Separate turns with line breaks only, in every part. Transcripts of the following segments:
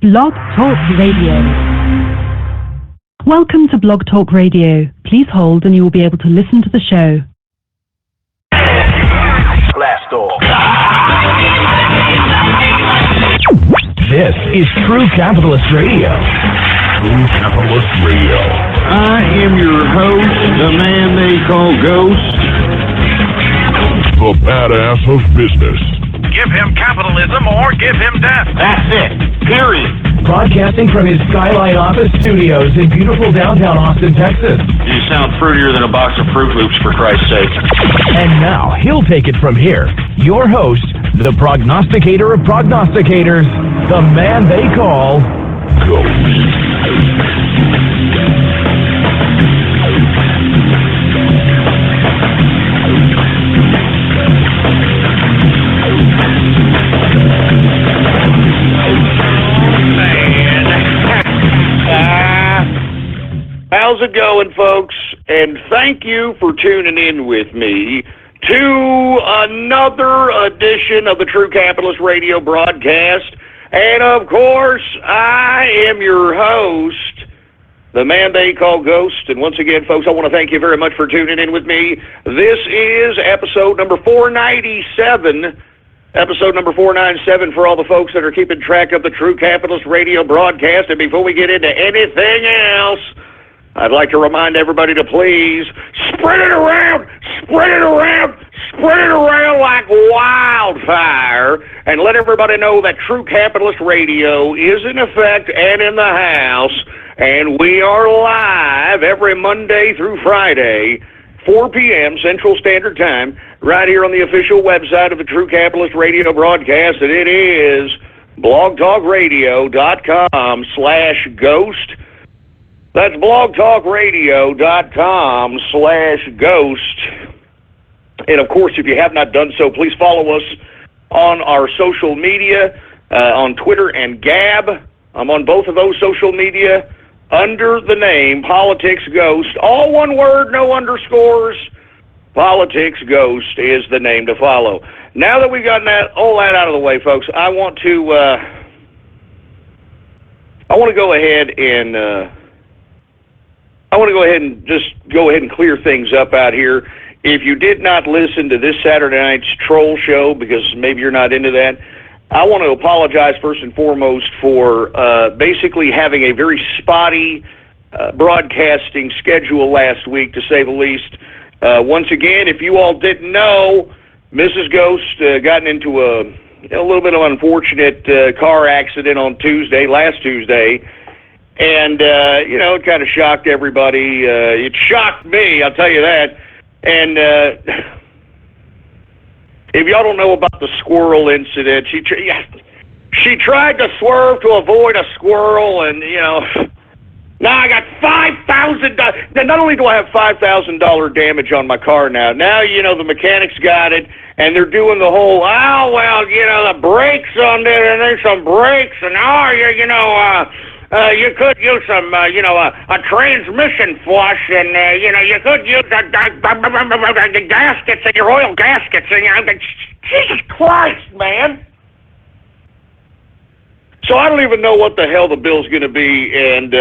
Blog Talk Radio. Welcome to Blog Talk Radio. Please hold and you will be able to listen to the show.
Blast off.
This is True Capitalist Radio.
True Capitalist Radio.
I am your host, the man they call Ghost.
The badass of business.
Give him capitalism or give him death.
That's it. Period.
Broadcasting from his Skyline office studios in beautiful downtown Austin, Texas.
You sound fruitier than a box of Fruit Loops, for Christ's sake.
And now, he'll take it from here. Your host, the prognosticator of prognosticators, the man they call
Ghost.
How's it going, folks? And thank you for tuning in with me to another edition of the True Capitalist Radio broadcast. And, of course, I am your host, the man they call Ghost. And once again, folks, I want to thank you very much for tuning in with me. This is episode number 497. Episode number 497 for all the folks that are keeping track of the True Capitalist Radio broadcast. And before we get into anything else, I'd like to remind everybody to please spread it around like wildfire, and let everybody know that True Capitalist Radio is in effect and in the house, and we are live every Monday through Friday, 4 p.m. Central Standard Time, right here on the official website of the True Capitalist Radio broadcast, and it is blogtalkradio.com/ghost. That's blogtalkradio.com/ghost. And, of course, if you have not done so, please follow us on our social media, on Twitter and Gab. I'm on both of those social media under the name Politics Ghost. All one word, no underscores. Politics Ghost is the name to follow. Now that we've gotten all that out of the way, folks, I want to go ahead and just clear things up out here. If you did not listen to this Saturday night's troll show, because maybe you're not into that, I want to apologize first and foremost for basically having a very spotty broadcasting schedule last week, to say the least. Once again, if you all didn't know, Mrs. Ghost gotten into a little bit of an unfortunate car accident on last Tuesday. And, it kind of shocked everybody. It shocked me, I'll tell you that. And if y'all don't know about the squirrel incident, she tried to swerve to avoid a squirrel, and, now I got $5,000. Not only do I have $5,000 damage on my car now, the mechanics got it, and they're doing the whole, the brakes on there, and there's some brakes, and you could use some, a transmission flush, and, you could use the gaskets and your oil gaskets, and, Jesus Christ, man. So I don't even know what the hell the bill's going to be, and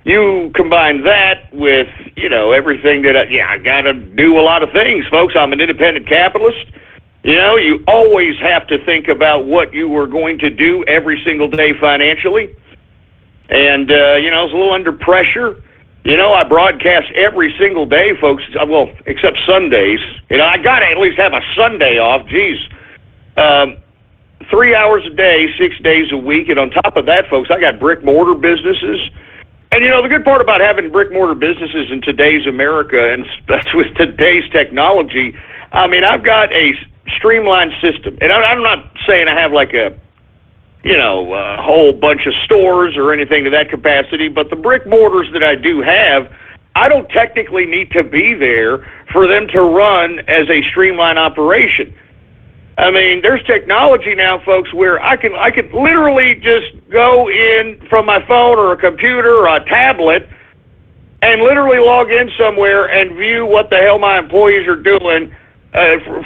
you combine that with, everything that, I got to do a lot of things, folks. I'm an independent capitalist. You always have to think about what you are going to do every single day financially. And, I was a little under pressure. I broadcast every single day, folks. Well, except Sundays. I got to at least have a Sunday off. Geez. 3 hours a day, 6 days a week. And on top of that, folks, I got brick mortar businesses. And, the good part about having brick mortar businesses in today's America, and that's with today's technology, I've got a streamlined system. And I'm not saying I have like a whole bunch of stores or anything to that capacity, but the brick mortars that I do have, I don't technically need to be there for them to run as a streamlined operation. There's technology now, folks, where I could literally just go in from my phone or a computer or a tablet and literally log in somewhere and view what the hell my employees are doing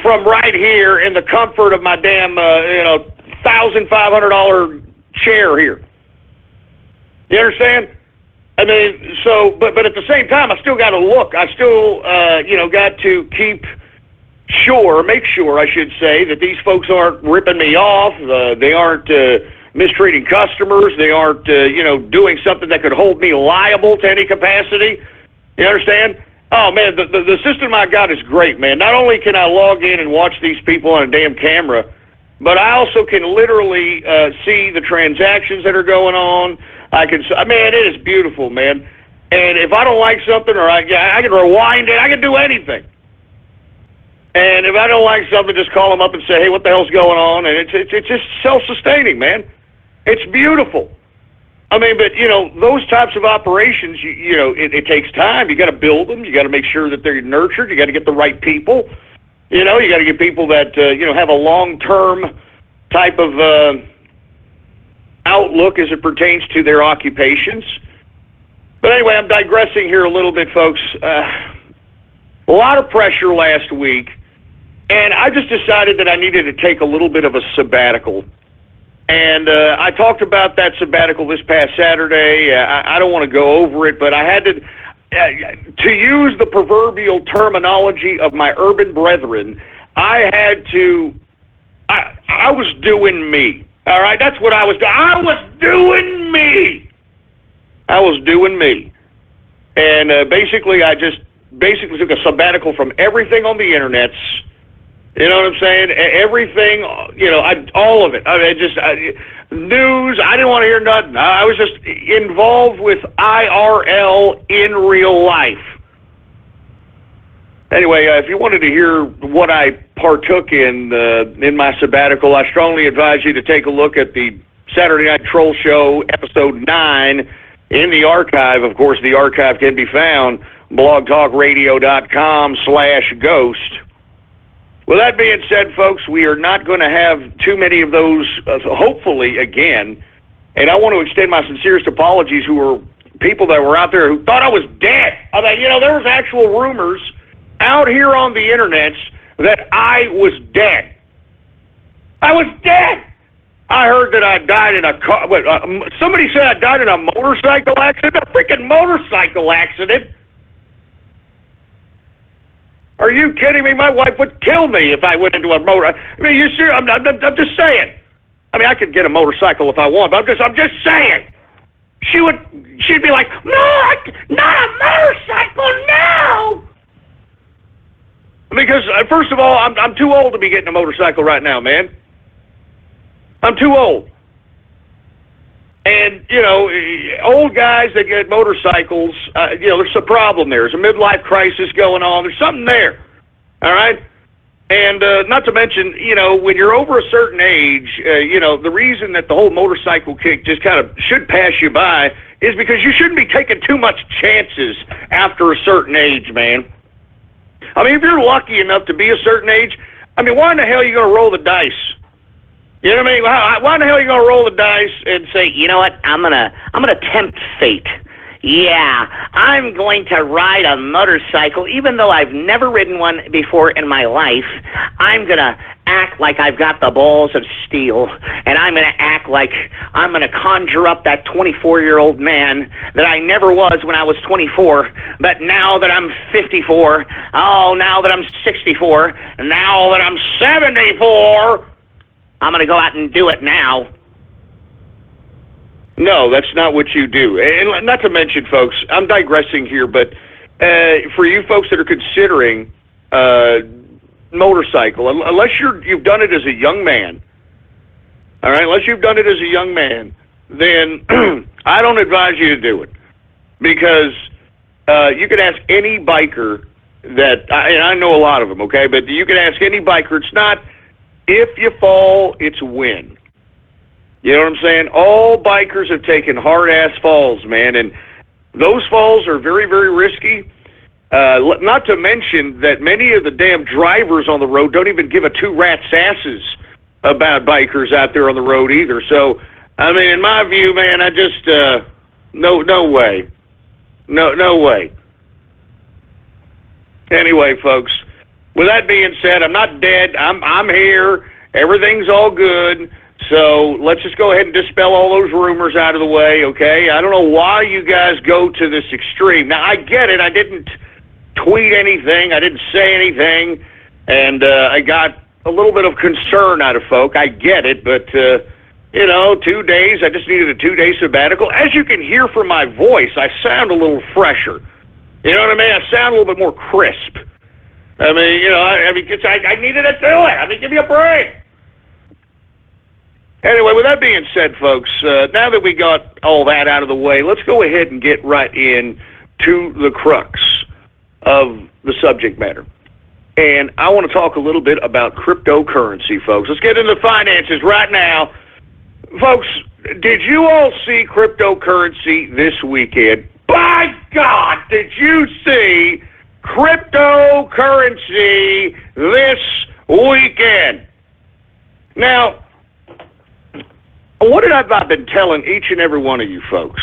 from right here in the comfort of my damn, $1,500 chair here. You understand? I mean, so, but at the same time, I still got to look. I still, got to make sure, I should say, that these folks aren't ripping me off. They aren't mistreating customers. They aren't, doing something that could hold me liable to any capacity. You understand? Oh, man, the system I got is great, man. Not only can I log in and watch these people on a damn camera, but I also can literally see the transactions that are going on. Man, it is beautiful, man. And if I don't like something, or I can rewind it, I can do anything. And if I don't like something, just call them up and say, hey, what the hell's going on? And it's just self-sustaining, man. It's beautiful. I mean, but, those types of operations, it takes time. You got to build them. You got to make sure that they're nurtured. You got to get the right people. You got to get people that, have a long-term type of outlook as it pertains to their occupations. But anyway, I'm digressing here a little bit, folks. A lot of pressure last week, and I just decided that I needed to take a little bit of a sabbatical. And I talked about that sabbatical this past Saturday. I don't want to go over it, but I had to use the proverbial terminology of my urban brethren, I was doing me. All right, that's what I was doing. I was doing me. I was doing me. And basically, I just took a sabbatical from everything on the internets. You know what I'm saying? Everything, all of it. I mean, news, I didn't want to hear nothing. I was just involved with IRL in real life. Anyway, if you wanted to hear what I partook in my sabbatical, I strongly advise you to take a look at the Saturday Night Troll Show, episode 9, in the archive. Of course, the archive can be found, blogtalkradio.com/ghost. With that being said, folks, we are not going to have too many of those, hopefully, again. And I want to extend my sincerest apologies who were people that were out there who thought I was dead. I mean, there was actual rumors out here on the internets that I was dead. I was dead. I heard that I died in a car. Somebody said I died in a motorcycle accident. A freaking motorcycle accident. Are you kidding me? My wife would kill me if I went into a motor. I mean, you sure? I'm just saying. I mean, I could get a motorcycle if I want, but I'm just saying. She'd be like, no, not a motorcycle, no. Because first of all, I'm too old to be getting a motorcycle right now, man. I'm too old. And, old guys that get motorcycles, there's a problem there. There's a midlife crisis going on. There's something there, all right? And not to mention, when you're over a certain age, the reason that the whole motorcycle kick just kind of should pass you by is because you shouldn't be taking too much chances after a certain age, man. I mean, if you're lucky enough to be a certain age, I mean, why in the hell are you going to roll the dice? You know what I mean? Why in the hell are you going to roll the dice and say, you know what, I'm gonna tempt fate. Yeah, I'm going to ride a motorcycle, even though I've never ridden one before in my life. I'm going to act like I've got the balls of steel, and I'm going to act like I'm going to conjure up that 24-year-old man that I never was when I was 24, but now that I'm 54, now that I'm 64, now that I'm 74, I'm going to go out and do it now. No, that's not what you do. And not to mention, folks, I'm digressing here, but for you folks that are considering motorcycle, unless you've done it as a young man, all right, unless you've done it as a young man, then I don't advise you to do it. Because you can ask any biker that, and I know a lot of them, okay, but you can ask any biker, it's not if you fall, it's win. You know what I'm saying? All bikers have taken hard-ass falls, man, and those falls are very, very risky. Not to mention that many of the damn drivers on the road don't even give a two rat's asses about bikers out there on the road either. So, I mean, in my view, man, I just, no way. No way. Anyway, folks, with that being said, I'm not dead. I'm here. Everything's all good. So let's just go ahead and dispel all those rumors out of the way, okay? I don't know why you guys go to this extreme. Now, I get it. I didn't tweet anything. I didn't say anything. And I got a little bit of concern out of folk. I get it. But, 2 days. I just needed a 2-day sabbatical. As you can hear from my voice, I sound a little fresher. You know what I mean? I sound a little bit more crisp. I mean, I needed to do it. I mean, give me a break. Anyway, with that being said, folks, now that we got all that out of the way, let's go ahead and get right in to the crux of the subject matter. And I want to talk a little bit about cryptocurrency, folks. Let's get into finances right now. Folks, did you all see cryptocurrency this weekend? By God, did you see cryptocurrency this weekend? Now, what have I been telling each and every one of you folks?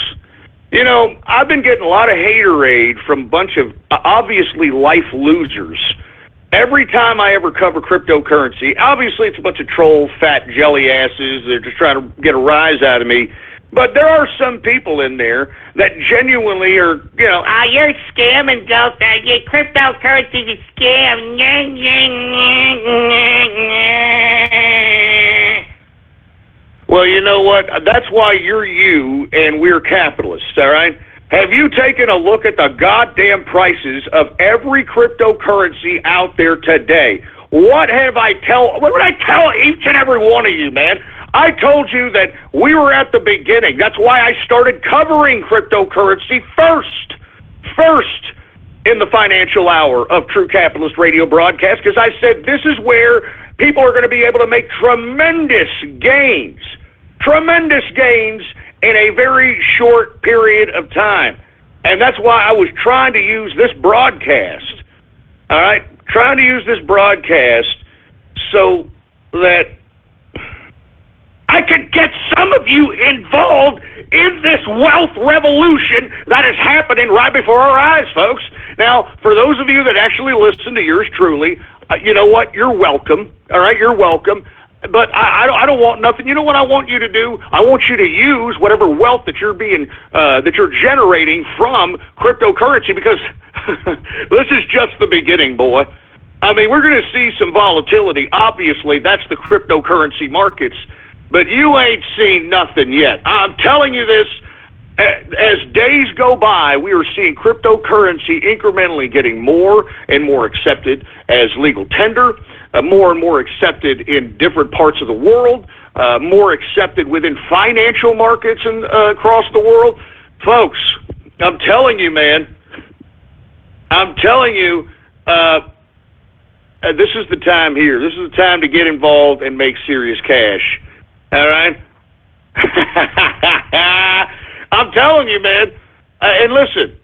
I've been getting a lot of haterade from a bunch of obviously life losers. Every time I ever cover cryptocurrency, obviously it's a bunch of troll, fat jelly asses. They're just trying to get a rise out of me. But there are some people in there that genuinely are, you're scamming, Ghost. Your cryptocurrency's a scam. Well, you know what? That's why you're you and we're capitalists, all right? Have you taken a look at the goddamn prices of every cryptocurrency out there today? What did I tell each and every one of you, man? I told you that we were at the beginning. That's why I started covering cryptocurrency first in the financial hour of True Capitalist Radio broadcast, because I said this is where people are going to be able to make tremendous gains in a very short period of time. And that's why I was trying to use this broadcast, all right? Trying to use this broadcast so that I could get some of you involved in this wealth revolution that is happening right before our eyes, folks. Now, for those of you that actually listen to yours truly, you know what? You're welcome, all right? You're welcome. But I don't want nothing. You know what I want you to do? I want you to use whatever wealth that you're generating from cryptocurrency, because this is just the beginning, boy. I mean, we're going to see some volatility. Obviously, that's the cryptocurrency markets. But you ain't seen nothing yet. I'm telling you this. As days go by, we are seeing cryptocurrency incrementally getting more and more accepted as legal tender, more and more accepted in different parts of the world, more accepted within financial markets and across the world. Folks, I'm telling you, man, this is the time here. This is the time to get involved and make serious cash. All right? I'm telling you, man. And listen,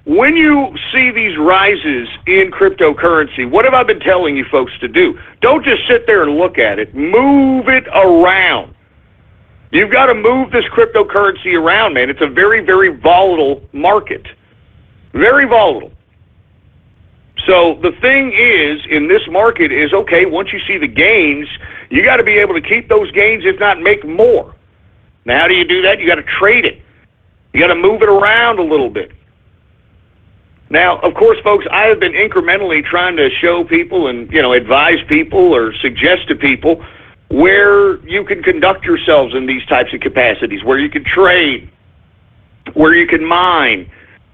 when you see these rises in cryptocurrency, what have I been telling you folks to do? Don't just sit there and look at it. Move it around. You've got to move this cryptocurrency around, man. It's a very, very volatile market. Very volatile. So the thing is, in this market is, okay, once you see the gains, you got to be able to keep those gains, if not make more. Now, how do you do that? You got to trade it. You got to move it around a little bit. Now, of course, folks, I have been incrementally trying to show people and, advise people or suggest to people where you can conduct yourselves in these types of capacities, where you can trade, where you can mine,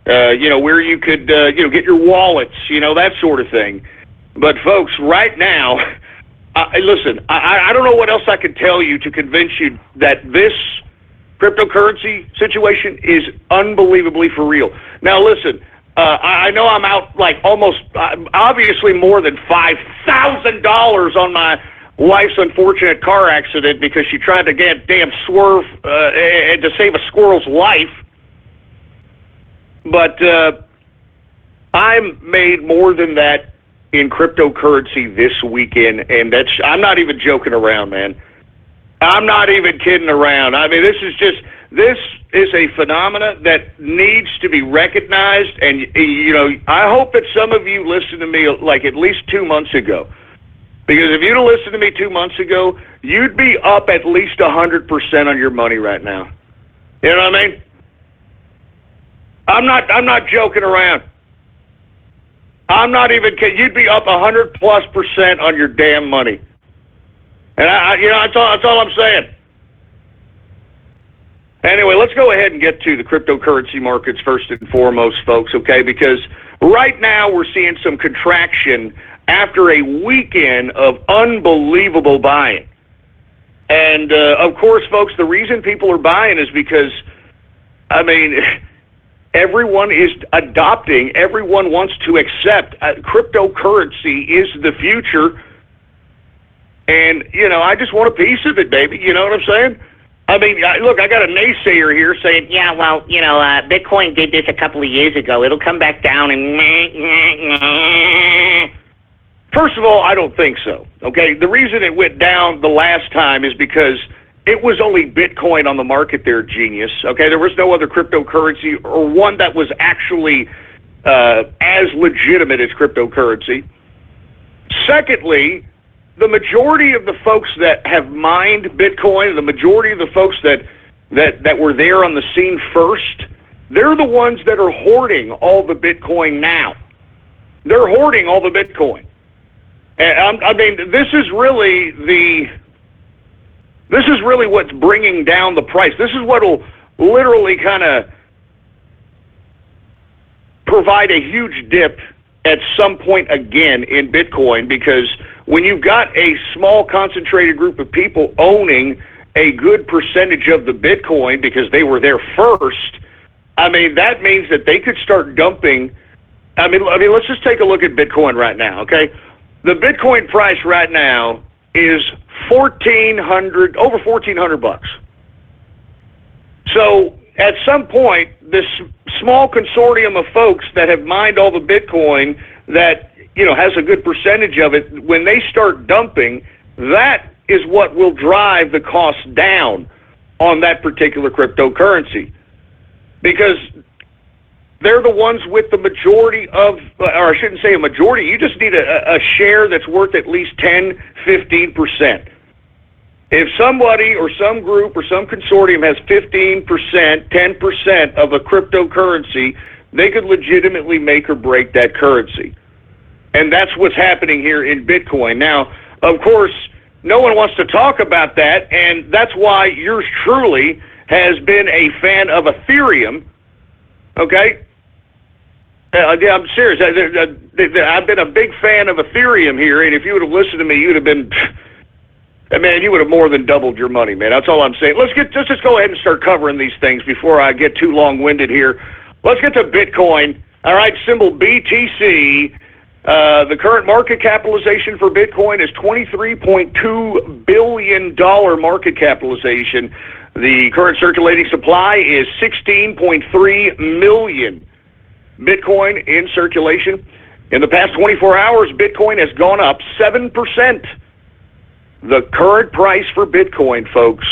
where you could, get your wallets, that sort of thing. But, folks, right now, listen, I don't know what else I could tell you to convince you that this cryptocurrency situation is unbelievably for real. Now, listen, I know I'm out like almost, obviously more than $5,000 on my wife's unfortunate car accident because she tried to get damn swerve to save a squirrel's life. But I'm made more than that in cryptocurrency this weekend, and I'm not even joking around, man. I'm not even kidding around. I mean, this is a phenomena that needs to be recognized, and, I hope that some of you listened to me like at least 2 months ago, Because if you'd have listened to me 2 months ago, you'd be up at least 100% on your money right now. You know what I mean? I'm not joking around. I'm not even kidding. You'd be up 100+% on your damn money. And that's all I'm saying. Anyway, let's go ahead and get to the cryptocurrency markets first and foremost, folks, okay? Because right now we're seeing some contraction after a weekend of unbelievable buying. And, of course, folks, the reason people are buying is because, everyone is adopting, everyone wants to accept cryptocurrency is the future. And, I just want a piece of it, baby. You know what I'm saying? Look, I got a naysayer here saying,
yeah, well, Bitcoin did this a couple of years ago. It'll come back down and...
First of all, I don't think so, okay? The reason it went down the last time is because it was only Bitcoin on the market there, genius, okay? There was no other cryptocurrency or one that was actually as legitimate as cryptocurrency. Secondly, the majority of the folks that have mined Bitcoin, the majority of the folks that were there on the scene first, they're the ones that are hoarding all the Bitcoin now. They're hoarding all the Bitcoin. And this is really what's bringing down the price. This is what will literally kind of provide a huge dip at some point again in Bitcoin, because when you've got a small concentrated group of people owning a good percentage of the Bitcoin because they were there first, that means that they could start dumping. Let's just take a look at Bitcoin right now, okay? The Bitcoin price right now is over $1,400. So at some point, this small consortium of folks that have mined all the Bitcoin that, has a good percentage of it, when they start dumping, that is what will drive the cost down on that particular cryptocurrency. Because they're the ones with the majority of, or I shouldn't say a majority, you just need a share that's worth at least 10, 15%. If somebody or some group or some consortium has 15%, 10% of a cryptocurrency, they could legitimately make or break that currency. And that's what's happening here in Bitcoin. Now, of course, no one wants to talk about that, and that's why yours truly has been a fan of Ethereum, okay? Yeah, I'm serious. I've been a big fan of Ethereum here, and if you would have listened to me, you'd have been... Man, you would have more than doubled your money, man. That's all I'm saying. Let's just go ahead and start covering these things before I get too long-winded here. Let's get to Bitcoin. All right, symbol BTC. The current market capitalization for Bitcoin is $23.2 billion market capitalization. The current circulating supply is 16.3 million Bitcoin in circulation. In the past 24 hours, Bitcoin has gone up 7%. The current price for Bitcoin, folks,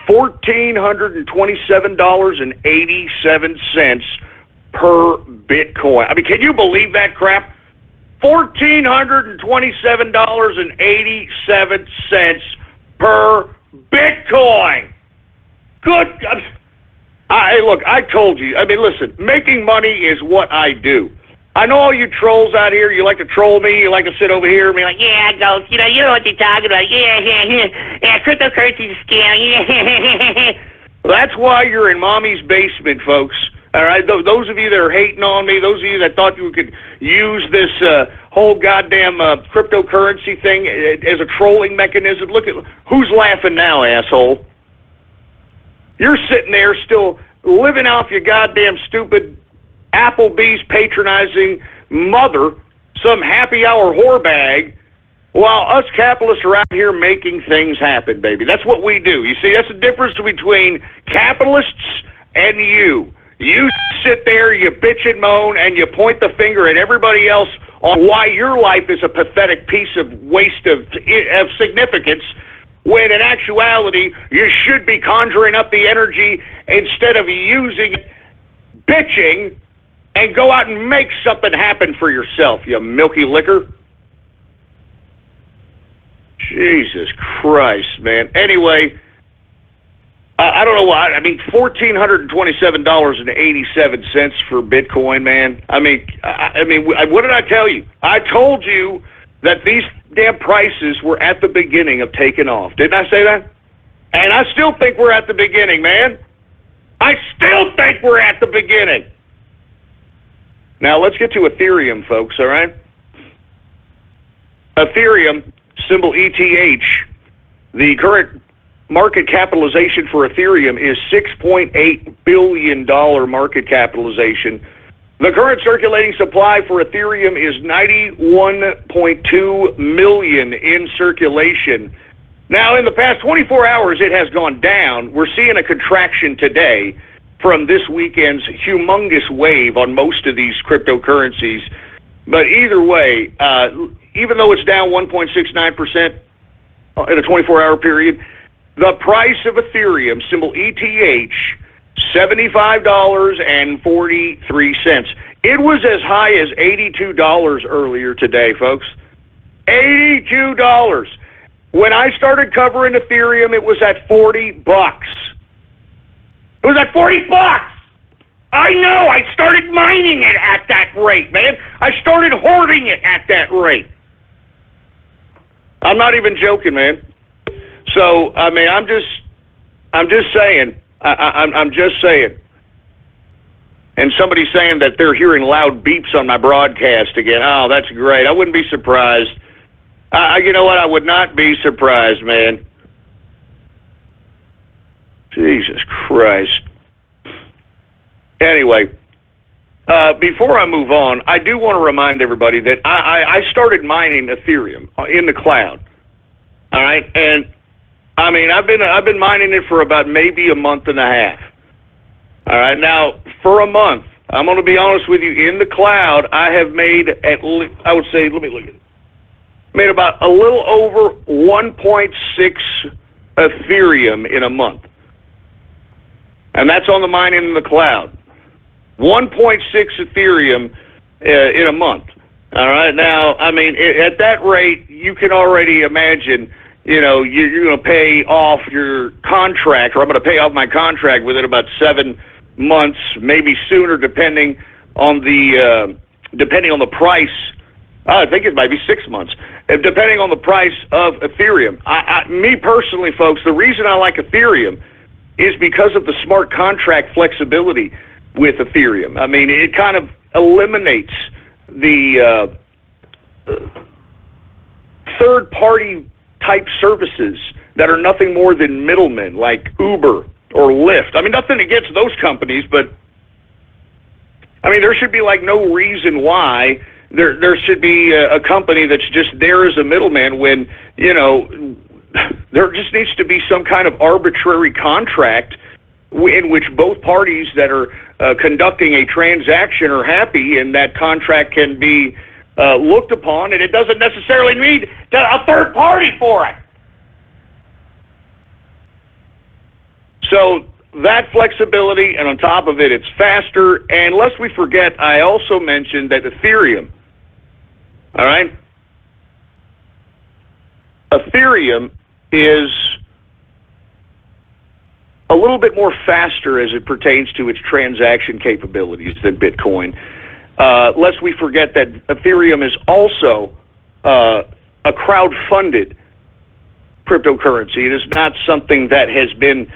$1,427.87 per Bitcoin. Can you believe that crap? $1,427.87 per Bitcoin. Good. Look, I told you. Listen, making money is what I do. I know all you trolls out here, you like to troll me, you like to sit over here and be like,
yeah, Ghost, you know what you're talking about. Yeah, cryptocurrency is a scam. Yeah.
That's why you're in mommy's basement, folks. All right, those of you that are hating on me, those of you that thought you could use this whole goddamn cryptocurrency thing as a trolling mechanism, look at who's laughing now, asshole. You're sitting there still living off your goddamn stupid Applebee's patronizing mother, some happy hour whore bag, while us capitalists are out here making things happen, baby. That's what we do. You see, that's the difference between capitalists and you. You sit there, you bitch and moan, and you point the finger at everybody else on why your life is a pathetic piece of waste of significance, when in actuality you should be conjuring up the energy instead of using bitching and go out and make something happen for yourself, you milky liquor. Jesus Christ, man. Anyway, I don't know why. I mean, $1,427.87 for Bitcoin, man. I mean, what did I tell you? I told you that these damn prices were at the beginning of taking off. Didn't I say that? And I still think we're at the beginning, man. I still think we're at the beginning. Now, let's get to Ethereum, folks, all right? Ethereum, symbol ETH, the current market capitalization for Ethereum is $6.8 billion market capitalization. The current circulating supply for Ethereum is 91.2 million in circulation. Now, in the past 24 hours, it has gone down. We're seeing a contraction today from this weekend's humongous wave on most of these cryptocurrencies. But either way, even though it's down 1.69% in a 24-hour period, the price of Ethereum, symbol ETH, $75.43. It was as high as $82 earlier today, folks. $82. When I started covering Ethereum, it was at $40. It was at $40. I know. I started mining it at that rate, man. I started hoarding it at that rate. I'm not even joking, man. So, I mean, I'm just saying. I'm just saying. And somebody's saying that they're hearing loud beeps on my broadcast again. Oh, that's great. I wouldn't be surprised. You know what? I would not be surprised, man. Jesus Christ. Anyway, before I move on, I do want to remind everybody that I started mining Ethereum in the cloud. All right, and I mean I've been mining it for about maybe a month and a half. All right, now for a month, I'm going to be honest with you. In the cloud, I have made at least, I would say, let me look at it. Made about a little over 1.6 Ethereum in a month, and that's on the mining in the cloud. 1.6 Ethereum in a month. All right. Now, I mean, at that rate, you can already imagine, you know, you're going to pay off your contract, or I'm going to pay off my contract within about 7 months, maybe sooner, depending on the price. I think it might be 6 months, depending on the price of Ethereum. Me personally, folks, the reason I like Ethereum is because of the smart contract flexibility with Ethereum. I mean, it kind of eliminates the third-party type services that are nothing more than middlemen, like Uber or Lyft. I mean, nothing against those companies, but I mean, there should be like no reason why there should be a company that's just there as a middleman when, you know, there just needs to be some kind of arbitrary contract in which both parties that are conducting a transaction are happy, and that contract can be looked upon, and it doesn't necessarily need a third party for it. So that flexibility, and on top of it, it's faster. And lest we forget, I also mentioned that Ethereum, all right, Ethereum is a little bit more faster as it pertains to its transaction capabilities than Bitcoin. Lest we forget that Ethereum is also a crowd-funded cryptocurrency. It is not something that has been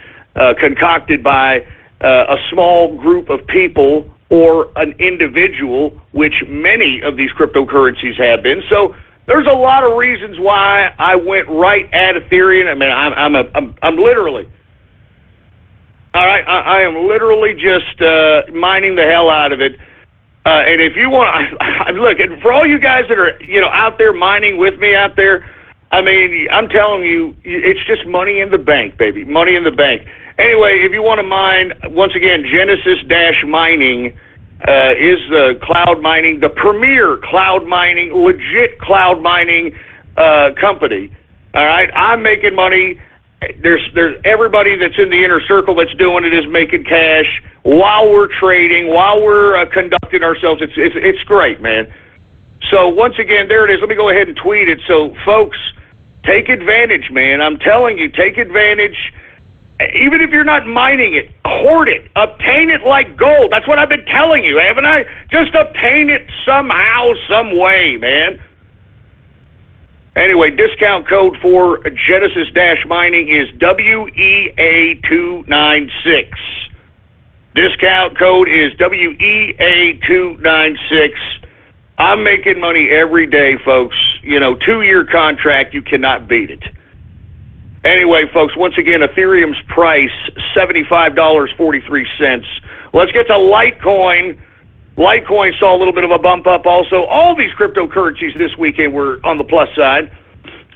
concocted by a small group of people or an individual, which many of these cryptocurrencies have been. So there's a lot of reasons why I went right at Ethereum. I mean, I'm literally, all right, I am literally just mining the hell out of it. And if you want, look, and for all you guys that are, you know, out there mining with me out there, I mean, I'm telling you, it's just money in the bank, baby, money in the bank. Anyway, if you want to mine, once again, Genesis-Mining is the cloud mining, the premier cloud mining, legit cloud mining company. All right, I'm making money. There's everybody that's in the inner circle that's doing it is making cash while we're trading, while we're conducting ourselves. It's great, man. So once again, there it is. Let me go ahead and tweet it. So, folks, Take advantage, man. I'm telling you, take advantage. Even if you're not mining it, hoard it. Obtain it like gold. That's what I've been telling you, haven't I? Just obtain it somehow, some way, man. Anyway, discount code for Genesis Dash Mining is WEA296. Discount code is WEA296. I'm making money every day, folks. 2-year contract, you cannot beat it. Anyway, folks, once again, Ethereum's price, $75.43. Let's get to Litecoin. Litecoin saw a little bit of a bump up also. All these cryptocurrencies this weekend were on the plus side.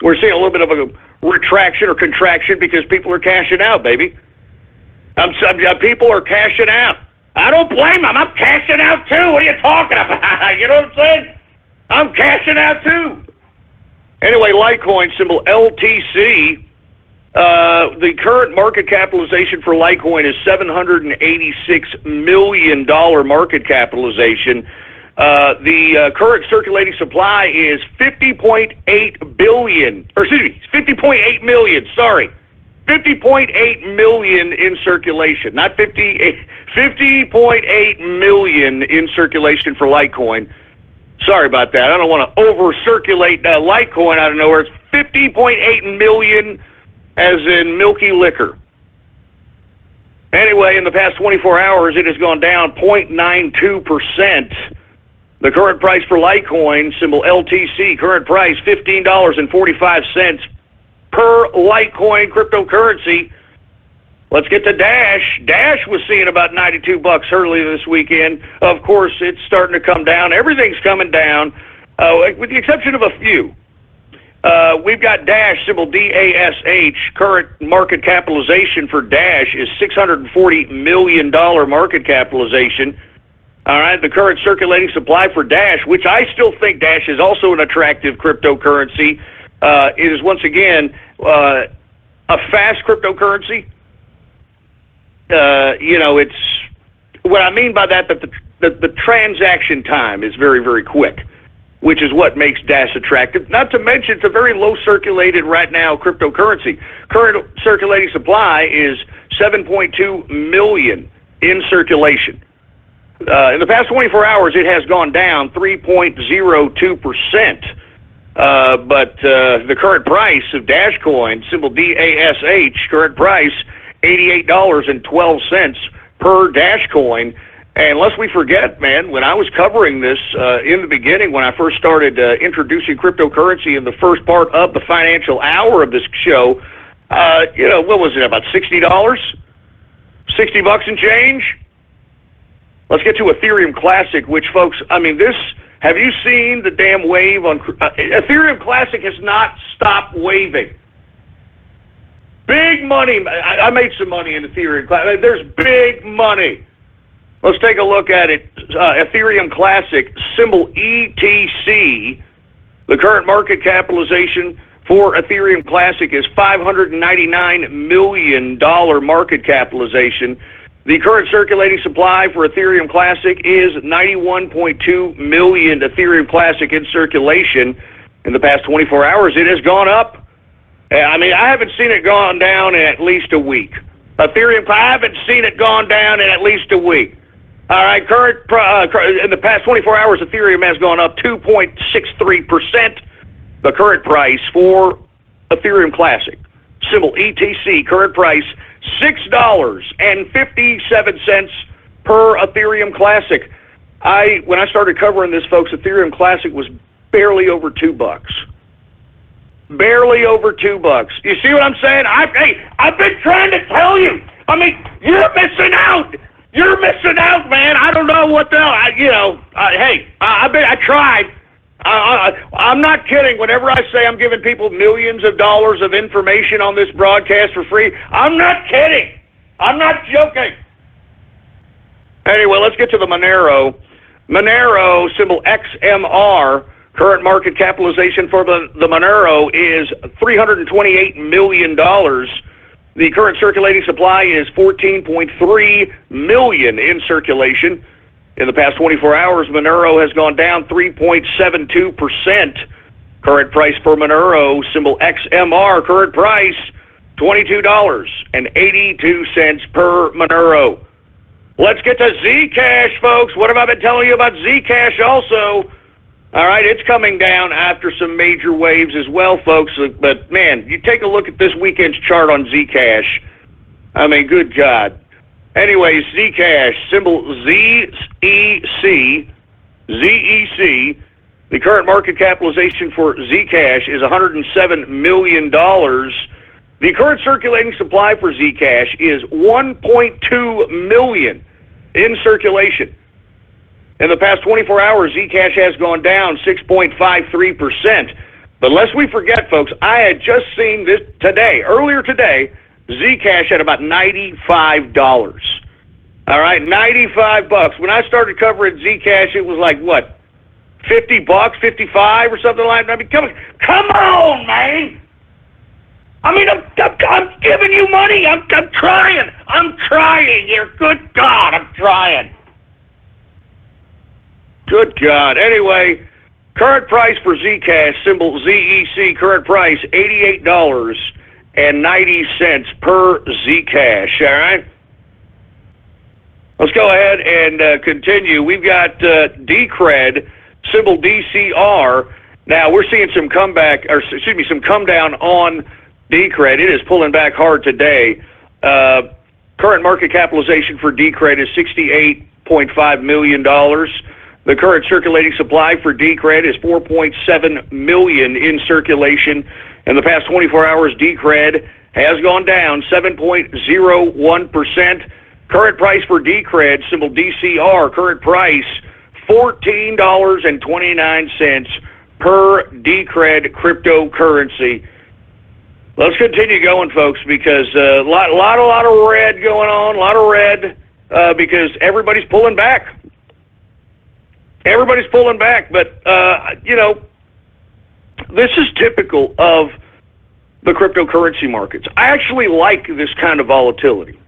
We're seeing a little bit of a retraction or contraction because people are cashing out, baby. People are cashing out. I don't blame them. I'm cashing out too. What are you talking about? You know what I'm saying? I'm cashing out too. Anyway, Litecoin, symbol LTC. The current market capitalization for Litecoin is $786 million market capitalization. The current circulating supply is 50.8 billion, or excuse me, 50.8 million, sorry. 50.8 million in circulation, not 50.8 million in circulation for Litecoin. Sorry about that. I don't want to over-circulate Litecoin out of nowhere. It's 50.8 million as in milky liquor. Anyway, in the past 24 hours, it has gone down 0.92%. The current price for Litecoin, symbol LTC, current price $15.45 per Litecoin cryptocurrency. Let's get to Dash. Dash was seeing about $92 earlier this weekend. Of course, it's starting to come down. Everything's coming down, with the exception of a few. We've got Dash, symbol DASH. Current market capitalization for Dash is $640 million market capitalization. All right, the current circulating supply for Dash, which I still think Dash is also an attractive cryptocurrency, is once again a fast cryptocurrency. It's what I mean by that the transaction time is very, very quick, which is what makes Dash attractive. Not to mention, it's a very low circulated right now cryptocurrency. Current circulating supply is 7.2 million in circulation. In the past 24 hours, it has gone down 3.02%. But the current price of Dash Coin, symbol DASH, current price $88.12 per Dash Coin. And lest we forget, man, when I was covering this in the beginning, when I first started introducing cryptocurrency in the first part of the financial hour of this show, what was it, about $60? $60 and change? Let's get to Ethereum Classic, which, folks, have you seen the damn wave on Ethereum Classic has not stopped waving. Big money. I made some money in Ethereum Classic. There's big money. Let's take a look at it. Ethereum Classic, symbol ETC. The current market capitalization for Ethereum Classic is $599 million market capitalization. The current circulating supply for Ethereum Classic is 91.2 million Ethereum Classic in circulation. In the past 24 hours, it has gone up. I haven't seen it gone down in at least a week. I haven't seen it gone down in at least a week. All right, in the past 24 hours, Ethereum has gone up 2.63%. The current price for Ethereum Classic, symbol ETC, current price $6.57 per Ethereum Classic. When I started covering this, folks, Ethereum Classic was barely over $2. Barely over $2. You see what I'm saying? I've been trying to tell you. You're missing out. You're missing out, man. I don't know what the hell. I tried. I'm not kidding. Whenever I say I'm giving people millions of dollars of information on this broadcast for free, I'm not kidding. I'm not joking. Anyway, let's get to the Monero. Monero, symbol XMR, current market capitalization for the Monero is $328 million. The current circulating supply is 14.3 million in circulation. In the past 24 hours, Monero has gone down 3.72%. Current price for Monero, symbol XMR, current price $22.82 per Monero. Let's get to Zcash, folks. What have I been telling you about Zcash also? All right, it's coming down after some major waves as well, folks. But, man, you take a look at this weekend's chart on Zcash. I mean, good God. Anyways, Zcash, symbol ZEC. The current market capitalization for Zcash is $107 million. The current circulating supply for Zcash is 1.2 million in circulation. In the past 24 hours, Zcash has gone down 6.53%. But lest we forget, folks, I had just seen this earlier today, Zcash at about $95. All right, $95. When I started covering Zcash, it was like, what, $50, 55 or something like that? I mean, come on, man. I mean, I'm giving you money. I'm trying. I'm trying here. Good God, I'm trying. Good God. Anyway, current price for Zcash, symbol ZEC, current price $88.90 per Zcash. All right? Let's go ahead and continue. We've got Decred, symbol DCR. Now, we're seeing some come down on Decred. It is pulling back hard today. Current market capitalization for Decred is $68.5 million. The current circulating supply for Decred is 4.7 million in circulation. In the past 24 hours, Decred has gone down 7.01%. Current price for Decred, symbol DCR, current price $14.29 per Decred cryptocurrency. Let's continue going, folks, because a lot of red going on, a lot of red because everybody's pulling back. Everybody's pulling back, but, this is typical of the cryptocurrency markets. I actually like this kind of volatility.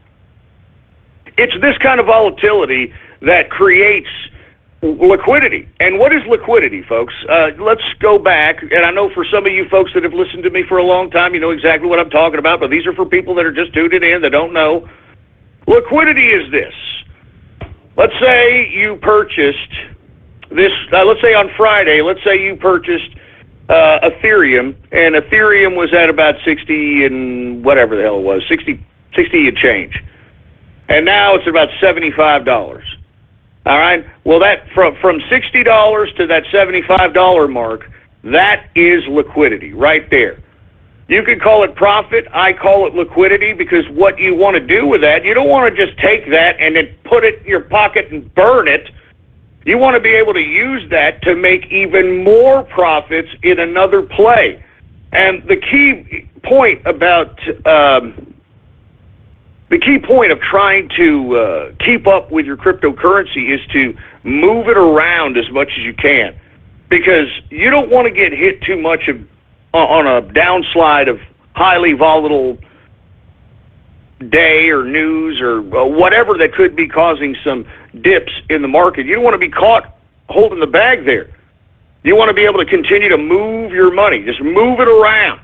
It's this kind of volatility that creates liquidity. And what is liquidity, folks? Let's go back, and I know for some of you folks that have listened to me for a long time, you know exactly what I'm talking about, but these are for people that are just tuning in that don't know. Liquidity is this. Let's say you purchased this, let's say on Friday, let's say you purchased Ethereum, and Ethereum was at about 60 and whatever the hell it was, 60 and change. And now it's about $75. All right? Well, that from $60 to that $75 mark, that is liquidity right there. You could call it profit. I call it liquidity because what you want to do with that, you don't want to just take that and then put it in your pocket and burn it. You want to be able to use that to make even more profits in another play. And the key point about the key point of trying to keep up with your cryptocurrency is to move it around as much as you can, because you don't want to get hit too much on a downslide of highly volatile day or news or whatever that could be causing some dips in the market. You don't want to be caught holding the bag there. You want to be able to continue to move your money. Just move it around.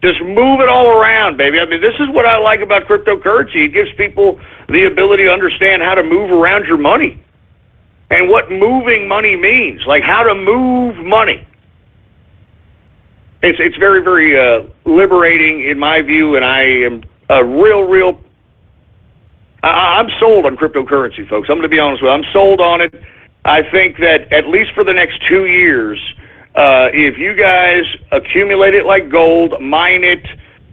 Just move it all around, baby. I mean, this is what I like about cryptocurrency. It gives people the ability to understand how to move around your money and what moving money means, like how to move money. It's very, very liberating in my view, and I am I'm sold on cryptocurrency, folks. I'm going to be honest with you. I'm sold on it. I think that at least for the next 2 years, if you guys accumulate it like gold, mine it,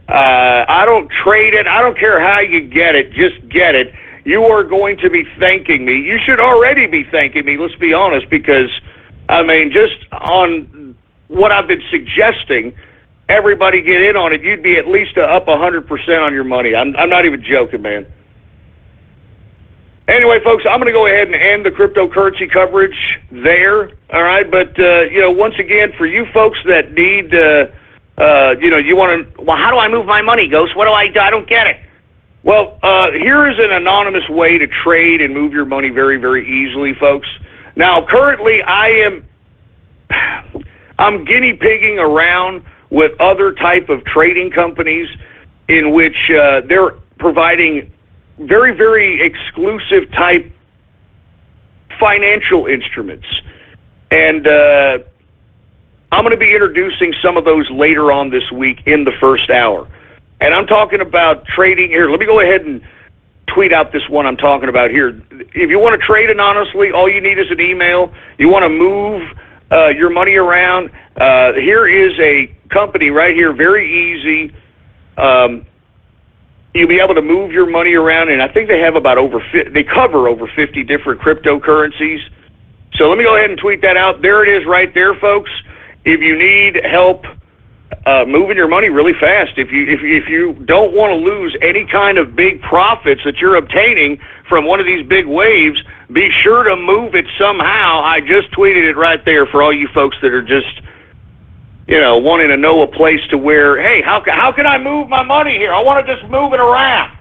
I don't trade it, I don't care how you get it, just get it, you are going to be thanking me. You should already be thanking me, let's be honest, because, I mean, just on what I've been suggesting, everybody get in on it, you'd be at least up 100% on your money. I'm not even joking, man. Anyway, folks, I'm going to go ahead and end the cryptocurrency coverage there, all right? But, once again, for you folks that need, you want to, well, how do I move my money, Ghost? What do? I don't get it. Well, here is an anonymous way to trade and move your money very, very easily, folks. Now, currently, I am I'm guinea pigging around with other type of trading companies in which they're providing very, very exclusive type financial instruments. And I'm going to be introducing some of those later on this week in the first hour. And I'm talking about trading here. Let me go ahead and tweet out this one I'm talking about here. If you want to trade anonymously, all you need is an email. You want to move your money around. Here is a company right here, very easy. You'll be able to move your money around, and I think they have about they cover over 50 different cryptocurrencies. So let me go ahead and tweet that out. There it is right there, folks. If you need help moving your money really fast, if you don't want to lose any kind of big profits that you're obtaining from one of these big waves, be sure to move it somehow. I just tweeted it right there for all you folks that are just, wanting to know a place to where, hey, how can I move my money here? I want to just move it around.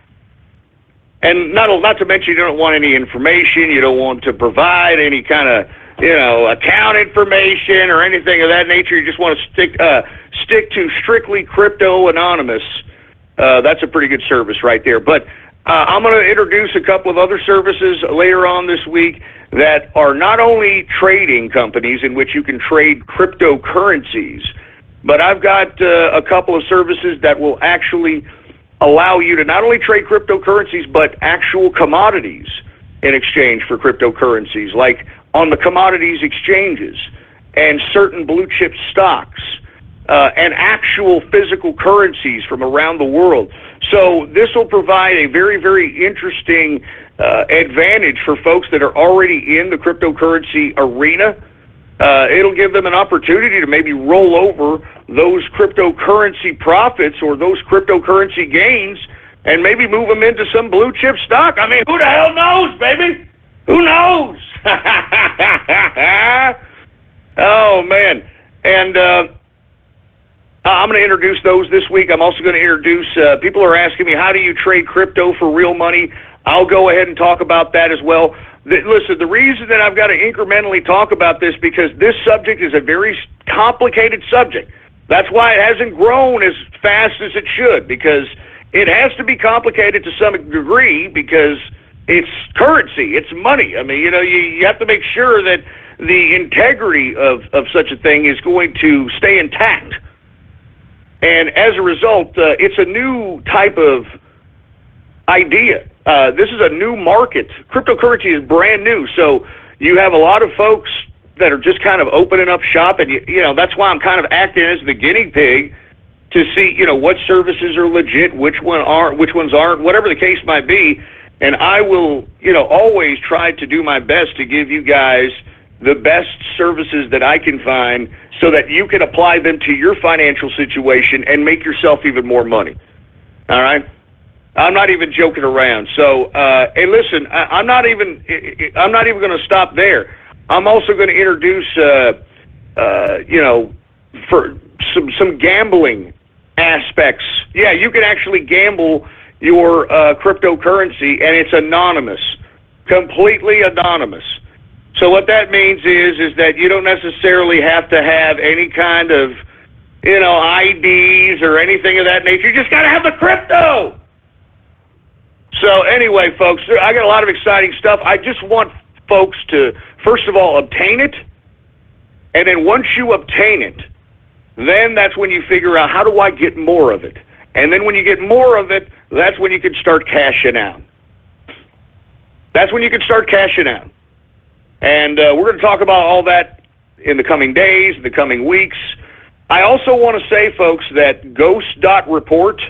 And not to mention, you don't want any information. You don't want to provide any kind of, account information or anything of that nature. You just want to stick to strictly crypto anonymous. That's a pretty good service right there. But I'm going to introduce a couple of other services later on this week that are not only trading companies in which you can trade cryptocurrencies, but I've got a couple of services that will actually allow you to not only trade cryptocurrencies, but actual commodities in exchange for cryptocurrencies, like on the commodities exchanges and certain blue chip stocks and actual physical currencies from around the world. So this will provide a very, very interesting advantage for folks that are already in the cryptocurrency arena. It'll give them an opportunity to maybe roll over those cryptocurrency profits or those cryptocurrency gains and maybe move them into some blue chip stock. I mean, who the hell knows, baby? Who knows? Oh, man. And I'm going to introduce those this week. I'm also going to introduce, people are asking me, how do you trade crypto for real money? I'll go ahead and talk about that as well. Listen, the reason that I've got to incrementally talk about this, because this subject is a very complicated subject. That's why it hasn't grown as fast as it should, because it has to be complicated to some degree, because it's currency, it's money. I mean, you have to make sure that the integrity of such a thing is going to stay intact. And as a result, it's a new type of idea. This is a new market. Cryptocurrency is brand new. So you have a lot of folks that are just kind of opening up shop. And, that's why I'm kind of acting as the guinea pig to see, what services are legit, which ones aren't, whatever the case might be. And I will, always try to do my best to give you guys the best services that I can find so that you can apply them to your financial situation and make yourself even more money. All right? I'm not even joking around. So, hey, listen, I'm not even going to stop there. I'm also going to introduce, for some gambling aspects. Yeah, you can actually gamble your cryptocurrency, and it's anonymous, completely anonymous. So what that means is that you don't necessarily have to have any kind of, IDs or anything of that nature. You just got to have the crypto. So anyway, folks, I got a lot of exciting stuff. I just want folks to, first of all, obtain it. And then once you obtain it, then that's when you figure out, how do I get more of it? And then when you get more of it, that's when you can start cashing out. That's when you can start cashing out. And we're going to talk about all that in the coming days, in the coming weeks. I also want to say, folks, that Ghost.report,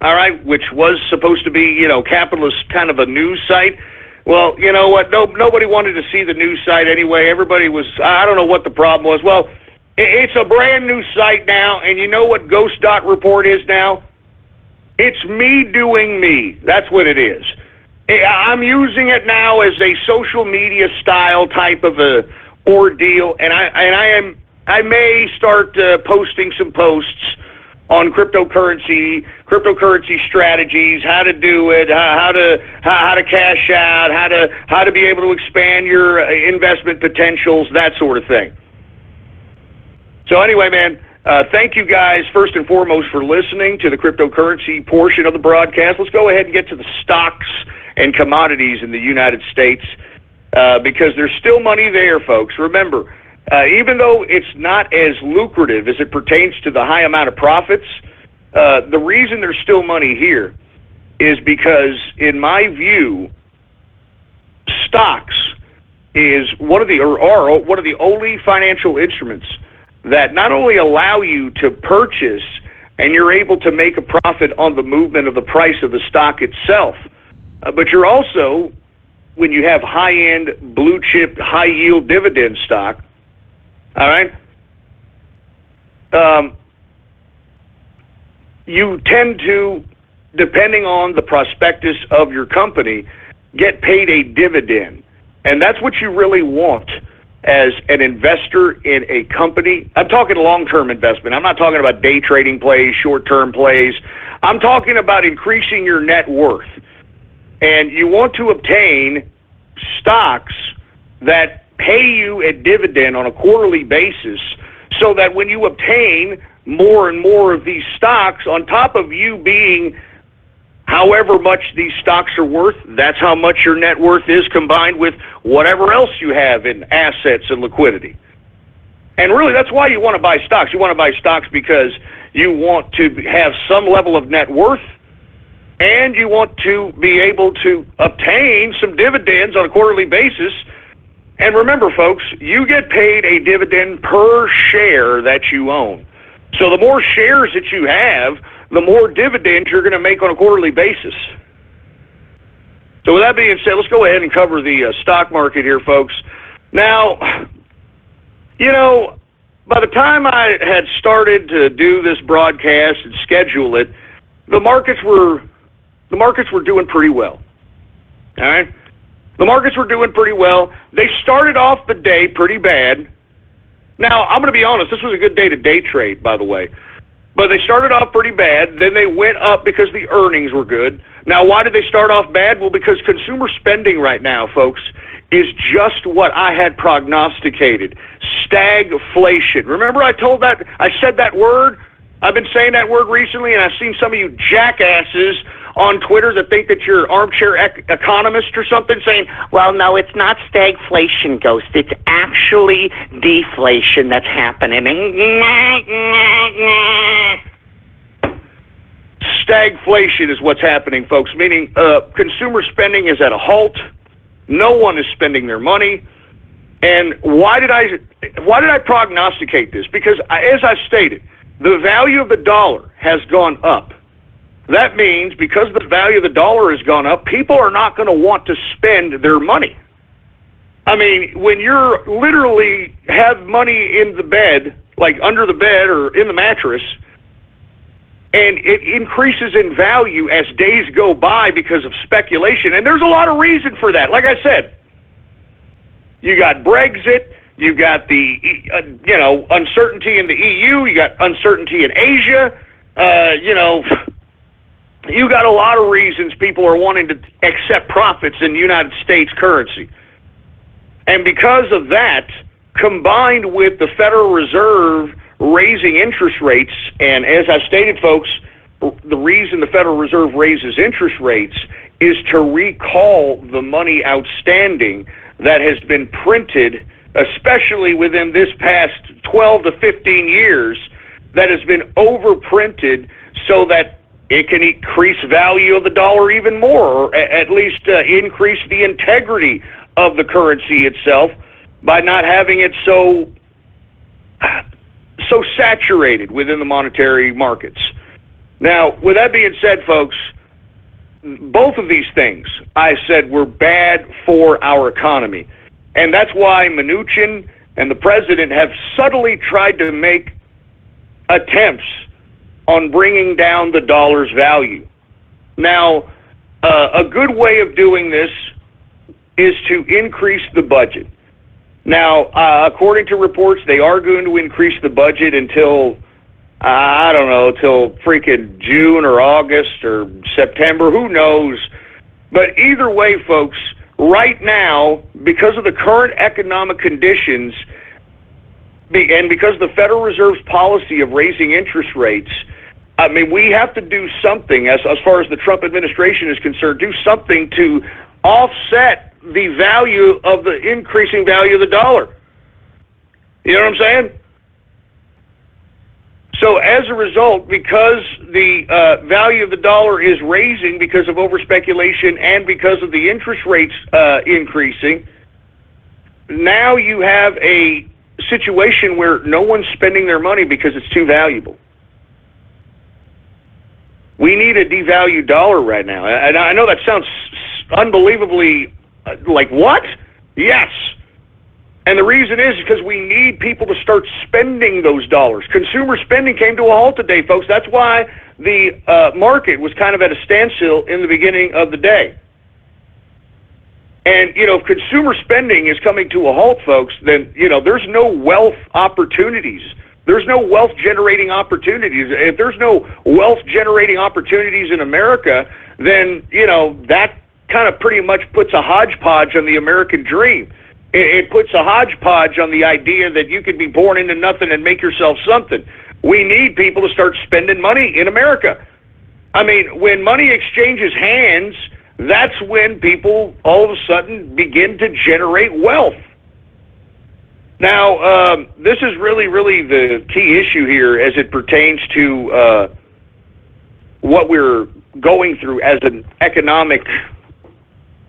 all right, which was supposed to be, capitalist kind of a news site. Well, you know what? Nobody wanted to see the news site anyway. Everybody was, I don't know what the problem was. Well, it's a brand new site now, and you know what Ghost.report is now? It's me doing me. That's what it is. I'm using it now as a social media style type of a ordeal, and I may start posting some posts on cryptocurrency strategies, how to do it, how to cash out, how to be able to expand your investment potentials, that sort of thing. So anyway, man, thank you guys first and foremost for listening to the cryptocurrency portion of the broadcast. Let's go ahead and get to the stocks and commodities in the United States because there's still money there, folks. Remember, even though it's not as lucrative as it pertains to the high amount of profits, the reason there's still money here is because, in my view, stocks is one of the only financial instruments that not only allow you to purchase and you're able to make a profit on the movement of the price of the stock itself, but you're also, when you have high-end, blue-chip, high-yield dividend stock, all right, you tend to, depending on the prospectus of your company, get paid a dividend. And that's what you really want as an investor in a company. I'm talking long-term investment. I'm not talking about day trading plays, short-term plays. I'm talking about increasing your net worth. And you want to obtain stocks that pay you a dividend on a quarterly basis so that when you obtain more and more of these stocks, on top of you being however much these stocks are worth, that's how much your net worth is combined with whatever else you have in assets and liquidity. And really, that's why you want to buy stocks. You want to buy stocks because you want to have some level of net worth, and you want to be able to obtain some dividends on a quarterly basis. And remember, folks, you get paid a dividend per share that you own. So the more shares that you have, the more dividends you're going to make on a quarterly basis. So with that being said, let's go ahead and cover the stock market here, folks. Now, you know, by the time I had started to do this broadcast and schedule it, the markets were doing pretty well. All right? The markets were doing pretty well. They started off the day pretty bad. Now, I'm going to be honest, this was a good day to day trade, by the way. But they started off pretty bad, then they went up because the earnings were good. Now, why did they start off bad? Well, because consumer spending right now, folks, is just what I had prognosticated. Stagflation. Remember I said that word? I've been saying that word recently, and I've seen some of you jackasses on Twitter that think that you're armchair economist or something saying,
Well, no, it's not stagflation, Ghost. It's actually deflation that's happening.
Stagflation is what's happening, folks, meaning consumer spending is at a halt. No one is spending their money. And why did I prognosticate this? Because, as I stated, the value of the dollar has gone up. That means because the value of the dollar has gone up, people are not going to want to spend their money. I mean, when you're literally have money in the bed, like under the bed or in the mattress, and it increases in value as days go by because of speculation, and there's a lot of reason for that. Like I said, you got Brexit, you got the uncertainty in the EU, you got uncertainty in Asia, you got a lot of reasons people are wanting to accept profits in United States currency. And because of that, combined with the Federal Reserve raising interest rates, and as I stated, folks, the reason the Federal Reserve raises interest rates is to recall the money outstanding that has been printed, especially within this past 12 to 15 years, that has been overprinted so that it can increase value of the dollar even more, or at least increase the integrity of the currency itself by not having it so saturated within the monetary markets. Now, with that being said, folks, both of these things, I said, were bad for our economy. And that's why Mnuchin and the president have subtly tried to make attempts on bringing down the dollar's value. Now, a good way of doing this is to increase the budget. Now, according to reports, they are going to increase the budget until, till freaking June or August or September, who knows. But either way, folks, right now, because of the current economic conditions, and because the Federal Reserve's policy of raising interest rates, I mean, we have to do something as far as the Trump administration is concerned, do something to offset the value of the increasing value of the dollar. You know what I'm saying? So as a result, because the value of the dollar is raising because of overspeculation and because of the interest rates increasing, now you have a situation where no one's spending their money because it's too valuable. We need a devalued dollar right now. And I know that sounds unbelievably like, what? Yes. And the reason is because we need people to start spending those dollars. Consumer spending came to a halt today, folks. That's why the market was kind of at a standstill in the beginning of the day. And, you know, if consumer spending is coming to a halt, folks, then, you know, there's no wealth opportunities. There's no wealth-generating opportunities. If there's no wealth-generating opportunities in America, then, you know, that kind of pretty much puts a hodgepodge on the American dream. It puts a hodgepodge on the idea that you could be born into nothing and make yourself something. We need people to start spending money in America. I mean, when money exchanges hands, that's when people all of a sudden begin to generate wealth. Now, this is really, really the key issue here as it pertains to what we're going through as an economic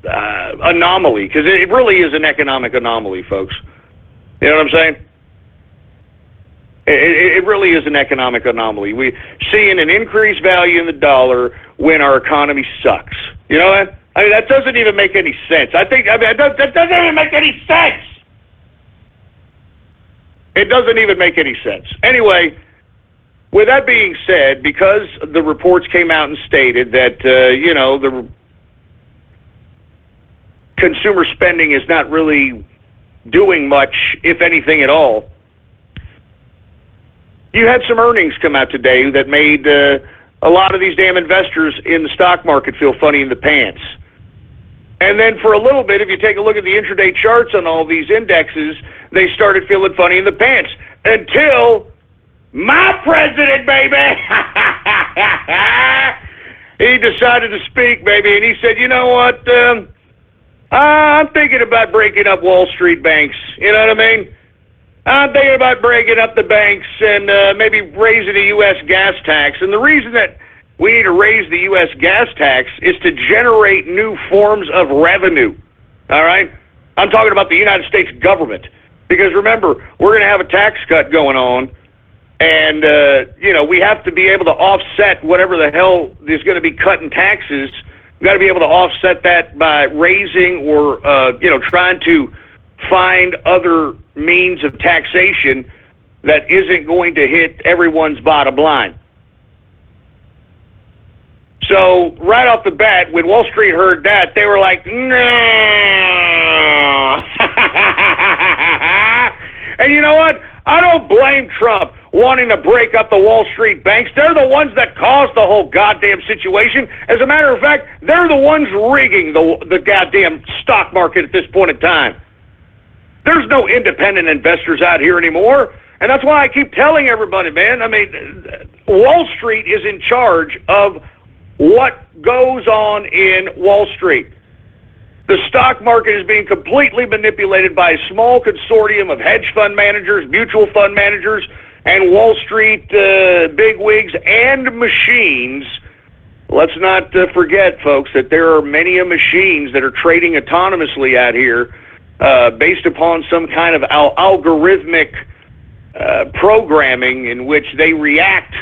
anomaly, because it really is an economic anomaly, folks. You know what I'm saying? It really is an economic anomaly. We're seeing an increased value in the dollar when our economy sucks. You know what? I mean, that doesn't even make any sense. That doesn't even make any sense. It doesn't even make any sense. Anyway, with that being said, because the reports came out and stated that, you know, the consumer spending is not really doing much, if anything at all, you had some earnings come out today that made a lot of these damn investors in the stock market feel funny in the pants. And then for a little bit, if you take a look at the intraday charts on all these indexes, they started feeling funny in the pants until my president, baby, he decided to speak, baby, and he said, you know what, I'm thinking about breaking up Wall Street banks. You know what I mean? I'm thinking about breaking up the banks and maybe raising the U.S. gas tax. And the reason that we need to raise the U.S. gas tax is to generate new forms of revenue. All right? I'm talking about the United States government. Because remember, we're going to have a tax cut going on. And, you know, we have to be able to offset whatever the hell is going to be cut in taxes. We've got to be able to offset that by raising or, you know, trying to find other means of taxation that isn't going to hit everyone's bottom line. So right off the bat, when Wall Street heard that, they were like, no. And you know what? I don't blame Trump wanting to break up the Wall Street banks. They're the ones that caused the whole goddamn situation. As a matter of fact, they're the ones rigging the goddamn stock market at this point in time. There's no independent investors out here anymore. And that's why I keep telling everybody, man, I mean, Wall Street is in charge of what goes on in Wall Street. The stock market is being completely manipulated by a small consortium of hedge fund managers, mutual fund managers, and Wall Street bigwigs and machines. Let's not forget, folks, that there are many machines that are trading autonomously out here based upon some kind of algorithmic programming in which they react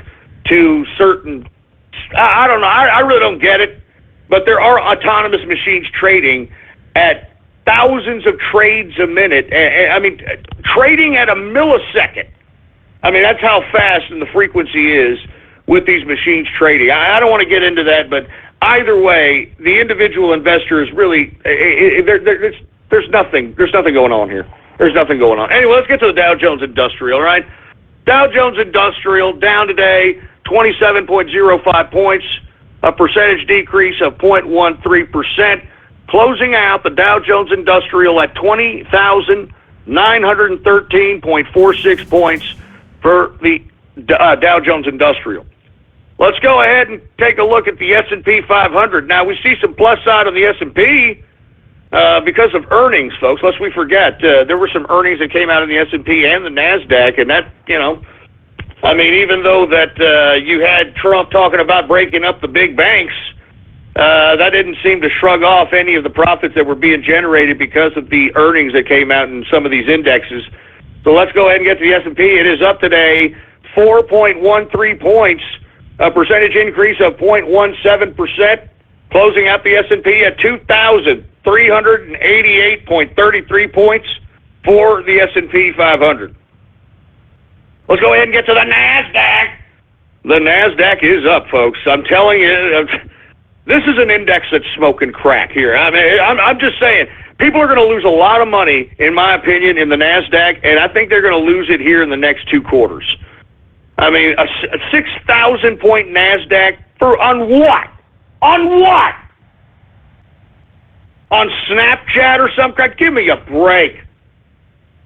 to certain... I don't know. I really don't get it. But there are autonomous machines trading at thousands of trades a minute. I mean, trading at a millisecond. I mean, that's how fast and the frequency is with these machines trading. I don't want to get into that, but either way, the individual investor is really there's nothing going on here. There's nothing going on. Anyway, let's get to the Dow Jones Industrial, all right? Dow Jones Industrial down today, 27.05 points, a percentage decrease of 0.13%, closing out the Dow Jones Industrial at 20,000 913.46 points for the Dow Jones Industrial. Let's go ahead and take a look at the S&P 500. Now, we see some plus side on the S&P because of earnings, folks. Lest we forget, there were some earnings that came out of the S&P and the NASDAQ, and that, I mean, even though that you had Trump talking about breaking up the big banks, that didn't seem to shrug off any of the profits that were being generated because of the earnings that came out in some of these indexes. So let's go ahead and get to the S&P. It is up today 4.13 points, a percentage increase of 0.17%, closing out the S&P at 2,388.33 points for the S&P 500. Let's go ahead and get to the NASDAQ. The NASDAQ is up, folks. I'm telling you, this is an index that's smoking crack here. I mean, I'm just saying, people are going to lose a lot of money, in my opinion, in the NASDAQ, and I think they're going to lose it here in the next 2 quarters. I mean, a 6,000-point NASDAQ on what? On what? On Snapchat or some kind? Give me a break.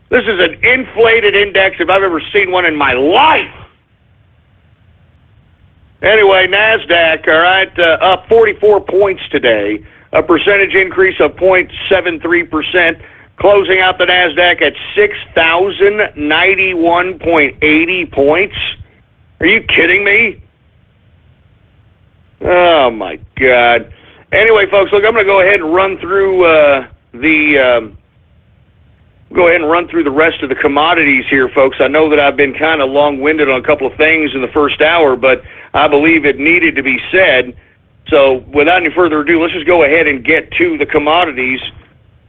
This is an inflated index if I've ever seen one in my life. Anyway, NASDAQ, all right, up 44 points today, a percentage increase of 0.73%, closing out the NASDAQ at 6,091.80 points. Are you kidding me? Oh, my God. Anyway, folks, look, I'm going to go ahead and run through the rest of the commodities here, folks. I know that I've been kind of long-winded on a couple of things in the first hour, but I believe it needed to be said. So without any further ado, let's just go ahead and get to the commodities.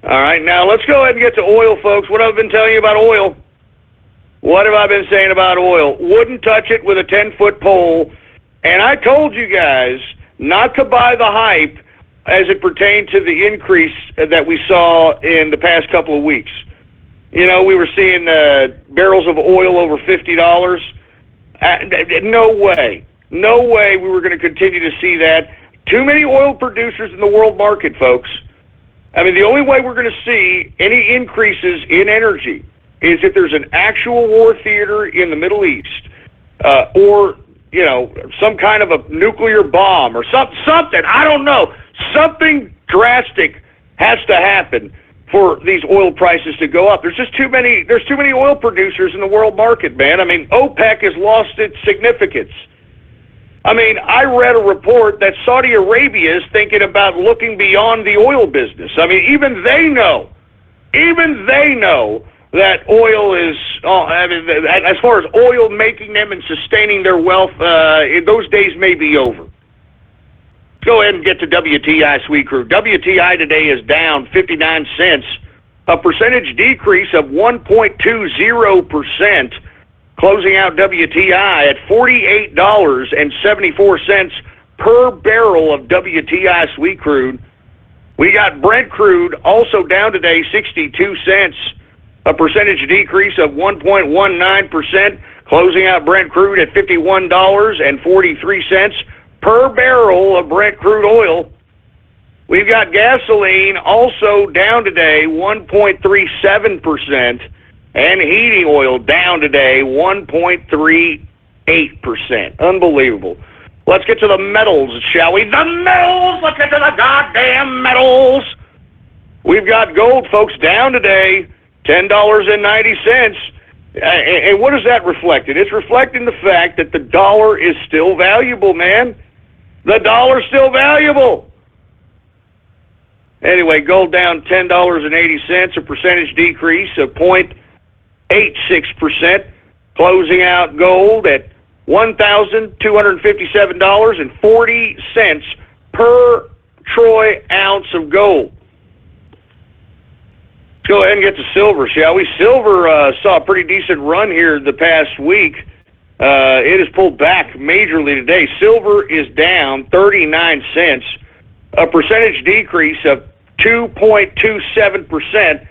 All right, now let's go ahead and get to oil, folks. What have I been telling you about oil? What have I been saying about oil? Wouldn't touch it with a 10-foot pole. And I told you guys not to buy the hype as it pertained to the increase that we saw in the past couple of weeks. We were seeing barrels of oil over $50. No way. No way we were going to continue to see that. Too many oil producers in the world market, folks. I mean, the only way we're going to see any increases in energy is if there's an actual war theater in the Middle East, or, some kind of a nuclear bomb or something. I don't know. Something drastic has to happen for these oil prices to go up. There's too many oil producers in the world market, man. I mean, OPEC has lost its significance. I mean, I read a report that Saudi Arabia is thinking about looking beyond the oil business. I mean, even they know that oil is, as far as oil making them and sustaining their wealth, those days may be over. Go ahead and get to WTI sweet crude. WTI today is down 59 cents, a percentage decrease of 1.20%, closing out WTI at $48.74 per barrel of WTI sweet crude. We got Brent crude also down today 62 cents, a percentage decrease of 1.19%, closing out Brent crude at $51.43 per barrel of Brent crude oil. We've got gasoline also down today 1.37%, and heating oil down today 1.38%. Unbelievable. Let's get to the metals, shall we? The metals! Let's get to the goddamn metals! We've got gold, folks, down today $10.90. And what does that reflect? It's reflecting the fact that the dollar is still valuable, man. The dollar's still valuable. Anyway, gold down $10.80, a percentage decrease of 0.86%, closing out gold at $1,257.40 per troy ounce of gold. Let's go ahead and get to silver, shall we? Silver saw a pretty decent run here the past week. It has pulled back majorly today. Silver is down 39 cents, a percentage decrease of 2.27%,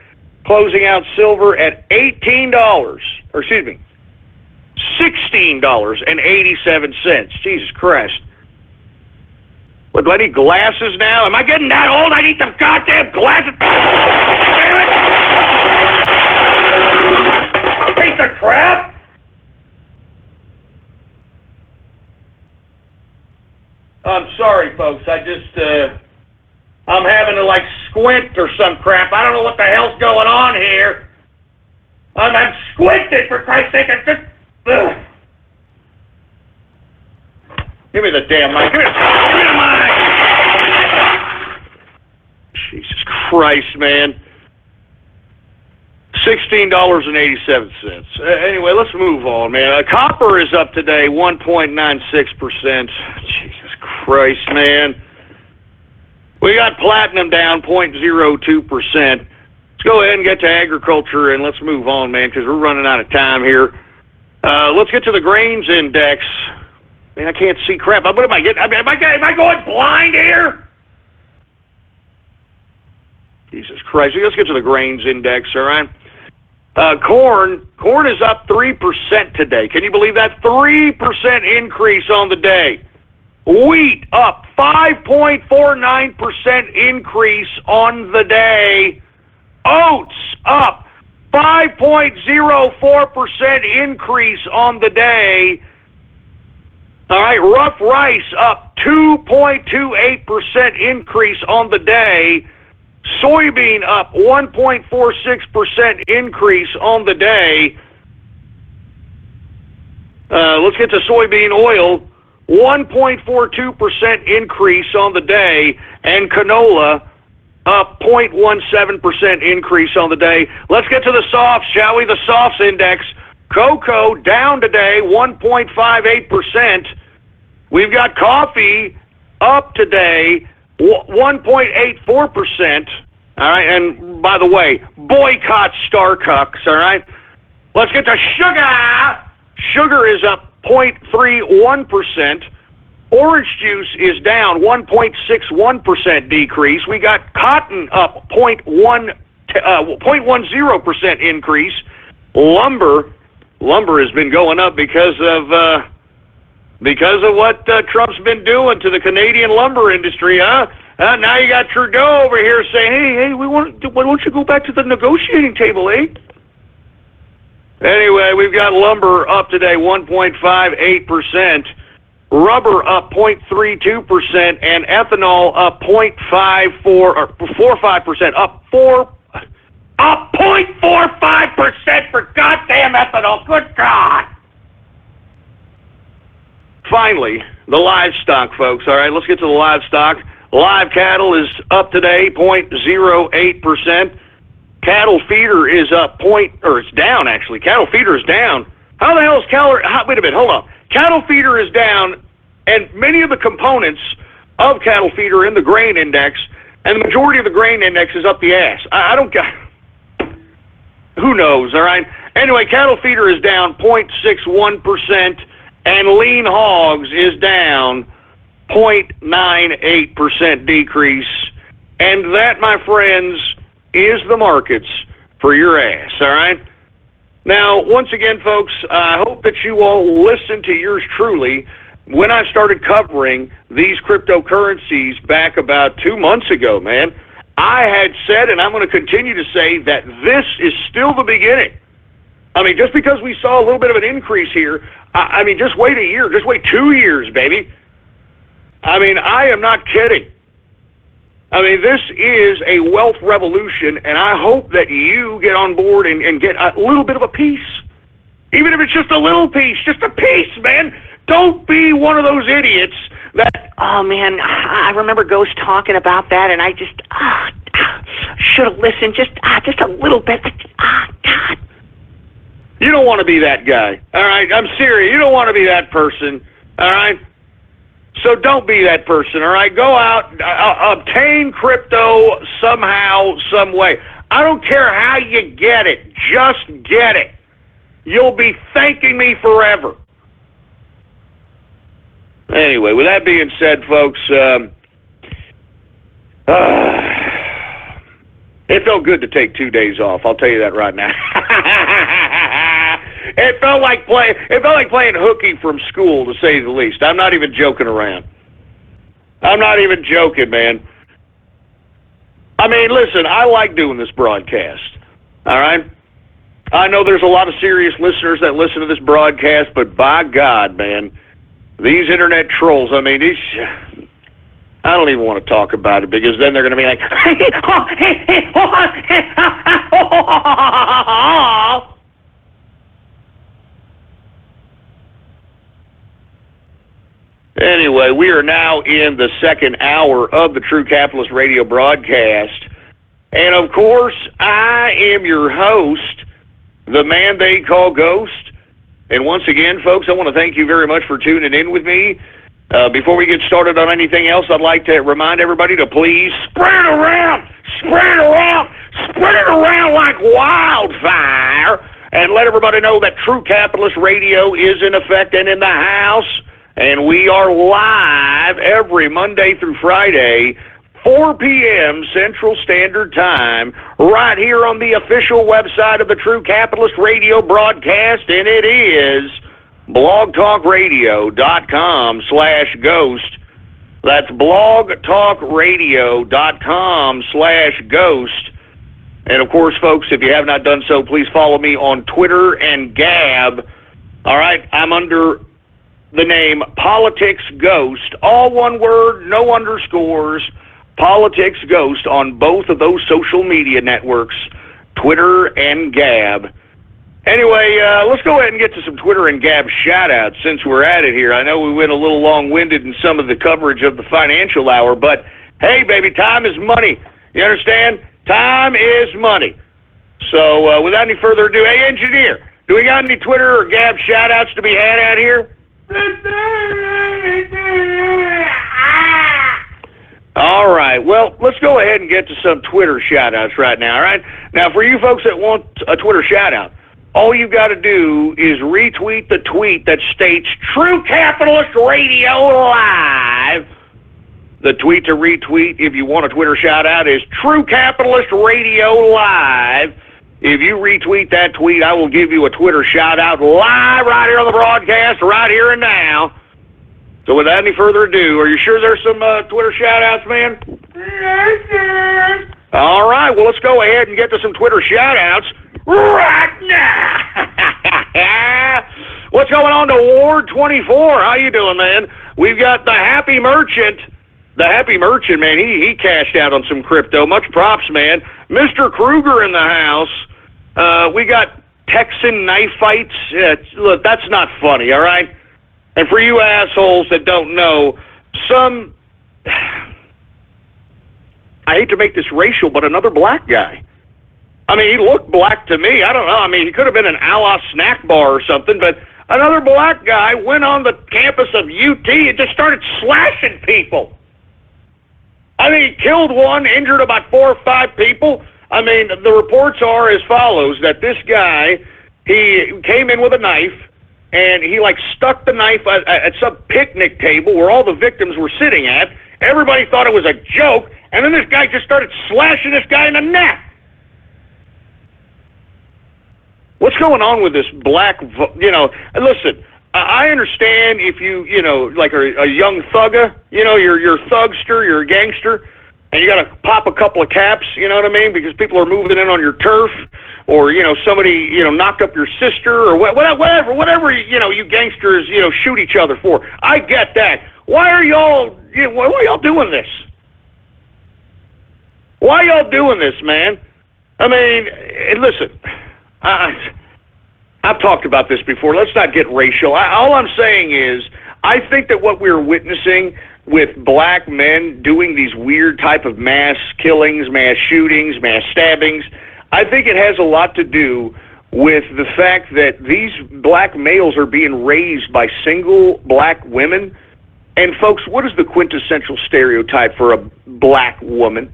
closing out silver at $16.87. Jesus Christ. What, do I need glasses now? Am I getting that old? I need some goddamn glasses. Damn it. sorry, folks. I just, I'm having to, like, squint or some crap. I don't know what the hell's going on here. I'm squinting, for Christ's sake. I just, ugh. Give me the damn mic. Give me the mic. Jesus Christ, man. $16.87. Anyway, let's move on, man. Copper is up today, 1.96%. Jesus Christ, man. We got platinum down 0.02%. Let's go ahead and get to agriculture, and let's move on, man, because we're running out of time here. Let's get to the grains index. Man, I can't see crap. What am I getting? Am I going blind here? Jesus Christ. Let's get to the grains index, all right? Corn is up 3% today. Can you believe that? 3% increase on the day. Wheat up 5.49% increase on the day. Oats up 5.04% increase on the day. All right, rough rice up 2.28% increase on the day. Soybean up 1.46% increase on the day. Let's get to soybean oil. 1.42% increase on the day. And canola up 0.17% increase on the day. Let's get to the softs, shall we? The softs index. Cocoa down today 1.58%. We've got coffee up today 1.84%. All right, and by the way, boycott Starbucks. All right, let's get to sugar. Sugar is up 0.31%. Orange juice is down 1.61% decrease. We got cotton up 0.10% increase. Lumber has been going up because of what Trump's been doing to the Canadian lumber industry, huh? Now you got Trudeau over here saying, hey, why don't you go back to the negotiating table, eh? Anyway, we've got lumber up today 1.58%, rubber up 0.32%, and ethanol up 0.45%, up 0.45% for goddamn ethanol. Good God. Finally, the livestock, folks. All right, let's get to the livestock. Live cattle is up today 0.08%. Cattle feeder is up it's down actually. Cattle feeder is down. How the hell is wait a minute, hold on. Cattle feeder is down, and many of the components of cattle feeder in the grain index, and the majority of the grain index is up the ass. I don't got. Who knows? All right. Anyway, cattle feeder is down 0.61%. And lean hogs is down 0.98% decrease. And that, my friends, is the markets for your ass, all right? Now, once again, folks, I hope that you all listen to yours truly. When I started covering these cryptocurrencies back about 2 months ago, man, I had said, and I'm going to continue to say, that this is still the beginning. I mean, just because we saw a little bit of an increase here, I mean, just wait a year. Just wait 2 years, baby. I mean, I am not kidding. I mean, this is a wealth revolution, and I hope that you get on board and get a little bit of a piece. Even if it's just a little piece, just a piece, man. Don't be one of those idiots that...
Oh, man, I remember Ghost talking about that, and I just should have listened just a little bit. God.
You don't want to be that guy, all right? I'm serious. You don't want to be that person, all right? So don't be that person, all right? Go out, obtain crypto somehow, some way. I don't care how you get it. Just get it. You'll be thanking me forever. Anyway, with that being said, folks, it felt good to take 2 days off. I'll tell you that right now. It felt like playing hooky from school, to say the least. I'm not even joking around. I'm not even joking, man. I mean, listen, I like doing this broadcast. All right? I know there's a lot of serious listeners that listen to this broadcast, but by God, man, these internet trolls, I mean, I don't even want to talk about it because then they're going to be like, Anyway, we are now in the second hour of the True Capitalist Radio broadcast. And, of course, I am your host, the man they call Ghost. And once again, folks, I want to thank you very much for tuning in with me. Before we get started on anything else, I'd like to remind everybody to please spread it around like wildfire, and let everybody know that True Capitalist Radio is in effect and in the house. And we are live every Monday through Friday, 4 p.m. Central Standard Time, right here on the official website of the True Capitalist Radio broadcast, and it is blogtalkradio.com/ghost. That's blogtalkradio.com/ghost. And, of course, folks, if you have not done so, please follow me on Twitter and Gab. All right, I'm under the name Politics Ghost, all one word, no underscores, Politics Ghost on both of those social media networks, Twitter and Gab. Anyway, let's go ahead and get to some Twitter and Gab shout-outs since we're at it here. I know we went a little long-winded in some of the coverage of the financial hour, but hey, baby, time is money. You understand? Time is money. So without any further ado, hey, engineer, do we got any Twitter or Gab shout-outs to be had out here? All right, well, let's go ahead and get to some Twitter shout-outs right now, all right? Now, for you folks that want a Twitter shout-out, all you've got to do is retweet the tweet that states True Capitalist Radio Live. The tweet to retweet, if you want a Twitter shout-out, is True Capitalist Radio Live. If you retweet that tweet, I will give you a Twitter shout-out live right here on the broadcast, right here and now. So without any further ado, are you sure there's some Twitter shout-outs, man? Yes, sir. All right, well, let's go ahead and get to some Twitter shout-outs right now. What's going on to Ward 24? How you doing, man? We've got the Happy Merchant. The Happy Merchant, man, he cashed out on some crypto. Much props, man. Mr. Kruger in the house. We got Texan knife fights. Look, that's not funny, all right? And for you assholes that don't know, I hate to make this racial, but another black guy. I mean, he looked black to me. I don't know. I mean, he could have been an a la snack bar or something, but another black guy went on the campus of UT and just started slashing people. I mean, he killed one, injured about 4 or 5 people. I mean, the reports are as follows, that this guy, he came in with a knife, and he, like, stuck the knife at some picnic table where all the victims were sitting at. Everybody thought it was a joke, and then this guy just started slashing this guy in the neck. What's going on with this black, and listen, I understand if you like a young thugger, you're a thugster, you're a gangster, and you got to pop a couple of caps, you know what I mean, because people are moving in on your turf, or, somebody, knocked up your sister, or whatever, you gangsters, shoot each other for. I get that. Why are y'all doing this? Why y'all doing this, man? I mean, listen, I've talked about this before. Let's not get racial. All I'm saying is I think that what we're witnessing with black men doing these weird type of mass killings, mass shootings, mass stabbings, I think it has a lot to do with the fact that these black males are being raised by single black women. And, folks, what is the quintessential stereotype for a black woman?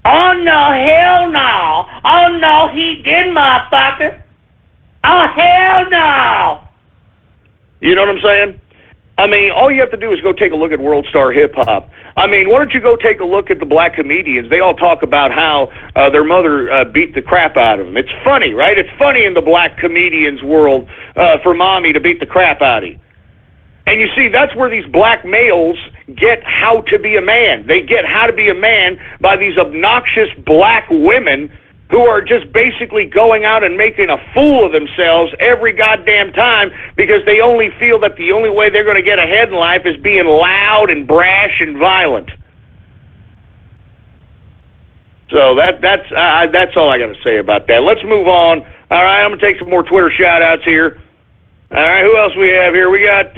Oh, no, hell no. Oh, no, he did, motherfucker. Oh, hell no. You know what I'm saying? I mean, all you have to do is go take a look at World Star Hip Hop. I mean, why don't you go take a look at the black comedians? They all talk about how their mother beat the crap out of them. It's funny, right? It's funny in the black comedians world for mommy to beat the crap out of you. And you see, that's where these black males get how to be a man. They get how to be a man by these obnoxious black women who are just basically going out and making a fool of themselves every goddamn time because they only feel that the only way they're going to get ahead in life is being loud and brash and violent. So that's all I got to say about that. Let's move on. All right, I'm going to take some more Twitter shout-outs here. All right, who else we have here? We got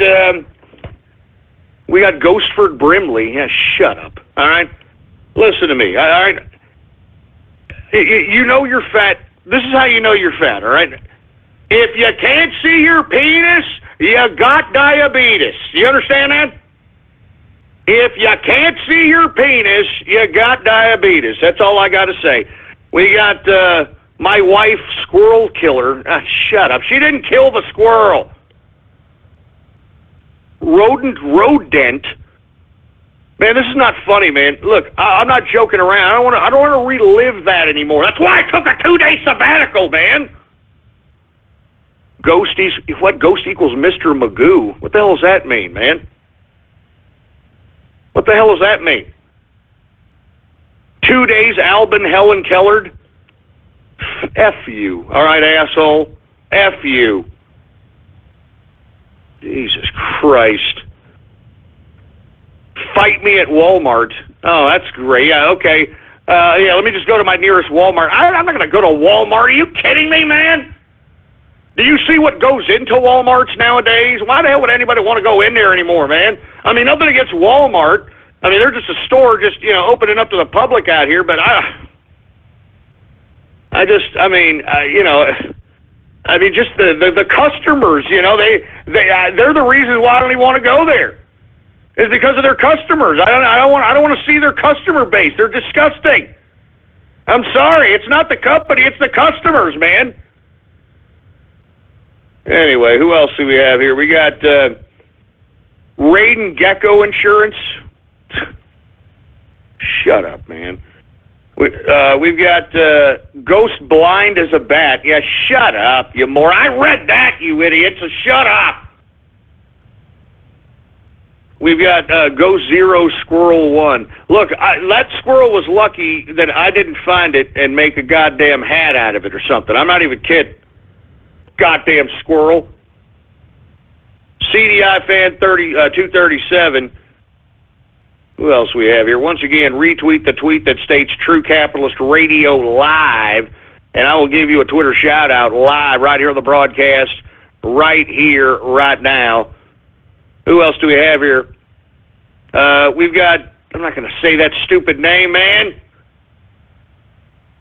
Ghostford Brimley. Yeah, shut up. All right, listen to me. All right, you know you're fat. This is how you know you're fat. All right, if you can't see your penis, you got diabetes. You understand that? If you can't see your penis, you got diabetes. That's all I got to say. We got my wife, squirrel killer. Shut up. She didn't kill the squirrel. Rodent. Man, this is not funny, man. Look, I'm not joking around. I don't want to relive that anymore. That's why I took a 2-day sabbatical, man. Ghost equals Mr. Magoo? What the hell does that mean, man? What the hell does that mean? 2 days, Albin Helen Kellard? F you. All right, asshole. F you. Jesus Christ. Fight me at Walmart. Oh, that's great. Yeah, okay. Yeah, let me just go to my nearest Walmart. I'm not going to go to Walmart. Are you kidding me, man? Do you see what goes into Walmarts nowadays? Why the hell would anybody want to go in there anymore, man? I mean, nothing against Walmart. I mean, they're just a store just, opening up to the public out here, but just the customers, they're the reason why I don't even want to go there. It's because of their customers. I don't want to see their customer base. They're disgusting. I'm sorry, it's not the company, it's the customers, man. Anyway, who else do we have here? We got Raiden Gecko Insurance. Shut up, man. We've got Ghost Blind as a Bat. Yeah, shut up, you moron. I read that, you idiot, so shut up. We've got Ghost Zero Squirrel 1. Look, that squirrel was lucky that I didn't find it and make a goddamn hat out of it or something. I'm not even kidding. Goddamn squirrel. CDI Fan 237. Who else we have here? Once again, retweet the tweet that states True Capitalist Radio Live, and I will give you a Twitter shout-out live right here on the broadcast, right here, right now. Who else do we have here? We've got, I'm not going to say that stupid name, man.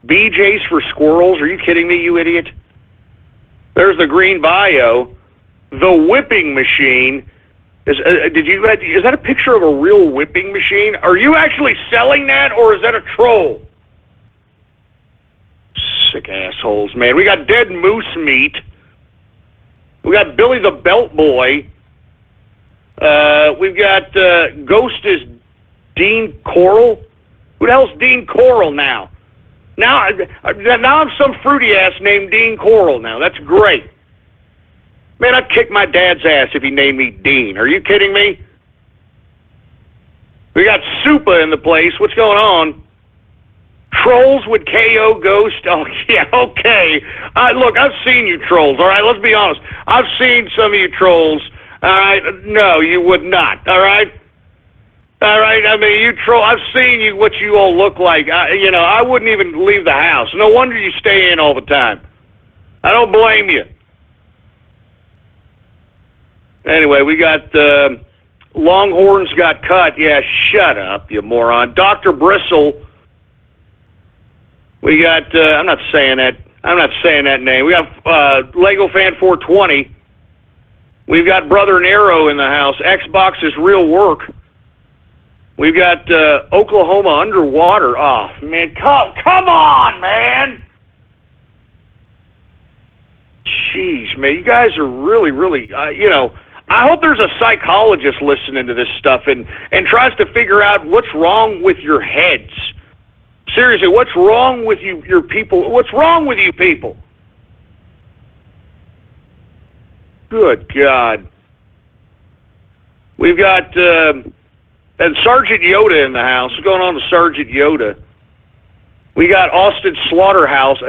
BJ's for Squirrels. Are you kidding me, you idiot? There's the green bio. The whipping machine. Is that a picture of a real whipping machine? Are you actually selling that, or is that a troll? Sick assholes, man. We got dead moose meat. We got Billy the Belt Boy. We've got Ghost is Dean Coral. Who the hell's Dean Coral now? Now I'm some fruity ass named Dean Coral now. That's great. Man, I'd kick my dad's ass if he named me Dean. Are you kidding me? We got Supa in the place. What's going on? Trolls would KO Ghost. Oh, yeah, okay. Look, I've seen you trolls, all right? Let's be honest. I've seen some of you trolls, all right? No, you would not, all right? All right, I mean, you troll. I've seen you, what you all look like. I wouldn't even leave the house. No wonder you stay in all the time. I don't blame you. Anyway, we got Longhorns got cut. Yeah, shut up, you moron. Dr. Bristle. We got, I'm not saying that name. We got Lego Fan 420. We've got Brother Nero in the house. Xbox is real work. We've got Oklahoma underwater. Oh, man, come on, man. Jeez, man, you guys are really, really, I hope there's a psychologist listening to this stuff and tries to figure out what's wrong with your heads. Seriously, what's wrong with your people? What's wrong with you people? Good God. We've got and Sergeant Yoda in the house. What's going on with Sergeant Yoda? We got Austin Slaughterhouse.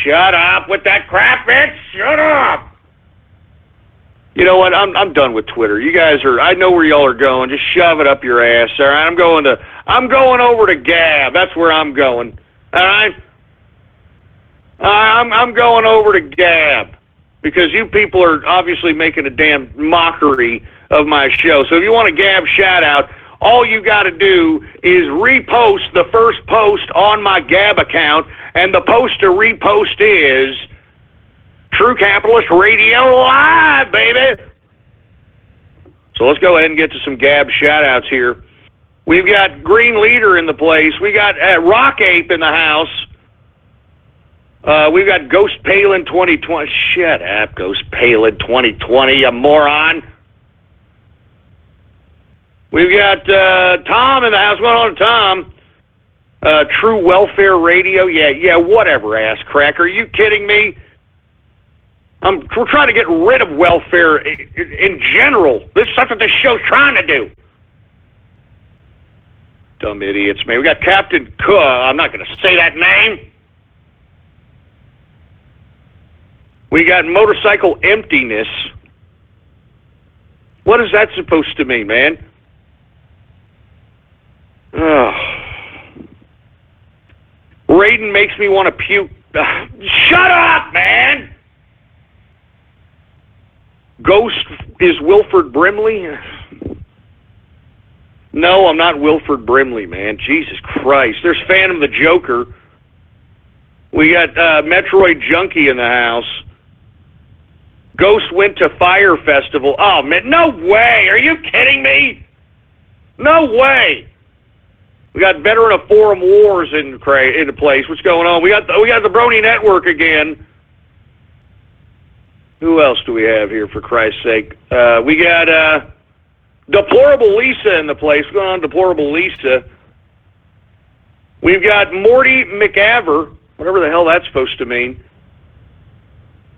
Shut up with that crap, bitch! Shut up! You know what? I'm done with Twitter. You guys are. I know where y'all are going. Just shove it up your ass. All right. I'm going over to Gab. That's where I'm going. All right. I'm going over to Gab because you people are obviously making a damn mockery of my show. So if you want a Gab shout out, all you got to do is repost the first post on my Gab account, and the post to repost is True Capitalist Radio Live, baby. So let's go ahead and get to some Gab shout-outs here. We've got Green Leader in the place. We got Rock Ape in the house. We've got Ghost Palin 2020. Shut up, Ghost Palin 2020, you moron. We've got Tom in the house. What's going on, Tom? True Welfare Radio. Yeah, whatever, ass crack. Are you kidding me? We're trying to get rid of welfare in general. This is something this show's trying to do. Dumb idiots, man. We got Captain Kuh. I'm not going to say that name. We got Motorcycle Emptiness. What is that supposed to mean, man? Oh. Raiden makes me want to puke. Shut up, man! Ghost is Wilford Brimley? No, I'm not Wilford Brimley, man. Jesus Christ. There's Phantom the Joker. We got Metroid Junkie in the house. Ghost went to Fire Festival. Oh, man, no way. Are you kidding me? No way. We got Veteran of Forum Wars in the place. What's going on? We got the Brony Network again. Who else do we have here, for Christ's sake? We got Deplorable Lisa in the place. What's going on, Deplorable Lisa? We've got Morty McAver, whatever the hell that's supposed to mean.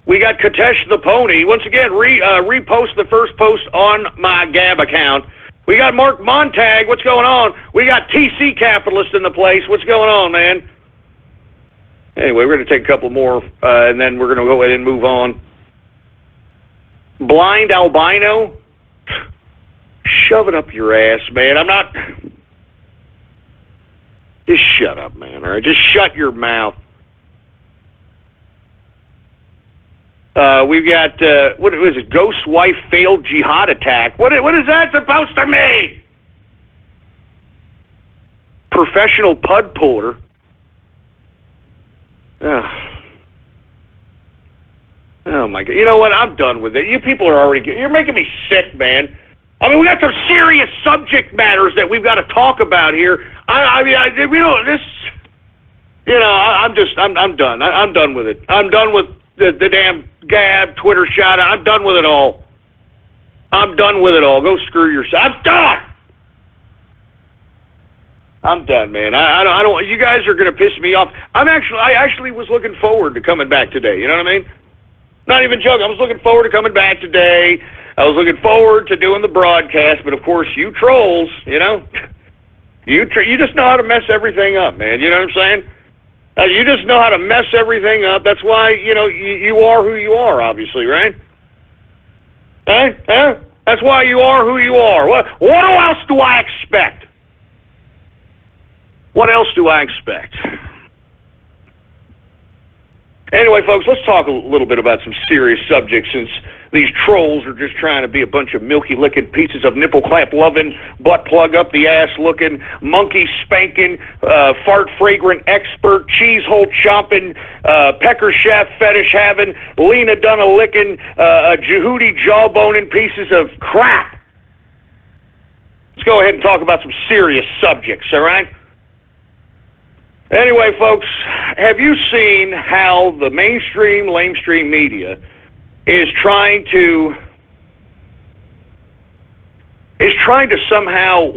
We got Katesh the Pony. Once again, repost the first post on my Gab account. We got Mark Montag. What's going on? We got TC Capitalist in the place. What's going on, man? Anyway, we're going to take a couple more, and then we're going to go ahead and move on. Blind Albino? Shove it up your ass, man. I'm not... Just shut up, man, all right? Just shut your mouth. We've got, what is it, Ghost Wife Failed Jihad Attack. What is that supposed to mean? Professional Pud Puller. Oh, my God. You know what? I'm done with it. You people are already... You're making me sick, man. I mean, we got some serious subject matters that we've got to talk about here. I'm done. I'm done with it. I'm done with the damn Gab, Twitter shout out. I'm done with it all. Go screw yourself. I'm done. I'm done, man. I don't. You guys are going to piss me off. I actually was looking forward to coming back today. You know what I mean? Not even joking. I was looking forward to coming back today. I was looking forward to doing the broadcast, but of course, you trolls, you know, you just know how to mess everything up, man. You know what I'm saying? You just know how to mess everything up. That's why, you know, you are who you are, obviously, right? Huh? That's why you are who you are. What else do I expect? What else do I expect? Anyway, folks, let's talk a little bit about some serious subjects, since these trolls are just trying to be a bunch of milky-licking pieces of nipple-clap-loving, butt-plug-up-the-ass-looking, monkey-spanking, fart-fragrant expert, cheese-hole-chomping, pecker-shaft fetish-having, Lena-Dunna-licking, Jehudi jaw-boning pieces of crap. Let's go ahead and talk about some serious subjects, all right? Anyway, folks, have you seen how the mainstream, lamestream media is trying to somehow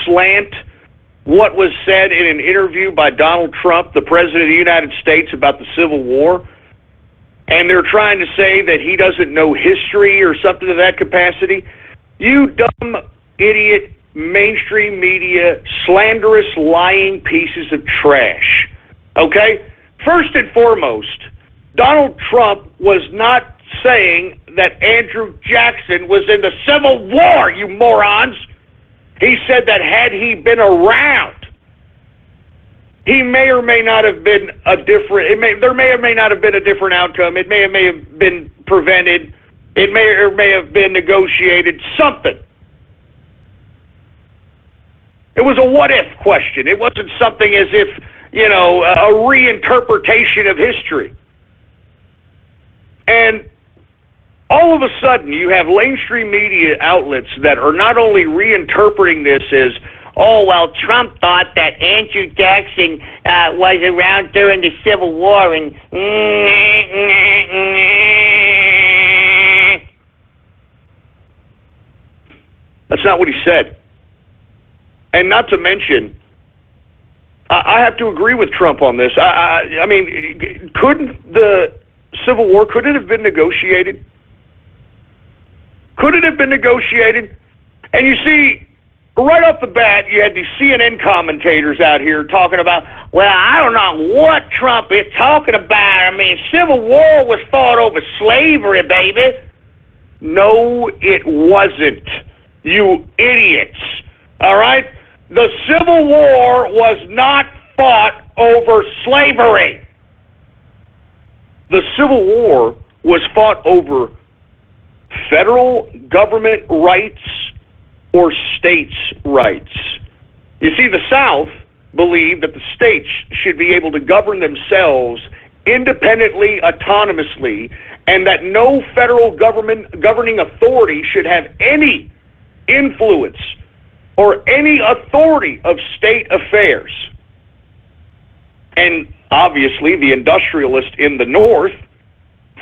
slant what was said in an interview by Donald Trump, the President of the United States, about the Civil War? And they're trying to say that he doesn't know history or something to that capacity. You dumb idiot mainstream media, slanderous, lying pieces of trash. Okay? First and foremost, Donald Trump was not saying that Andrew Jackson was in the Civil War, you morons. He said that had he been around, he may or may not have been there may or may not have been a different outcome. It may have been prevented. It may or may have been negotiated, something. It was a what-if question. It wasn't something as if, a reinterpretation of history. And all of a sudden, you have mainstream media outlets that are not only reinterpreting this as, oh, well, Trump thought that Andrew Jackson was around during the Civil War, and that's not what he said. And not to mention, I have to agree with Trump on this. I mean, couldn't the Civil War, could it have been negotiated? Could it have been negotiated? And you see, right off the bat, you had these CNN commentators out here talking about, well, I don't know what Trump is talking about. I mean, Civil War was fought over slavery, baby. No, it wasn't. You idiots. All right? The Civil War was not fought over slavery. The Civil War was fought over federal government rights or states' rights. You see, the South believed that the states should be able to govern themselves independently, autonomously, and that no federal government governing authority should have any influence or any authority of state affairs. And obviously, the industrialists in the North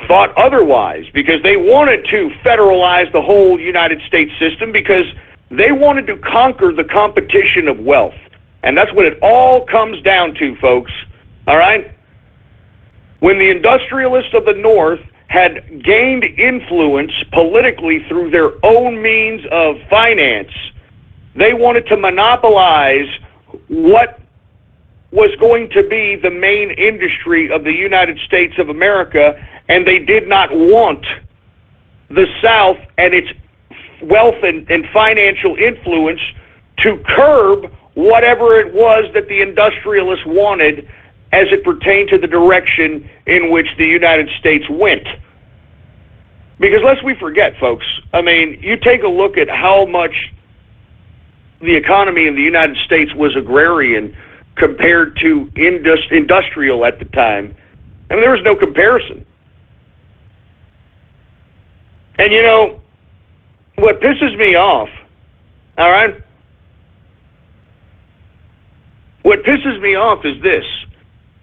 thought otherwise because they wanted to federalize the whole United States system because they wanted to conquer the competition of wealth. And that's what it all comes down to, folks. All right? When the industrialists of the North had gained influence politically through their own means of finance, they wanted to monopolize what was going to be the main industry of the United States of America, and they did not want the South and its wealth and financial influence to curb whatever it was that the industrialists wanted as it pertained to the direction in which the United States went. Because lest we forget, folks, I mean, you take a look at how much the economy in the United States was agrarian compared to industrial at the time. I mean, there was no comparison. And what pisses me off, all right? What pisses me off is this,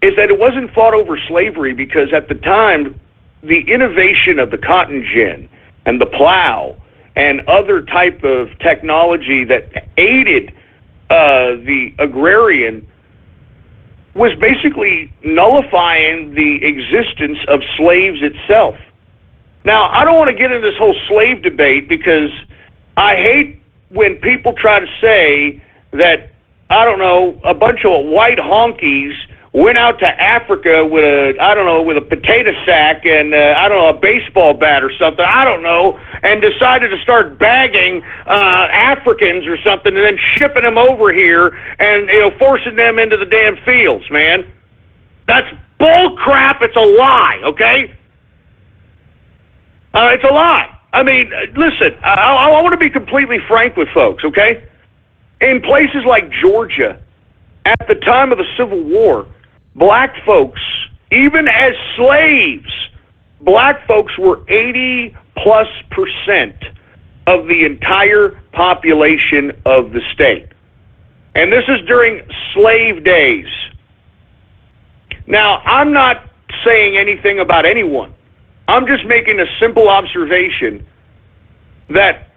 is that it wasn't fought over slavery because at the time, the innovation of the cotton gin and the plow and other type of technology that aided the agrarian was basically nullifying the existence of slaves itself. Now, I don't want to get into this whole slave debate because I hate when people try to say that, I don't know, a bunch of white honkies went out to Africa with a potato sack and, a baseball bat or something, I don't know, and decided to start bagging Africans or something and then shipping them over here and, forcing them into the damn fields, man. That's bull crap. It's a lie, okay? It's a lie. I mean, listen, I want to be completely frank with folks, okay? In places like Georgia, at the time of the Civil War, black folks, even as slaves, black folks were 80+% of the entire population of the state. And this is during slave days. Now, I'm not saying anything about anyone. I'm just making a simple observation that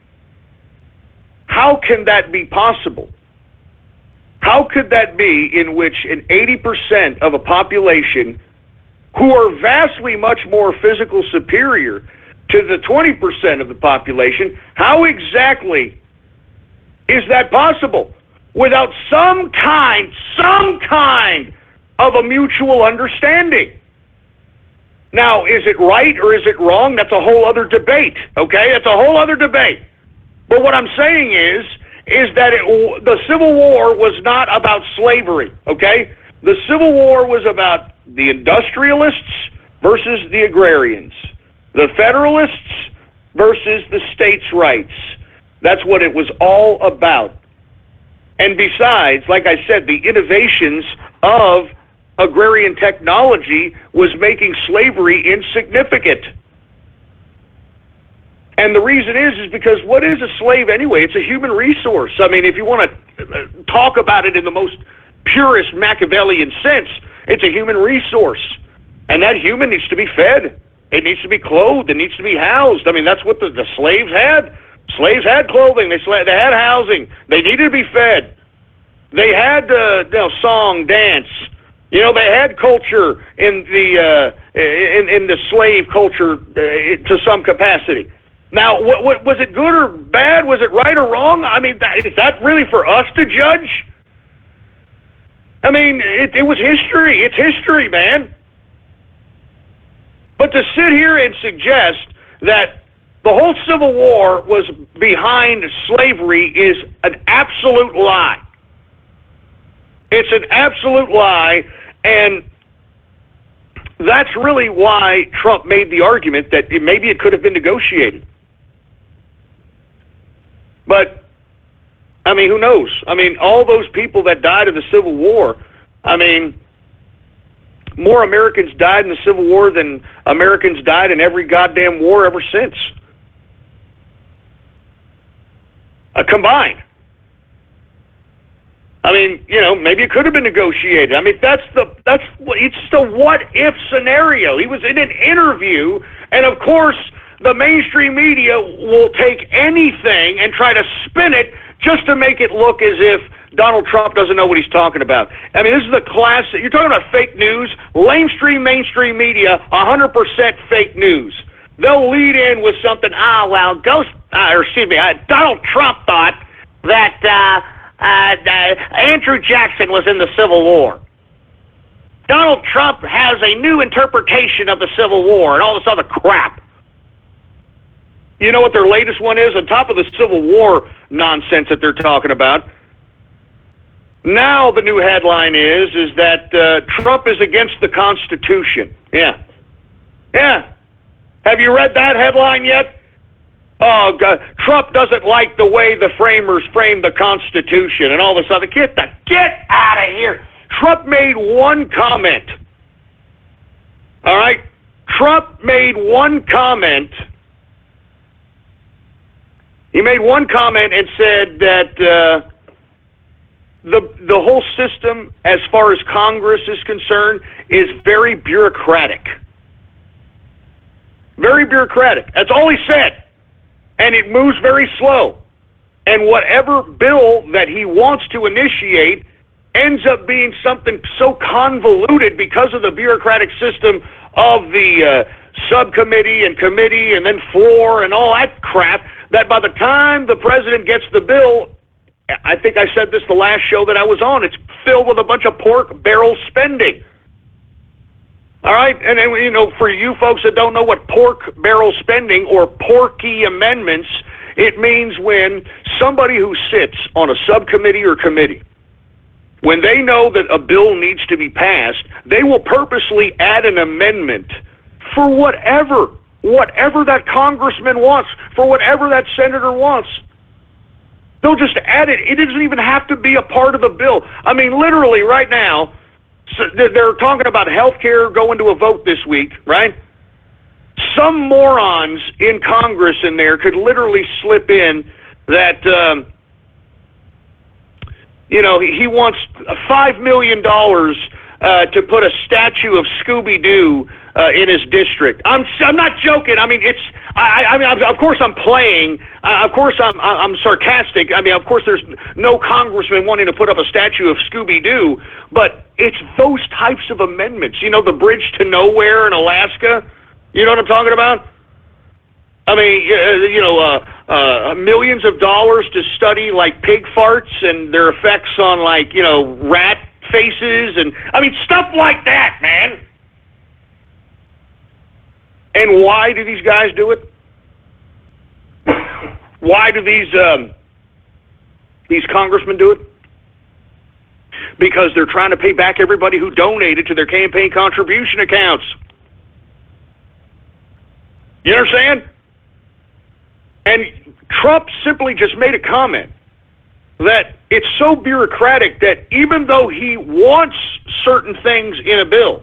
how can that be possible? How could that be in which an 80% of a population who are vastly much more physical superior to the 20% of the population, how exactly is that possible? Without some kind of a mutual understanding. Now, is it right or is it wrong? That's a whole other debate, okay? It's a whole other debate. But what I'm saying is that the Civil War was not about slavery, okay? The Civil War was about the industrialists versus the agrarians, the Federalists versus the states' rights. That's what it was all about. And besides, like I said, the innovations of agrarian technology was making slavery insignificant. And the reason is because what is a slave anyway? It's a human resource. I mean, if you want to talk about it in the most purest Machiavellian sense, it's a human resource. And that human needs to be fed. It needs to be clothed. It needs to be housed. I mean, that's what the slaves had. Slaves had clothing. They had housing. They needed to be fed. They had song, dance. You know, they had culture in the slave culture to some capacity. Now, what was it good or bad? Was it right or wrong? I mean, is that really for us to judge? I mean, it was history. It's history, man. But to sit here and suggest that the whole Civil War was behind slavery is an absolute lie. It's an absolute lie, and that's really why Trump made the argument that maybe it could have been negotiated. But, I mean, who knows? I mean, all those people that died in the Civil War, I mean, more Americans died in the Civil War than Americans died in every goddamn war ever since. Combined. I mean, you know, maybe it could have been negotiated. I mean, it's the what if scenario. He was in an interview, and of course, the mainstream media will take anything and try to spin it just to make it look as if Donald Trump doesn't know what he's talking about. I mean, this is the classic. You're talking about fake news. Mainstream media, 100% fake news. They'll lead in with something. Donald Trump thought that Andrew Jackson was in the Civil War. Donald Trump has a new interpretation of the Civil War and all this other crap. You know what their latest one is? On top of the Civil War nonsense that they're talking about, now the new headline is that Trump is against the Constitution. Yeah. Have you read that headline yet? Oh, God, Trump doesn't like the way the framers framed the Constitution and all this other. Get out of here. Trump made one comment. All right? Trump made one comment. He made one comment and said that the whole system, as far as Congress is concerned, is very bureaucratic. Very bureaucratic. That's all he said. And it moves very slow. And whatever bill that he wants to initiate ends up being something so convoluted because of the bureaucratic system of the subcommittee and committee and then floor and all that crap, that by the time the president gets the bill, I think I said this the last show that I was on, it's filled with a bunch of pork barrel spending. All right, and then, you know, for you folks that don't know what pork barrel spending or porky amendments, it means when somebody who sits on a subcommittee or committee, when they know that a bill needs to be passed, they will purposely add an amendment for whatever that congressman wants, for whatever that senator wants. They'll just add it. It doesn't even have to be a part of the bill. I mean, literally right now, so they're talking about health care going to a vote this week, right? Some morons in Congress in there could literally slip in that, he wants $5 million to put a statue of Scooby-Doo in his district. I'm not joking. I mean, of course I'm playing. Of course I'm sarcastic. I mean, of course there's no congressman wanting to put up a statue of Scooby-Doo, but it's those types of amendments. You know, the bridge to nowhere in Alaska. You know what I'm talking about? I mean, millions of dollars to study like pig farts and their effects on rat faces, and I mean stuff like that, man. And why do these guys do it? Why do these congressmen do it? Because they're trying to pay back everybody who donated to their campaign contribution accounts. You understand? And Trump simply just made a comment that it's so bureaucratic that even though he wants certain things in a bill,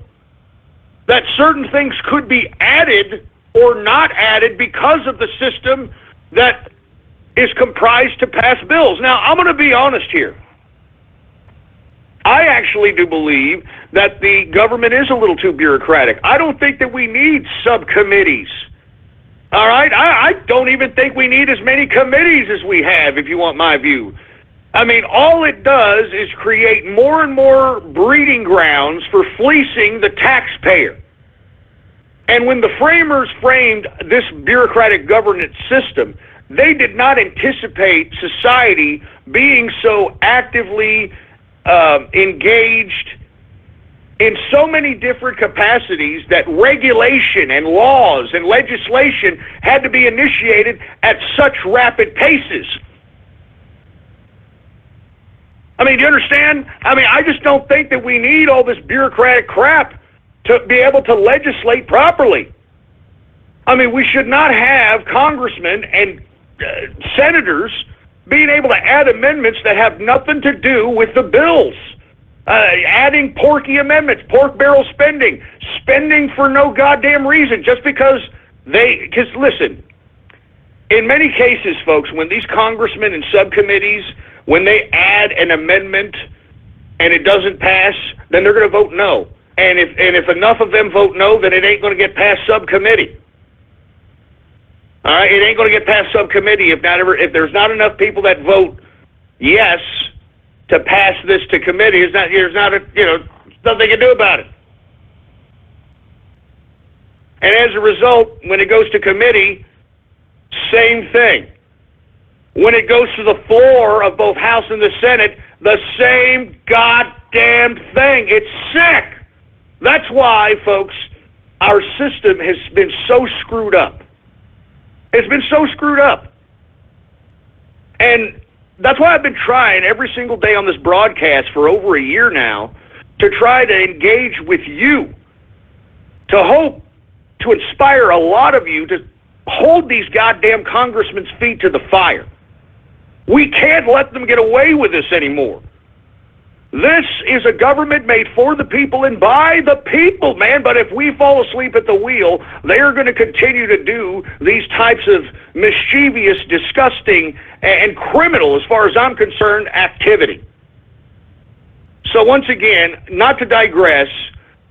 that certain things could be added or not added because of the system that is comprised to pass bills. Now, I'm going to be honest here. I actually do believe that the government is a little too bureaucratic. I don't think that we need subcommittees. All right? I don't even think we need as many committees as we have, if you want my view. I mean, all it does is create more and more breeding grounds for fleecing the taxpayer. And when the framers framed this bureaucratic governance system, they did not anticipate society being so actively engaged in so many different capacities that regulation and laws and legislation had to be initiated at such rapid paces. I mean, do you understand? I mean, I just don't think that we need all this bureaucratic crap to be able to legislate properly. I mean, we should not have congressmen and senators being able to add amendments that have nothing to do with the bills. Adding porky amendments, pork barrel spending for no goddamn reason, just because because listen, in many cases, folks, when these congressmen and subcommittees, when they add an amendment and it doesn't pass, then they're going to vote no. And if enough of them vote no, then it ain't going to get past subcommittee. All right, it ain't going to get past subcommittee if there's not enough people that vote yes to pass this to committee. There's nothing they can do about it. And as a result, when it goes to committee, same thing. When it goes to the floor of both House and the Senate, the same goddamn thing. It's sick. That's why, folks, our system has been so screwed up. It's been so screwed up. And that's why I've been trying every single day on this broadcast for over a year now to try to engage with you, to hope to inspire a lot of you to hold these goddamn congressmen's feet to the fire. We can't let them get away with this anymore. This is a government made for the people and by the people, man. But if we fall asleep at the wheel, they are going to continue to do these types of mischievous, disgusting, and criminal, as far as I'm concerned, activity. So once again, not to digress,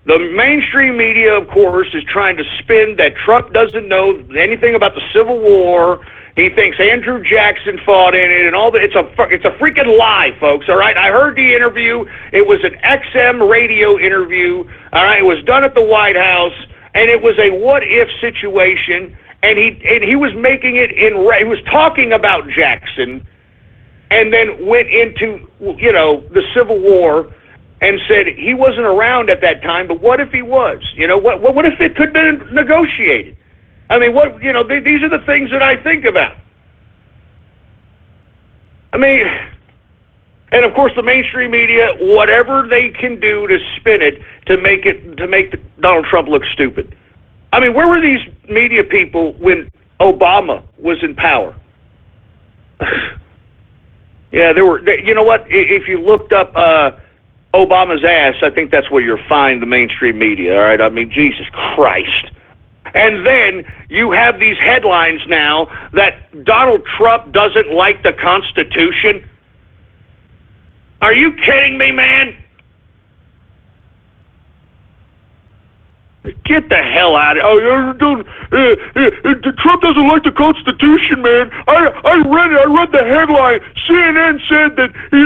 the mainstream media, of course, is trying to spin that Trump doesn't know anything about the Civil War. He thinks Andrew Jackson fought in it and all that. It's a freaking lie, folks, all right? I heard the interview. It was an XM radio interview, all right? It was done at the White House, and it was a what-if situation, and he was making it he was talking about Jackson and then went into, the Civul War and said he wasn't around at that time, but what if he was? What if it could have been negotiated? I mean, these are the things that I think about. I mean, and of course the mainstream media, whatever they can do to spin it to make Donald Trump look stupid. I mean, where were these media people when Obama was in power? Yeah, you know what? If you looked up Obama's ass, I think that's where you'll find the mainstream media, all right? I mean, Jesus Christ. And then you have these headlines now that Donald Trump doesn't like the Constitution. Are you kidding me, man? Get the hell out of here. Trump doesn't like the Constitution, man. I read it. I read the headline. CNN said that, he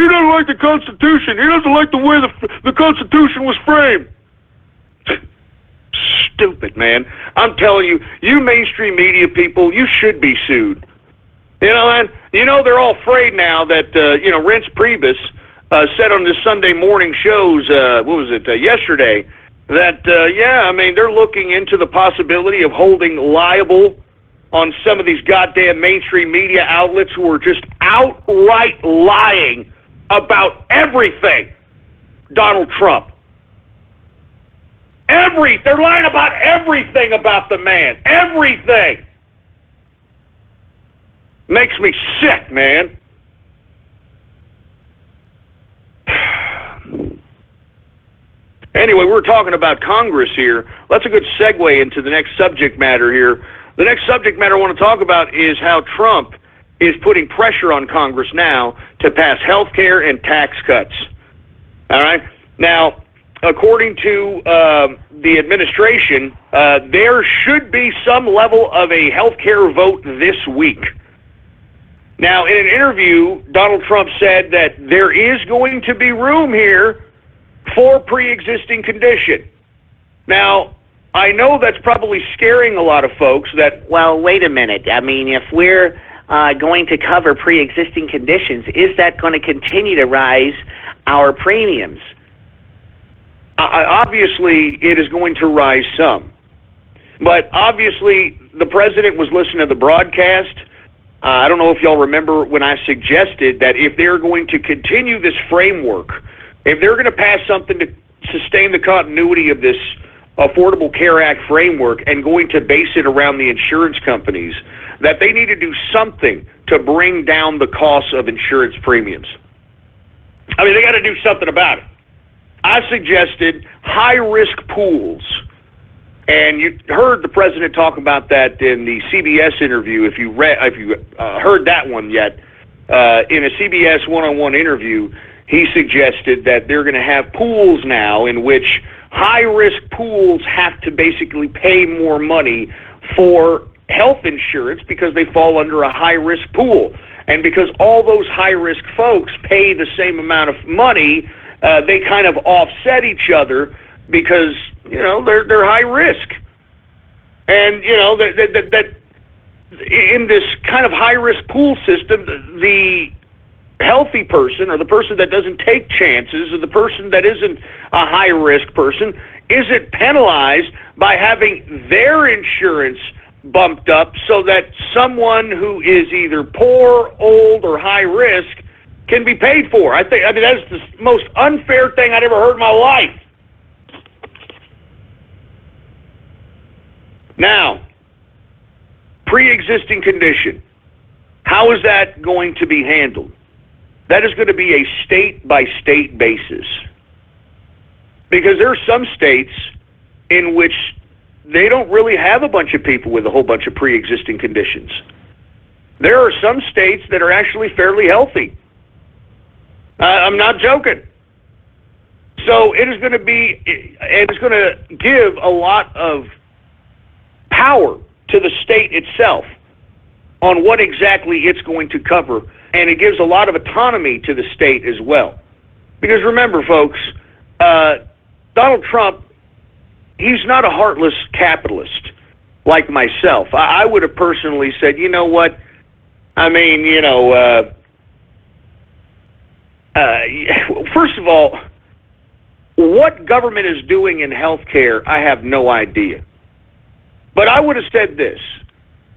doesn't like the Constitution. He doesn't like the way the Constitution was framed. Stupid, man. I'm telling you, you mainstream media people, you should be sued. And they're all afraid now that, Reince Priebus, said on this Sunday morning shows, yesterday, that, they're looking into the possibility of holding liable on some of these goddamn mainstream media outlets who are just outright lying about everything Donald Trump. They're lying about everything about the man. Everything. Makes me sick, man. Anyway, we're talking about Congress here. That's a good segue into the next subject matter here. The next subject matter I want to talk about is how Trump is putting pressure on Congress now to pass health care and tax cuts. All right? Now, according to the administration, there should be some level of a health care vote this week. Now, in an interview, Donald Trump said that there is going to be room here for pre-existing condition. Now, I know that's probably scaring a lot of folks that...
Well, wait a minute. I mean, if we're going to cover pre-existing conditions, is that going to continue to rise our premiums?
Obviously, it is going to rise some. But obviously, the president was listening to the broadcast. I don't know if y'all remember when I suggested that if they're going to continue this framework, if they're going to pass something to sustain the continuity of this Affordable Care Act framework and going to base it around the insurance companies, that they need to do something to bring down the cost of insurance premiums. I mean, they got to do something about it. I suggested high-risk pools, and you heard the president talk about that in the CBS interview. If you heard that one yet, in a CBS one-on-one interview, he suggested that they're going to have pools now in which high-risk pools have to basically pay more money for health insurance because they fall under a high-risk pool. And because all those high-risk folks pay the same amount of money, they kind of offset each other because, they're high risk. And, that in this kind of high-risk pool system, the healthy person or the person that doesn't take chances or the person that isn't a high-risk person isn't penalized by having their insurance bumped up so that someone who is either poor, old, or high risk can be paid for. I mean, that's the most unfair thing I'd ever heard in my life. Now, pre-existing condition. How is that going to be handled? That is going to be a state-by-state basis. Because there are some states in which they don't really have a bunch of people with a whole bunch of pre-existing conditions. There are some states that are actually fairly healthy. I'm not joking. So it is going to be, and it's going to give a lot of power to the state itself on what exactly it's going to cover, and it gives a lot of autonomy to the state as well. Because remember, folks, Donald Trump, he's not a heartless capitalist like myself. I would have personally said, you know what? I mean, first of all, what government is doing in healthcare, I have no idea. But I would have said this,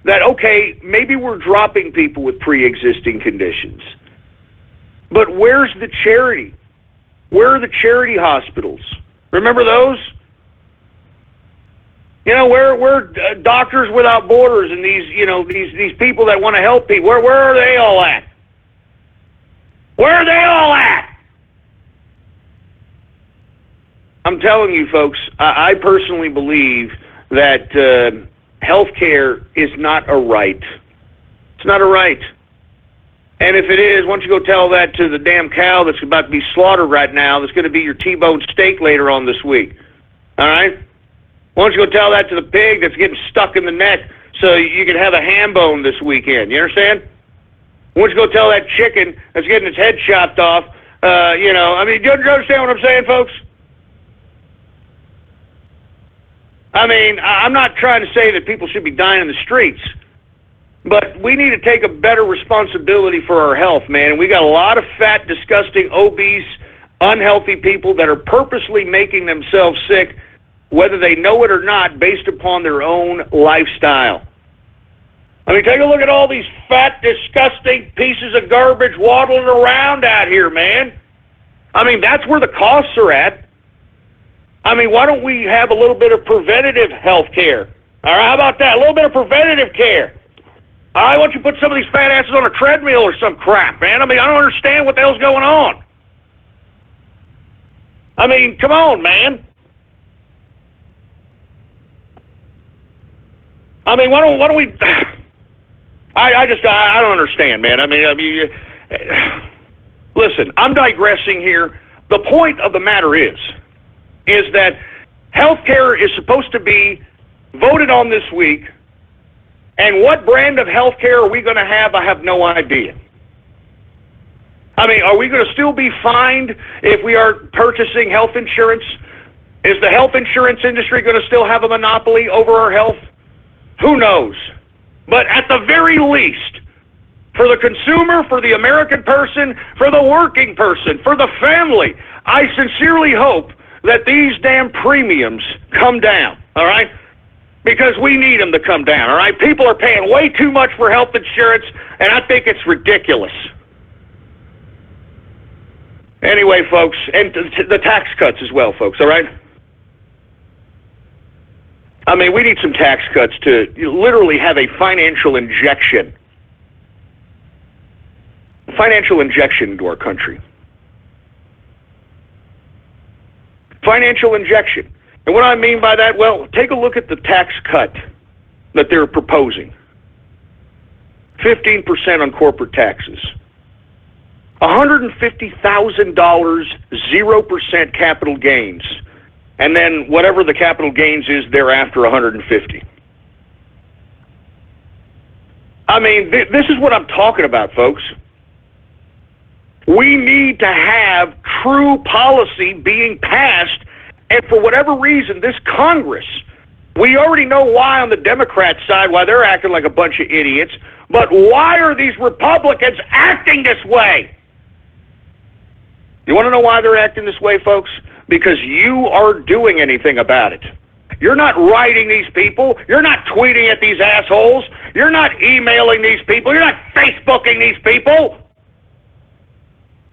that, okay, maybe we're dropping people with pre-existing conditions. But where's the charity? Where are the charity hospitals? Remember those? Where Doctors Without Borders and these people that want to help people, where are they all at? Where are they all at? I'm telling you, folks, I personally believe that health care is not a right. It's not a right. And if it is, why don't you go tell that to the damn cow that's about to be slaughtered right now, that's going to be your T-bone steak later on this week. All right? Why don't you go tell that to the pig that's getting stuck in the neck so you can have a ham bone this weekend? You understand? Why don't you go tell that chicken that's getting its head chopped off, do you understand what I'm saying, folks? I mean, I'm not trying to say that people should be dying in the streets. But we need to take a better responsibility for our health, man. And we got a lot of fat, disgusting, obese, unhealthy people that are purposely making themselves sick, whether they know it or not, based upon their own lifestyle. I mean, take a look at all these fat, disgusting pieces of garbage waddling around out here, man. I mean, that's where the costs are at. I mean, why don't we have a little bit of preventative health care? All right, how about that? A little bit of preventative care. All right, why don't you put some of these fat asses on a treadmill or some crap, man? I mean, I don't understand what the hell's going on. I mean, come on, man. I mean, why don't we... I don't understand, man. I mean, listen, I'm digressing here. The point of the matter is that healthcare is supposed to be voted on this week, and what brand of healthcare are we going to have? I have no idea. I mean, are we going to still be fined if we are purchasing health insurance? Is the health insurance industry going to still have a monopoly over our health? Who knows? But at the very least, for the consumer, for the American person, for the working person, for the family, I sincerely hope that these damn premiums come down, all right? Because we need them to come down, all right? People are paying way too much for health insurance, and I think it's ridiculous. Anyway, folks, and the tax cuts as well, folks, all right? I mean, we need some tax cuts to literally have a financial injection into our country. Financial injection. And what I mean by that, well, take a look at the tax cut that they're proposing. 15% on corporate taxes. $150,000, 0% capital gains. And then whatever the capital gains is thereafter, 150. I mean, this is what I'm talking about, folks. We need to have true policy being passed, and for whatever reason, this Congress, we already know why on the Democrat side, why they're acting like a bunch of idiots, but why are these Republicans acting this way? You want to know why they're acting this way, folks? Because you aren't doing anything about it. You're not writing these people. You're not tweeting at these assholes. You're not emailing these people. You're not Facebooking these people.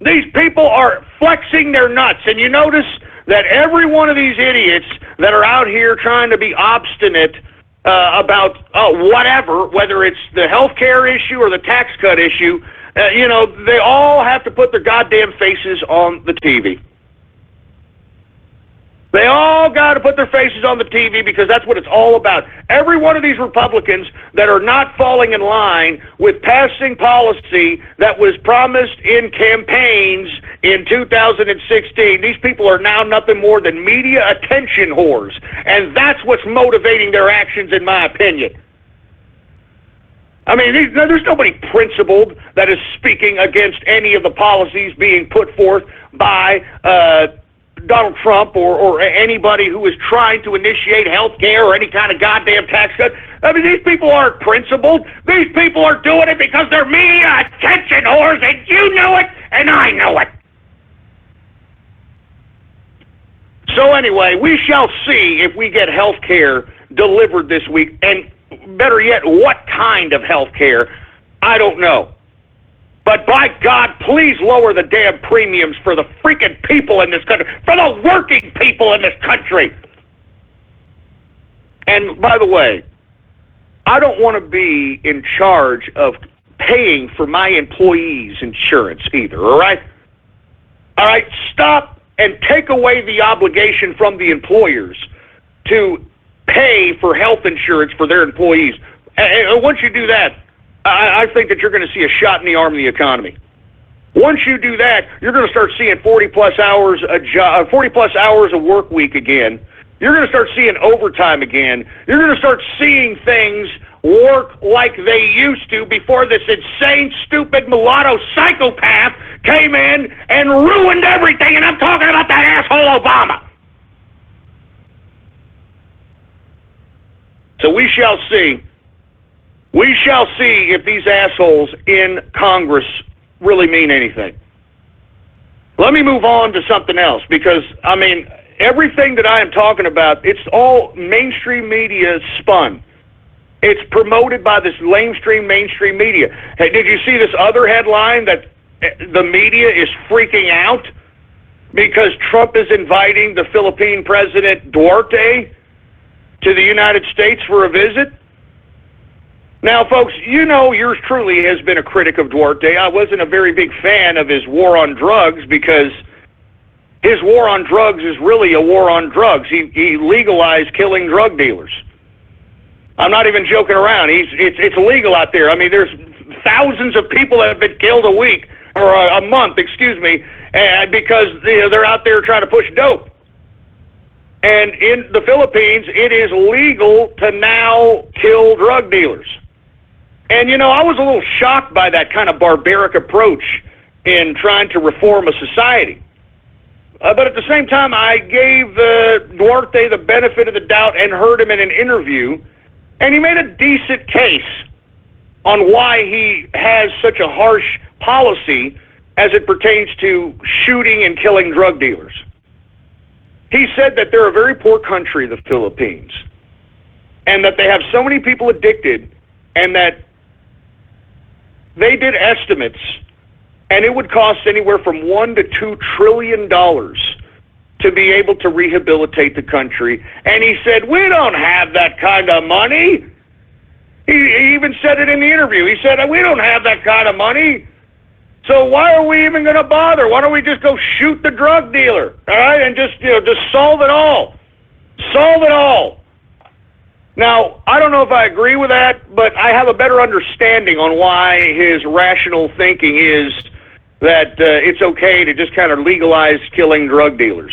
These people are flexing their nuts. And you notice that every one of these idiots that are out here trying to be obstinate about whatever, whether it's the health care issue or the tax cut issue, they all have to put their goddamn faces on the TV. They all got to put their faces on the TV because that's what it's all about. Every one of these Republicans that are not falling in line with passing policy that was promised in campaigns in 2016, these people are now nothing more than media attention whores. And that's what's motivating their actions, in my opinion. I mean, there's nobody principled that is speaking against any of the policies being put forth by Donald Trump or anybody who is trying to initiate health care or any kind of goddamn tax cut. I mean, these people aren't principled. These people are doing it because they're media attention whores, and you know it, and I know it. So anyway, we shall see if we get health care delivered this week, and better yet, what kind of health care, I don't know. But by God, please lower the damn premiums for the freaking people in this country, for the working people in this country. And by the way, I don't want to be in charge of paying for my employees' insurance either, all right? All right, stop and take away the obligation from the employers to pay for health insurance for their employees. And once you do that, I think that you're going to see a shot in the arm of the economy. Once you do that, you're going to start seeing 40-plus hours a work week again. You're going to start seeing overtime again. You're going to start seeing things work like they used to before this insane, stupid mulatto psychopath came in and ruined everything. And I'm talking about that asshole Obama. So we shall see We shall see if these assholes in Congress really mean anything. Let me move on to something else because, I mean, everything that I am talking about, it's all mainstream media spun. It's promoted by this mainstream media. Hey, did you see this other headline that the media is freaking out because Trump is inviting the Philippine President Duarte to the United States for a visit? Now, folks, you know yours truly has been a critic of Duarte. I wasn't a very big fan of his war on drugs because his war on drugs is really a war on drugs. He legalized killing drug dealers. I'm not even joking around. It's illegal out there. I mean, there's thousands of people that have been killed a week, or a month, excuse me, because they're out there trying to push dope. And in the Philippines, it is legal to now kill drug dealers. And, you know, I was a little shocked by that kind of barbaric approach in trying to reform a society. But at the same time, I gave Duarte the benefit of the doubt and heard him in an interview, and he made a decent case on why he has such a harsh policy as it pertains to shooting and killing drug dealers. He said that they're a very poor country, the Philippines, and that they have so many people addicted, and that they did estimates, and it would cost anywhere from $1 to $2 trillion to be able to rehabilitate the country. And he said, we don't have that kind of money. He even said it in the interview. He said, we don't have that kind of money. So why are we even going to bother? Why don't we just go shoot the drug dealer, all right, and just solve it all. Solve it all. Now, I don't know if I agree with that, but I have a better understanding on why his rational thinking is that it's okay to just kind of legalize killing drug dealers.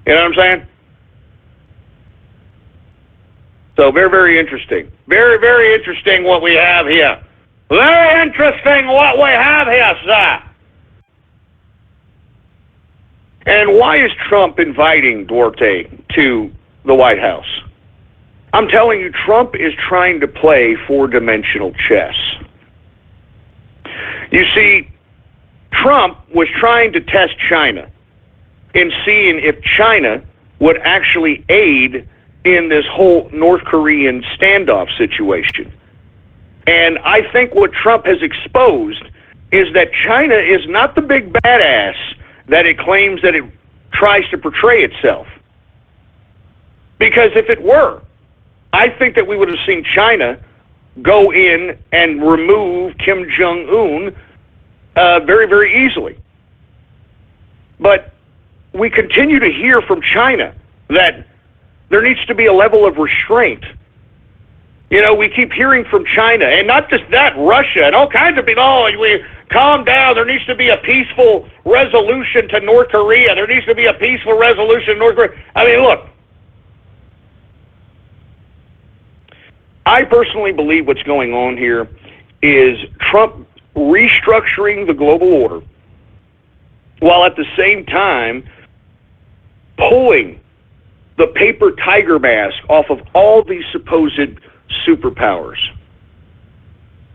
You know what I'm saying? So very, very interesting. Very, very interesting what we have here. Very interesting what we have here, sir. And why is Trump inviting Duarte to the White House? I'm telling you, Trump is trying to play four-dimensional chess. You see, Trump was trying to test China in seeing if China would actually aid in this whole North Korean standoff situation. And I think what Trump has exposed is that China is not the big badass that it claims that it tries to portray itself. Because if it were, I think that we would have seen China go in and remove Kim Jong-un very, very easily. But we continue to hear from China that there needs to be a level of restraint. You know, we keep hearing from China, and not just that, Russia, and all kinds of people, we calm down, there needs to be a peaceful resolution to North Korea, there needs to be a peaceful resolution to North Korea. I mean, look, I personally believe what's going on here is Trump restructuring the global order while at the same time pulling the paper tiger mask off of all these supposed superpowers.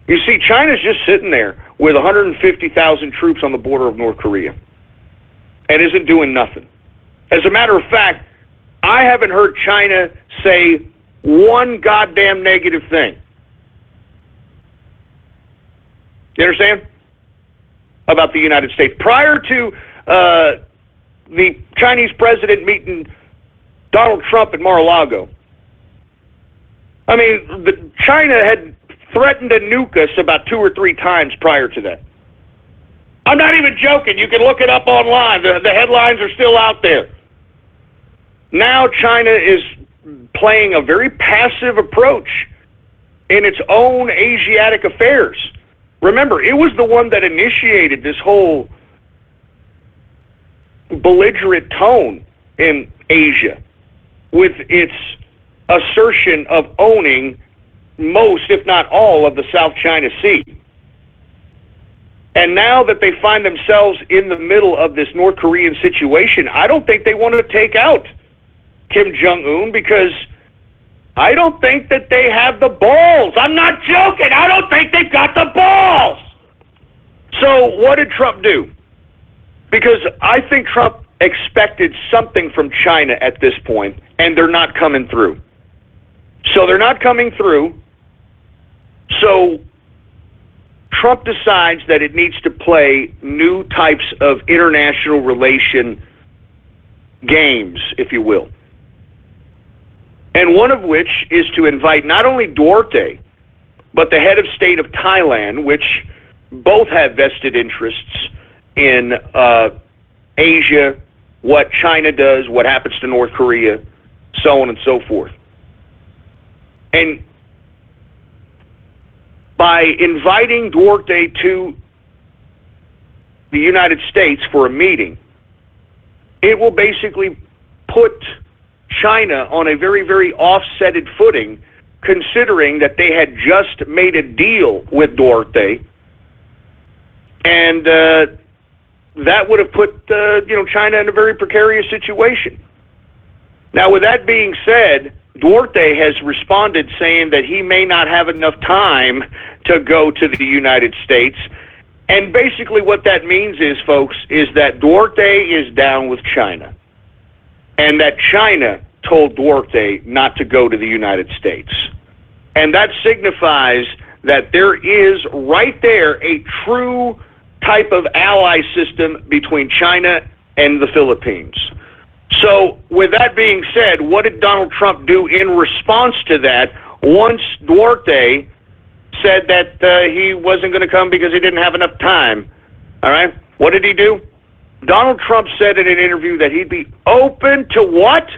You see, China's just sitting there with 150,000 troops on the border of North Korea and isn't doing nothing. As a matter of fact, I haven't heard China say one goddamn negative thing. You understand? About the United States. Prior to the Chinese president meeting Donald Trump at Mar-a-Lago, I mean, China had threatened to nuke us about 2 or 3 times prior to that. I'm not even joking. You can look it up online. The headlines are still out there. Now China is playing a very passive approach in its own Asiatic affairs. Remember, it was the one that initiated this whole belligerent tone in Asia with its assertion of owning most, if not all, of the South China Sea. And now that they find themselves in the middle of this North Korean situation, I don't think they want to take out Kim Jong-un because I don't think that they have the balls. I'm not joking. I don't think they've got the balls. So what did Trump do? Because I think Trump expected something from China at this point, and they're not coming through. So they're not coming through. So Trump decides that it needs to play new types of international relation games, if you will. And one of which is to invite not only Duarte, but the head of state of Thailand, which both have vested interests in Asia, what China does, what happens to North Korea, so on and so forth. And by inviting Duarte to the United States for a meeting, it will basically put China on a very, very offsetted footing, considering that they had just made a deal with Duarte, and that would have put China in a very precarious situation. Now, with that being said, Duarte has responded saying that he may not have enough time to go to the United States. And basically what that means is, folks, is that Duarte is down with China. And that China told Duarte not to go to the United States. And that signifies that there is right there a true type of ally system between China and the Philippines. So, with that being said, what did Donald Trump do in response to that once Duarte said that he wasn't going to come because he didn't have enough time? All right? What did he do? Donald Trump said in an interview that he'd be open to what?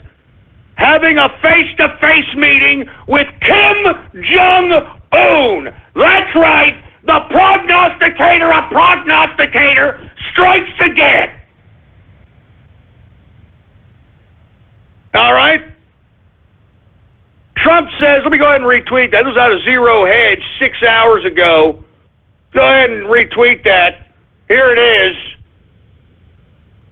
Having a face-to-face meeting with Kim Jong-un. That's right. The prognosticator of prognosticator strikes again. All right? Trump says, let me go ahead and retweet that. This was out of Zero Hedge 6 hours ago. Go ahead and retweet that. Here it is.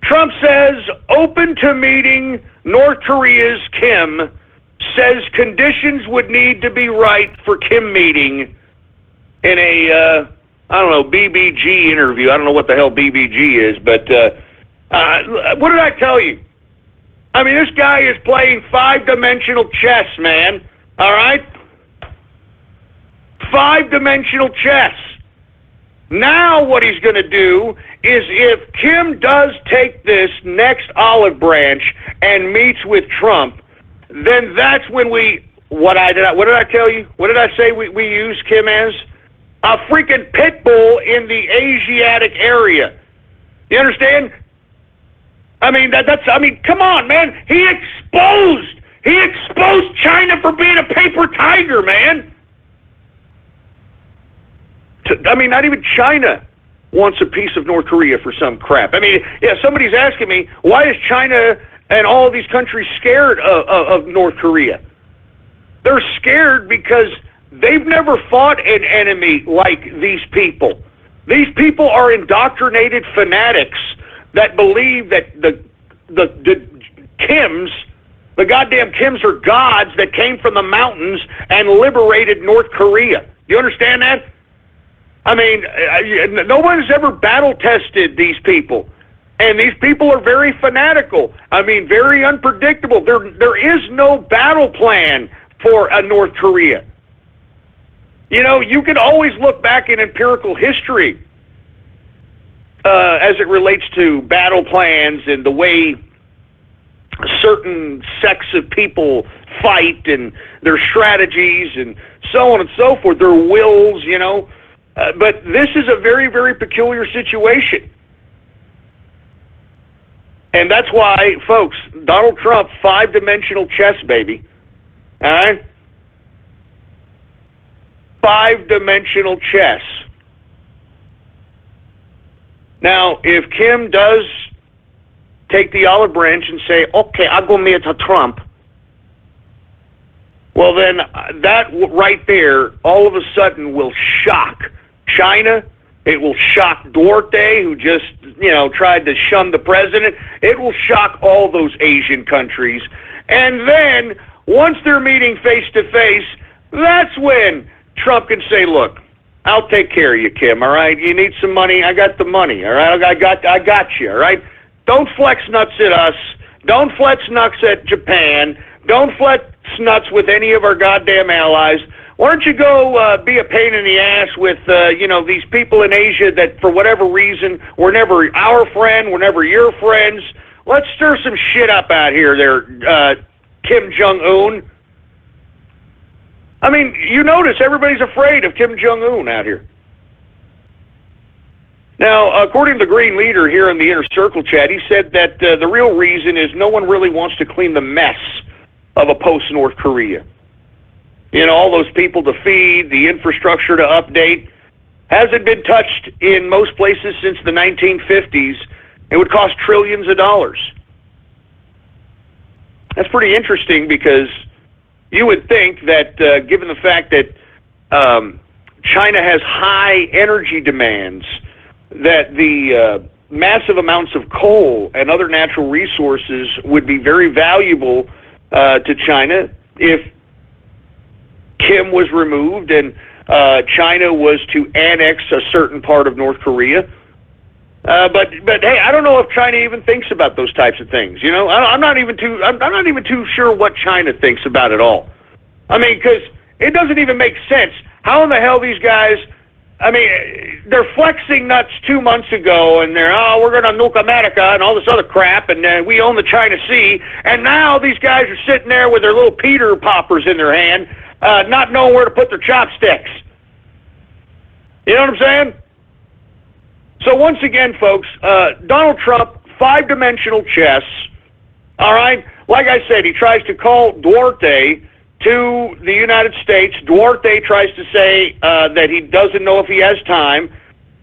Trump says, open to meeting North Korea's Kim, says conditions would need to be right for Kim meeting in a, BBG interview. I don't know what the hell BBG is, but what did I tell you? I mean, this guy is playing five-dimensional chess, man. All right? Five-dimensional chess. Now what he's going to do is if Kim does take this next olive branch and meets with Trump, then that's when what did I tell you? What did I say we use Kim as? A freaking pit bull in the Asiatic area. You understand? I mean, come on, man. He exposed China for being a paper tiger, man. Not even China wants a piece of North Korea for some crap. I mean, yeah, somebody's asking me, why is China and all of these countries scared of North Korea? They're scared because they've never fought an enemy like these people. These people are indoctrinated fanatics that believe that the Kims, the goddamn Kims are gods that came from the mountains and liberated North Korea. Do you understand that? I mean, no one's ever battle-tested these people. And these people are very fanatical. I mean, very unpredictable. There is no battle plan for North Korea. You know, you can always look back in empirical history as it relates to battle plans and the way certain sects of people fight and their strategies and so on and so forth, their wills, you know. But this is a very, very peculiar situation. And that's why, folks, Donald Trump, five-dimensional chess, baby. All right? Five-dimensional chess. Now, if Kim does take the olive branch and say, okay, I'll go meet Trump, well, then that right there all of a sudden will shock China. It will shock Duarte, who just, tried to shun the president. It will shock all those Asian countries. And then once they're meeting face to face, that's when Trump can say, look, I'll take care of you, Kim, all right? You need some money, I got the money, all right? I got you, all right? Don't flex nuts at us. Don't flex nuts at Japan. Don't flex nuts with any of our goddamn allies. Why don't you go be a pain in the ass with, these people in Asia that, for whatever reason, were never our friend, were never your friends. Let's stir some shit up out here there, Kim Jong-un. I mean, you notice everybody's afraid of Kim Jong-un out here. Now, according to the Green Leader here in the Inner Circle chat, he said that the real reason is no one really wants to clean the mess of a post-North Korea. All those people to feed, the infrastructure to update, hasn't been touched in most places since the 1950s. It would cost trillions of dollars. That's pretty interesting because you would think that given the fact that China has high energy demands, that the massive amounts of coal and other natural resources would be very valuable to China if Kim was removed and China was to annex a certain part of North Korea. But hey, I don't know if China even thinks about those types of things. I'm not even too sure what China thinks about it all. I mean, because it doesn't even make sense. How in the hell these guys? I mean, they're flexing nuts 2 months ago, and we're going to nuke America and all this other crap, and we own the China Sea. And now these guys are sitting there with their little Peter poppers in their hand, not knowing where to put their chopsticks. You know what I'm saying? So once again, folks, Donald Trump, five-dimensional chess, all right? Like I said, he tries to call Duarte to the United States. Duarte tries to say that he doesn't know if he has time.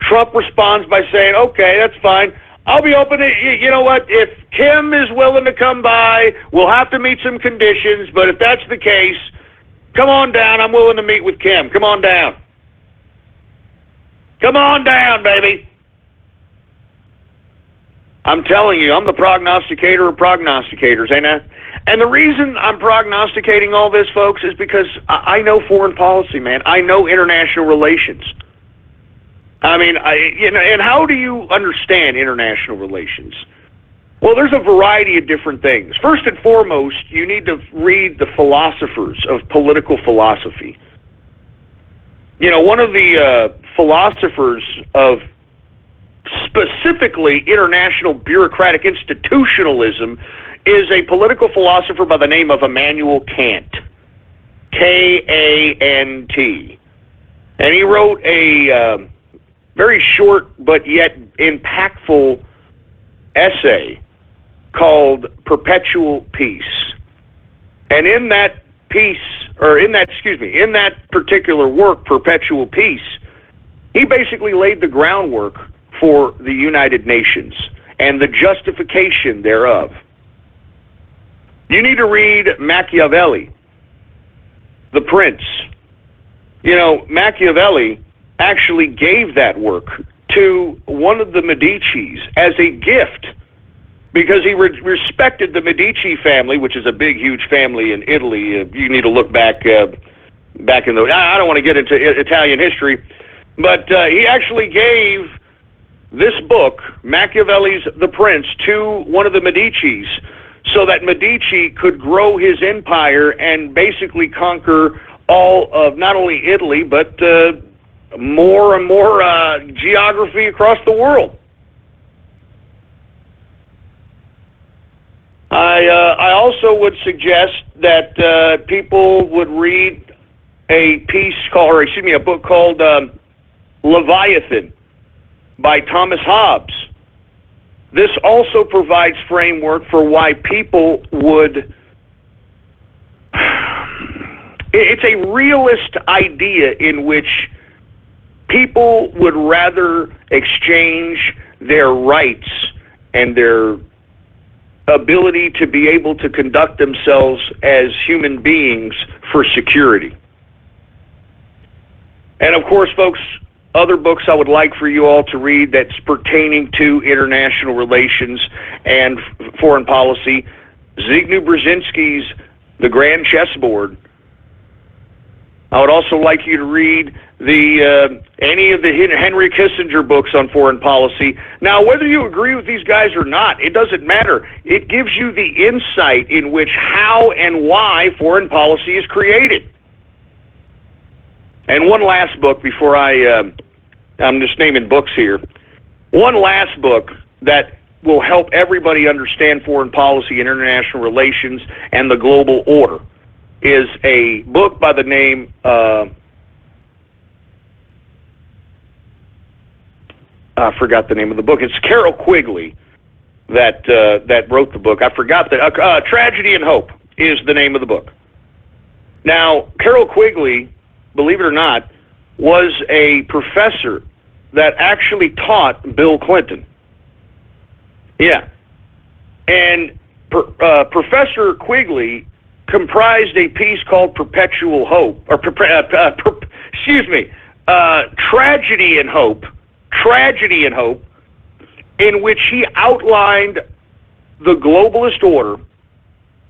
Trump responds by saying, okay, that's fine. I'll be open to, you know what, if Kim is willing to come by, we'll have to meet some conditions, but if that's the case, come on down. I'm willing to meet with Kim. Come on down. Come on down, baby. I'm telling you, I'm the prognosticator of prognosticators, ain't I? And the reason I'm prognosticating all this, folks, is because I know foreign policy, man. I know international relations. I mean, and how do you understand international relations? Well, there's a variety of different things. First and foremost, you need to read the philosophers of political philosophy. One of the philosophers of specifically international bureaucratic institutionalism is a political philosopher by the name of Immanuel Kant, K-A-N-T. And he wrote a very short but yet impactful essay called Perpetual Peace. And in that particular work, Perpetual Peace, he basically laid the groundwork for the United Nations and the justification thereof. You need to read Machiavelli, The Prince. Machiavelli actually gave that work to one of the Medicis as a gift because he respected the Medici family, which is a big, huge family in Italy. You need to look back in the... I don't want to get into Italian history, but he actually gave this book, Machiavelli's The Prince, to one of the Medicis so that Medici could grow his empire and basically conquer all of not only Italy, but more and more geography across the world. I also would suggest that people would read a book called Leviathan by Thomas Hobbes. This also provides framework for why people would... It's a realist idea in which people would rather exchange their rights and their ability to be able to conduct themselves as human beings for security. And of course, folks, other books I would like for you all to read that's pertaining to international relations and foreign policy, Zbigniew Brzezinski's The Grand Chessboard. I would also like you to read any of the Henry Kissinger books on foreign policy. Now, whether you agree with these guys or not, it doesn't matter. It gives you the insight in which how and why foreign policy is created. And one last book before I'm just naming books here. One last book that will help everybody understand foreign policy and international relations and the global order is a book by the name, I forgot the name of the book. It's Carol Quigley that wrote the book. I forgot that. Tragedy and Hope is the name of the book. Now, Carol Quigley, believe it or not, was a professor that actually taught Bill Clinton. Yeah. And Professor Quigley comprised a piece called Perpetual Hope, or Tragedy and Hope, in which he outlined the globalist order,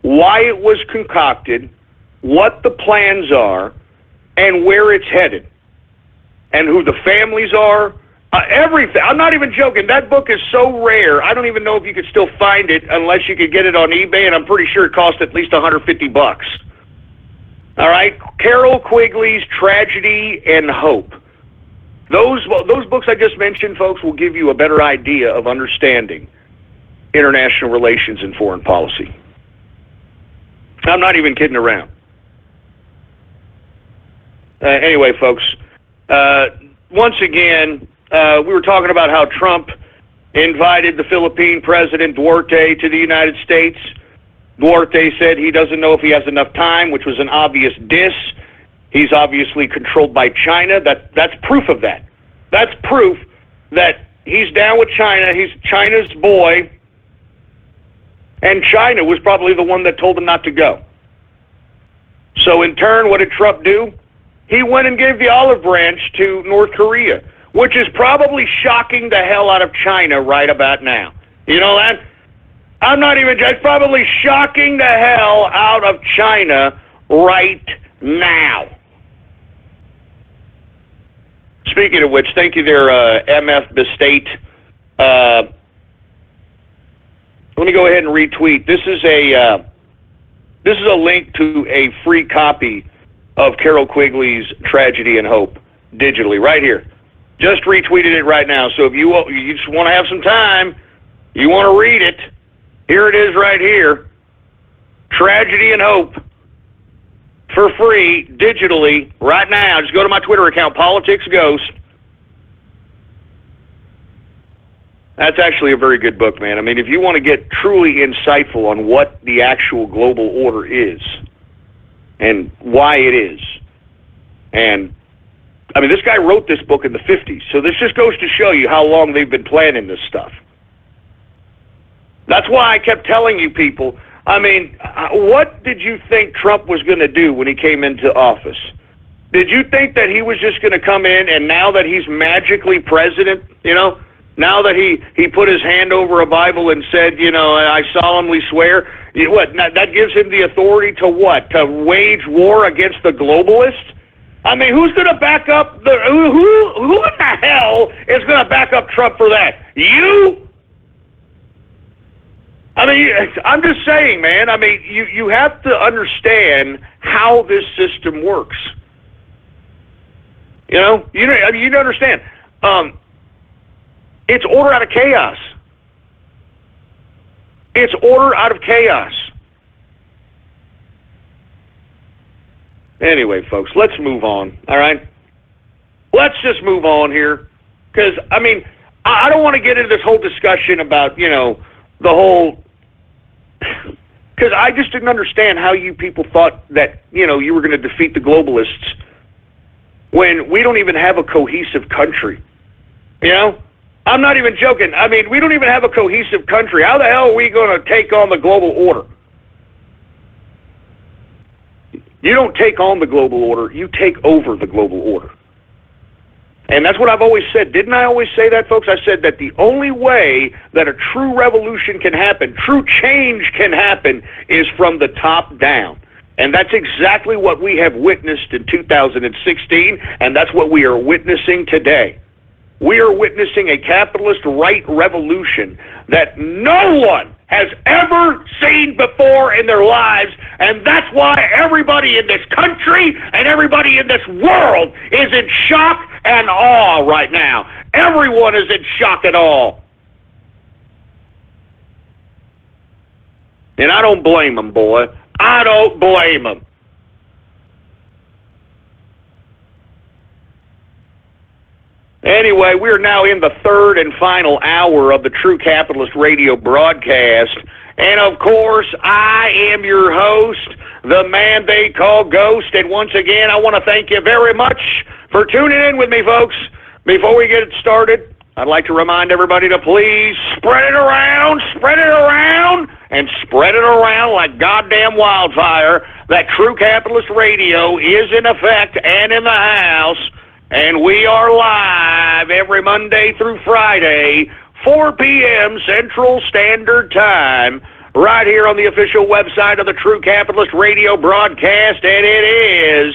why it was concocted, what the plans are, and where it's headed, and who the families are, everything. I'm not even joking. That book is so rare, I don't even know if you could still find it unless you could get it on eBay, and I'm pretty sure it cost at least $150. All right? Carol Quigley's Tragedy and Hope. Those books I just mentioned, folks, will give you a better idea of understanding international relations and foreign policy. I'm not even kidding around. Anyway, folks, once again, we were talking about how Trump invited the Philippine President Duarte to the United States. Duarte said he doesn't know if he has enough time, which was an obvious diss. He's obviously controlled by China. That's proof of that. That's proof that he's down with China. He's China's boy. And China was probably the one that told him not to go. So in turn, what did Trump do? He went and gave the olive branch to North Korea, which is probably shocking the hell out of China right about now. You know that? I'm not even, it's probably shocking the hell out of China right now. Speaking of which, thank you there, MF Bestate. Let me go ahead and retweet. This is a link to a free copy of Carol Quigley's Tragedy and Hope digitally right here. Just retweeted it right now. So if you just want to have some time, you want to read it, here it is right here. Tragedy and Hope for free digitally right now. Just go to my Twitter account, Politics Ghost. That's actually a very good book, man. I mean, if you want to get truly insightful on what the actual global order is and why it is. And, I mean, this guy wrote this book in the 50s, so this just goes to show you how long they've been planning this stuff. That's why I kept telling you people, I mean, what did you think Trump was going to do when he came into office? Did you think that he was just going to come in and now that he's magically president, you know, now that he put his hand over a Bible and said, you know, I solemnly swear, that gives him the authority to what? To wage war against the globalists? I mean, who's going to back up who in the hell is going to back up Trump for that? You? I mean, I'm just saying, man. I mean, you have to understand how this system works. You know, you don't understand. It's order out of chaos. It's order out of chaos. Anyway, folks, let's move on, all right? Let's just move on here. Because, I mean, I don't want to get into this whole discussion about, you know, the whole... Because I just didn't understand how you people thought that, you know, you were going to defeat the globalists when we don't even have a cohesive country. You know? I'm not even joking. I mean, we don't even have a cohesive country. How the hell are we going to take on the global order? You don't take on the global order. You take over the global order. And that's what I've always said. Didn't I always say that, folks? I said that the only way that a true revolution can happen, true change can happen, is from the top down. And that's exactly what we have witnessed in 2016, and that's what we are witnessing today. We are witnessing a capitalist right revolution that no one has ever seen before in their lives, and that's why everybody in this country and everybody in this world is in shock and awe right now. Everyone is in shock and awe. And I don't blame them, boy. I don't blame them. Anyway, we are now in the third and final hour of the True Capitalist Radio broadcast. And, of course, I am your host, the man they call Ghost. And once again, I want to thank you very much for tuning in with me, folks. Before we get it started, I'd like to remind everybody to please spread it around, and spread it around like goddamn wildfire that True Capitalist Radio is in effect and in the house. And we are live every Monday through Friday, 4 p.m. Central Standard Time, right here on the official website of the True Capitalist Radio broadcast, and it is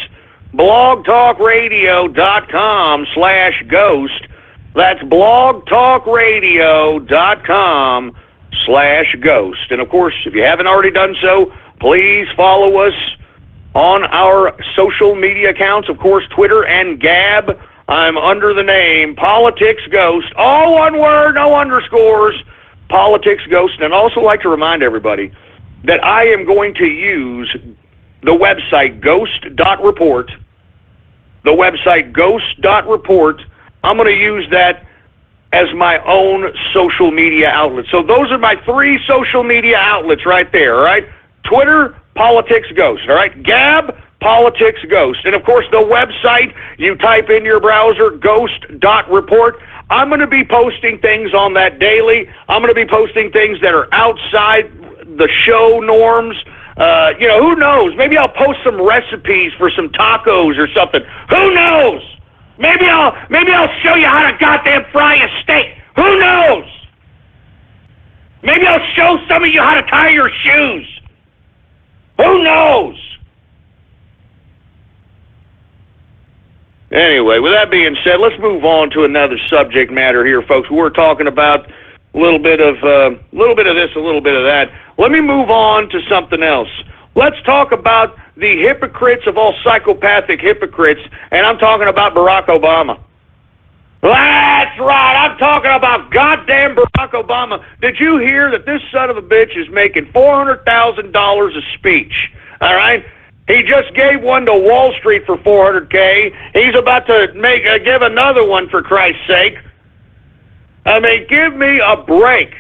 blogtalkradio.com/ghost. That's blogtalkradio.com/ghost. And of course, if you haven't already done so, please follow us on our social media accounts, of course, Twitter and Gab. I'm under the name Politics Ghost, all one word, no underscores, Politics Ghost. And I'd also like to remind everybody that I am going to use the website ghost.report, I'm going to use that as my own social media outlet. So those are my 3 social media outlets right there, all right? Twitter, Politics Ghost, all right? Gab, Politics Ghost. And, of course, the website, you type in your browser, ghost.report. I'm going to be posting things on that daily. I'm going to be posting things that are outside the show norms. Who knows? Maybe I'll post some recipes for some tacos or something. Who knows? Maybe I'll show you how to goddamn fry a steak. Who knows? Maybe I'll show some of you how to tie your shoes. Who knows? Anyway, with that being said, let's move on to another subject matter here, folks. We're talking about a little bit of this, a little bit of that. Let me move on to something else. Let's talk about the hypocrites of all psychopathic hypocrites, and I'm talking about Barack Obama. That's right, I'm talking about goddamn Barack Obama. Did you hear that this son of a bitch is making $400,000 a speech, all right? He just gave one to Wall Street for $400K. He's about to give another one, for Christ's sake. I mean, give me a break.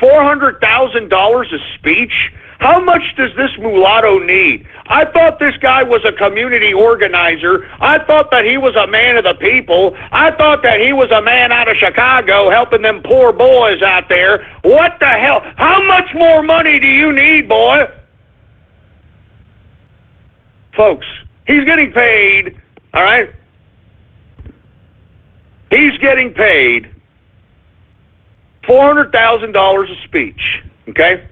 $400,000 a speech? How much does this mulatto need? I thought this guy was a community organizer. I thought that he was a man of the people. I thought that he was a man out of Chicago helping them poor boys out there. What the hell? How much more money do you need, boy? Folks, he's getting paid, all right? He's getting paid $400,000 a speech, okay?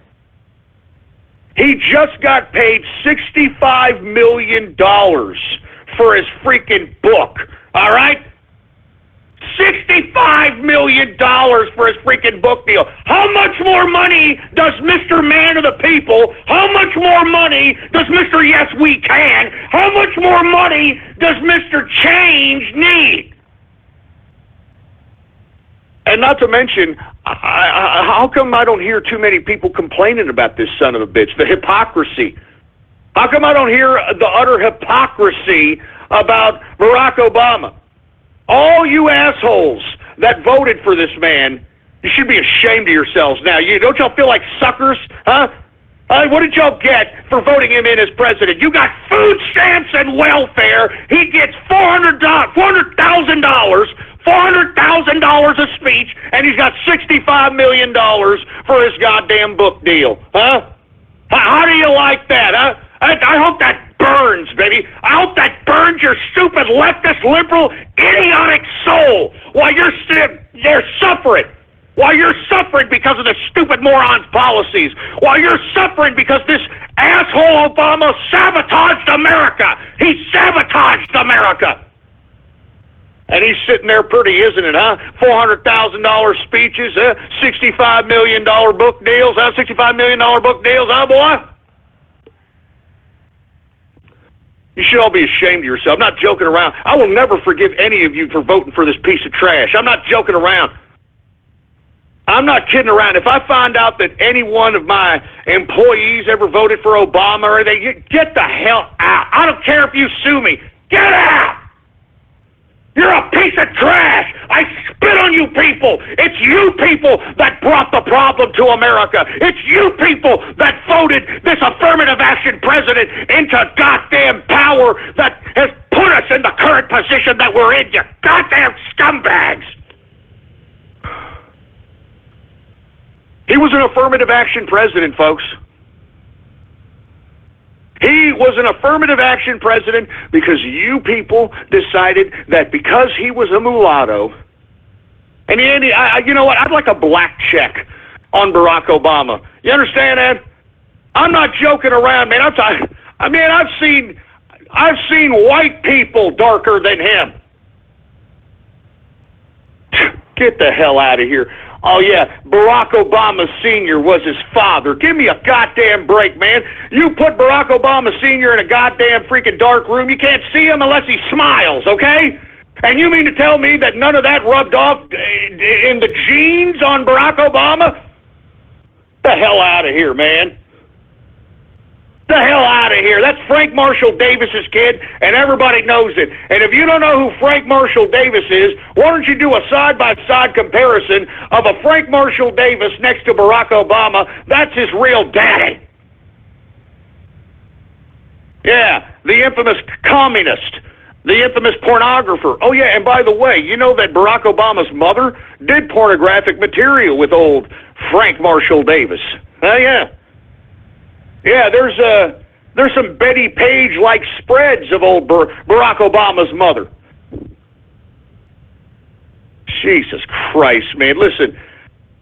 He just got paid $65 million for his freaking book, all right? $65 million for his freaking book deal. How much more money does Mr. Man of the People, how much more money does Mr. Yes We Can, how much more money does Mr. Change need? And not to mention, how come I don't hear too many people complaining about this son of a bitch? The hypocrisy. How come I don't hear the utter hypocrisy about Barack Obama? All you assholes that voted for this man, you should be ashamed of yourselves now. Don't y'all feel like suckers, huh? What did y'all get for voting him in as president? You got food stamps and welfare. He gets $400,000 a speech, and he's got $65 million for his goddamn book deal, huh? How do you like that, huh? I hope that burns, baby. I hope that burns your stupid leftist, liberal, idiotic soul while you're suffering. While you're suffering because of the stupid moron's policies. While you're suffering because this asshole Obama sabotaged America. He sabotaged America. And he's sitting there pretty, isn't it, huh? $400,000 speeches, $65 million book deals, $65 million book deals, huh, boy? You should all be ashamed of yourself. I'm not joking around. I will never forgive any of you for voting for this piece of trash. I'm not joking around. I'm not kidding around. If I find out that any one of my employees ever voted for Obama or anything, get the hell out. I don't care if you sue me. Get out! You're a piece of trash. I spit on you people. It's you people that brought the problem to America. It's you people that voted this affirmative action president into goddamn power that has put us in the current position that we're in, you goddamn scumbags. He was an affirmative action president, folks. He was an affirmative action president because you people decided that because he was a mulatto, and you know what? I'd like a black check on Barack Obama. You understand that? I'm not joking around, man. I've seen white people darker than him. Get the hell out of here. Oh, yeah, Barack Obama Sr. was his father. Give me a goddamn break, man. You put Barack Obama Sr. in a goddamn freaking dark room, you can't see him unless he smiles, okay? And you mean to tell me that none of that rubbed off in the genes on Barack Obama? The hell out of here, man. The hell out of here. That's Frank Marshall Davis's kid, and everybody knows it. And if you don't know who Frank Marshall Davis is, why don't you do a side-by-side comparison of a Frank Marshall Davis next to Barack Obama? That's his real daddy. Yeah, the infamous communist, the infamous pornographer. Oh, yeah, and by the way, you know that Barack Obama's mother did pornographic material with old Frank Marshall Davis. Oh, yeah. Yeah, there's some Betty Page-like spreads of old Barack Obama's mother. Jesus Christ, man. Listen,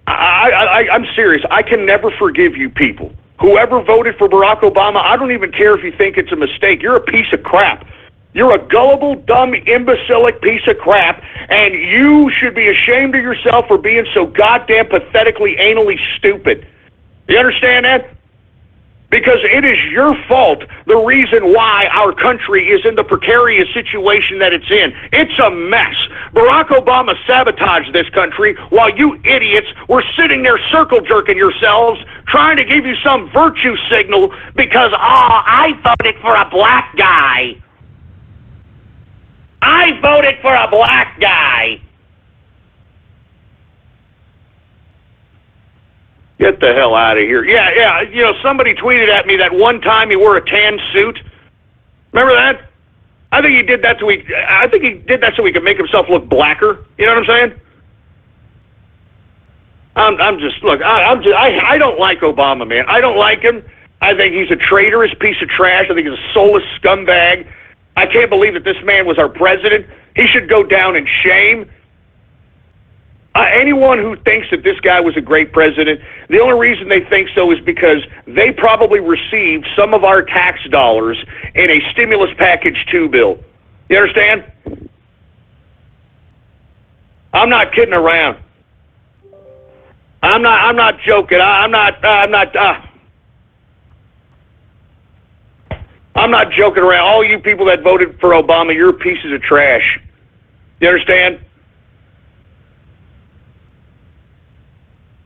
I'm serious. I can never forgive you people. Whoever voted for Barack Obama, I don't even care if you think it's a mistake. You're a piece of crap. You're a gullible, dumb, imbecilic piece of crap, and you should be ashamed of yourself for being so goddamn pathetically, anally stupid. You understand that? Because it is your fault, the reason why our country is in the precarious situation that it's in. It's a mess. Barack Obama sabotaged this country while you idiots were sitting there circle jerking yourselves, trying to give you some virtue signal because, I voted for a black guy. I voted for a black guy. Get the hell out of here. Yeah, you know, somebody tweeted at me that one time he wore a tan suit. Remember that? I think he did that so he could make himself look blacker. You know what I'm saying? I don't like Obama, man. I don't like him. I think he's a traitorous piece of trash. I think he's a soulless scumbag. I can't believe that this man was our president. He should go down in shame. Anyone who thinks that this guy was a great president, the only reason they think so is because they probably received some of our tax dollars in a stimulus package 2 bill. You understand? I'm not kidding around. I'm not joking. I'm not joking around. All you people that voted for Obama, you're pieces of trash. You understand?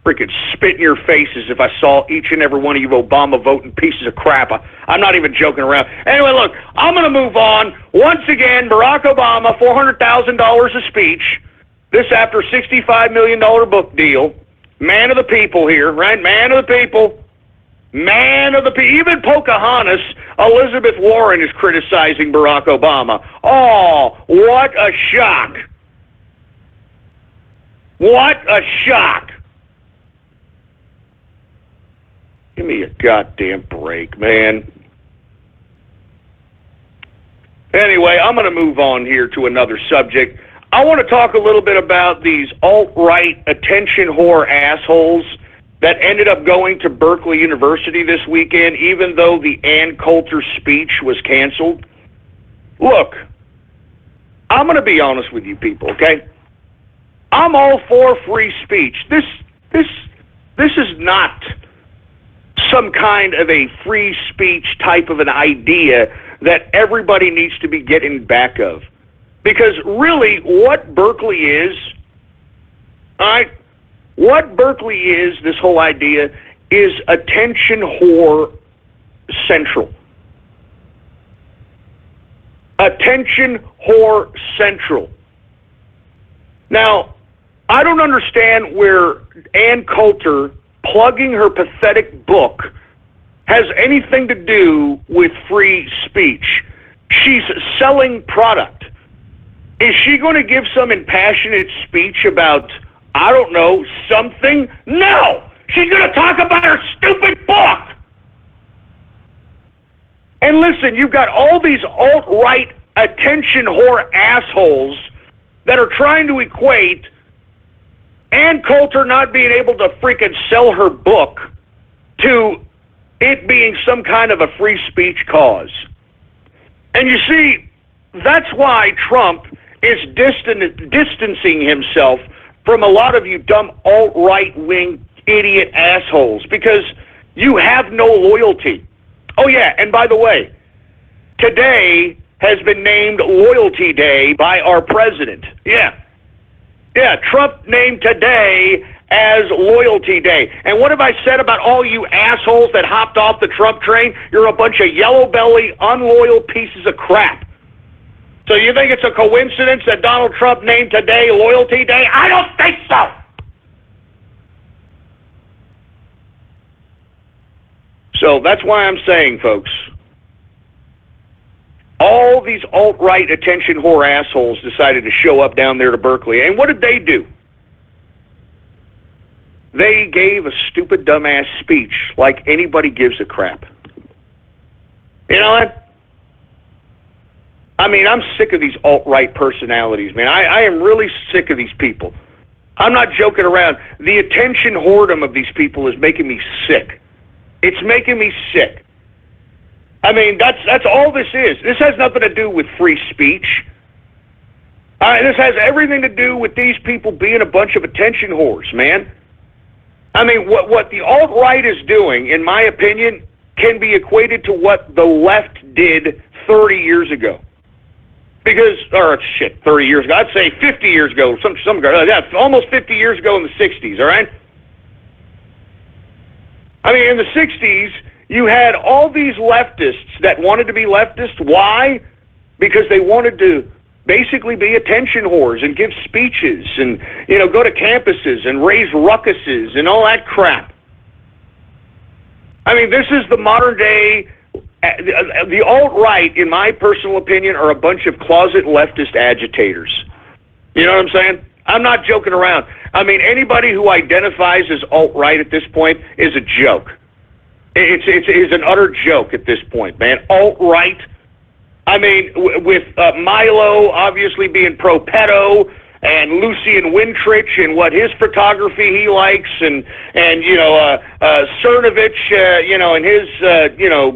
Freaking spit in your faces if I saw each and every one of you Obama voting pieces of crap. I'm not even joking around. Anyway, look, I'm going to move on. Once again, Barack Obama, $400,000 a speech. This after $65 million book deal. Man of the people here, right? Man of the people. Man of the people. Even Pocahontas, Elizabeth Warren is criticizing Barack Obama. Oh, what a shock. What a shock. Give me a goddamn break, man. Anyway, I'm going to move on here to another subject. I want to talk a little bit about these alt-right attention whore assholes that ended up going to Berkeley University this weekend, even though the Ann Coulter speech was canceled? Look, I'm going to be honest with you people, okay? I'm all for free speech. This is not some kind of a free speech type of an idea that everybody needs to be getting back of. Because really, what Berkeley is, all right, what Berkeley is, this whole idea, is attention whore central. Attention whore central. Now, I don't understand where Ann Coulter plugging her pathetic book has anything to do with free speech. She's selling product. Is she going to give some impassionate speech about, I don't know, something? No! She's going to talk about her stupid book! And listen, you've got all these alt-right attention whore assholes that are trying to equate Ann Coulter not being able to freaking sell her book to it being some kind of a free speech cause. And you see, that's why Trump is distancing himself from a lot of you dumb alt-right wing idiot assholes, because you have no loyalty. Oh yeah, and by the way, today has been named Loyalty Day by our president. Yeah, Trump named today as Loyalty Day. And what have I said about all you assholes that hopped off the Trump train? You're a bunch of yellow-belly, unloyal pieces of crap. So you think it's a coincidence that Donald Trump named today Loyalty Day? I don't think so! So that's why I'm saying, folks, all these alt-right attention whore assholes decided to show up down there to Berkeley. And what did they do? They gave a stupid, dumbass speech like anybody gives a crap. You know what? I mean, I'm sick of these alt-right personalities, man. I am really sick of these people. I'm not joking around. The attention whoredom of these people is making me sick. It's making me sick. I mean, that's all this is. This has nothing to do with free speech. All right, this has everything to do with these people being a bunch of attention whores, man. I mean, what the alt-right is doing, in my opinion, can be equated to what the left did 30 years ago. Because, 30 years ago. I'd say 50 years ago. Almost 50 years ago in the 60s, all right? I mean, in the 60s, you had all these leftists that wanted to be leftists. Why? Because they wanted to basically be attention whores and give speeches and, go to campuses and raise ruckuses and all that crap. I mean, this is the modern day. The alt-right, in my personal opinion, are a bunch of closet leftist agitators. You know what I'm saying? I'm not joking around. I mean, anybody who identifies as alt-right at this point is a joke. It's an utter joke at this point, man. Alt-right. I mean, with Milo obviously being pro-pedo, and Lucian Wintrich and what his photography he likes, and Cernovich, and his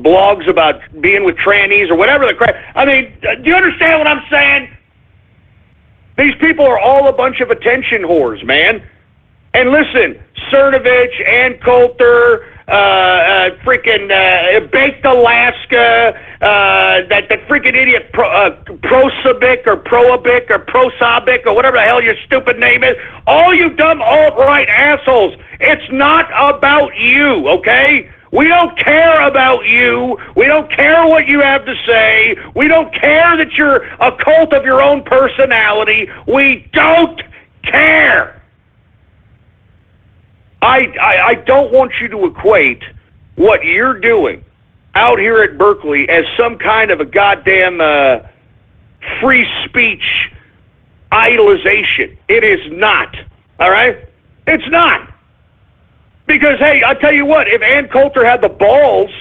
blogs about being with trannies or whatever the crap. I mean, do you understand what I'm saying? These people are all a bunch of attention whores, man. And listen, Cernovich, Ann Coulter, Baked Alaska, that freaking idiot Prosobic or Proabic or Prosobic or whatever the hell your stupid name is. All you dumb alt-right assholes. It's not about you, okay? We don't care about you. We don't care what you have to say. We don't care that you're a cult of your own personality. We don't care. I don't want you to equate what you're doing out here at Berkeley as some kind of a goddamn free speech idolization. It is not. All right? It's not. Because, hey, I'll tell you what, if Ann Coulter had the balls,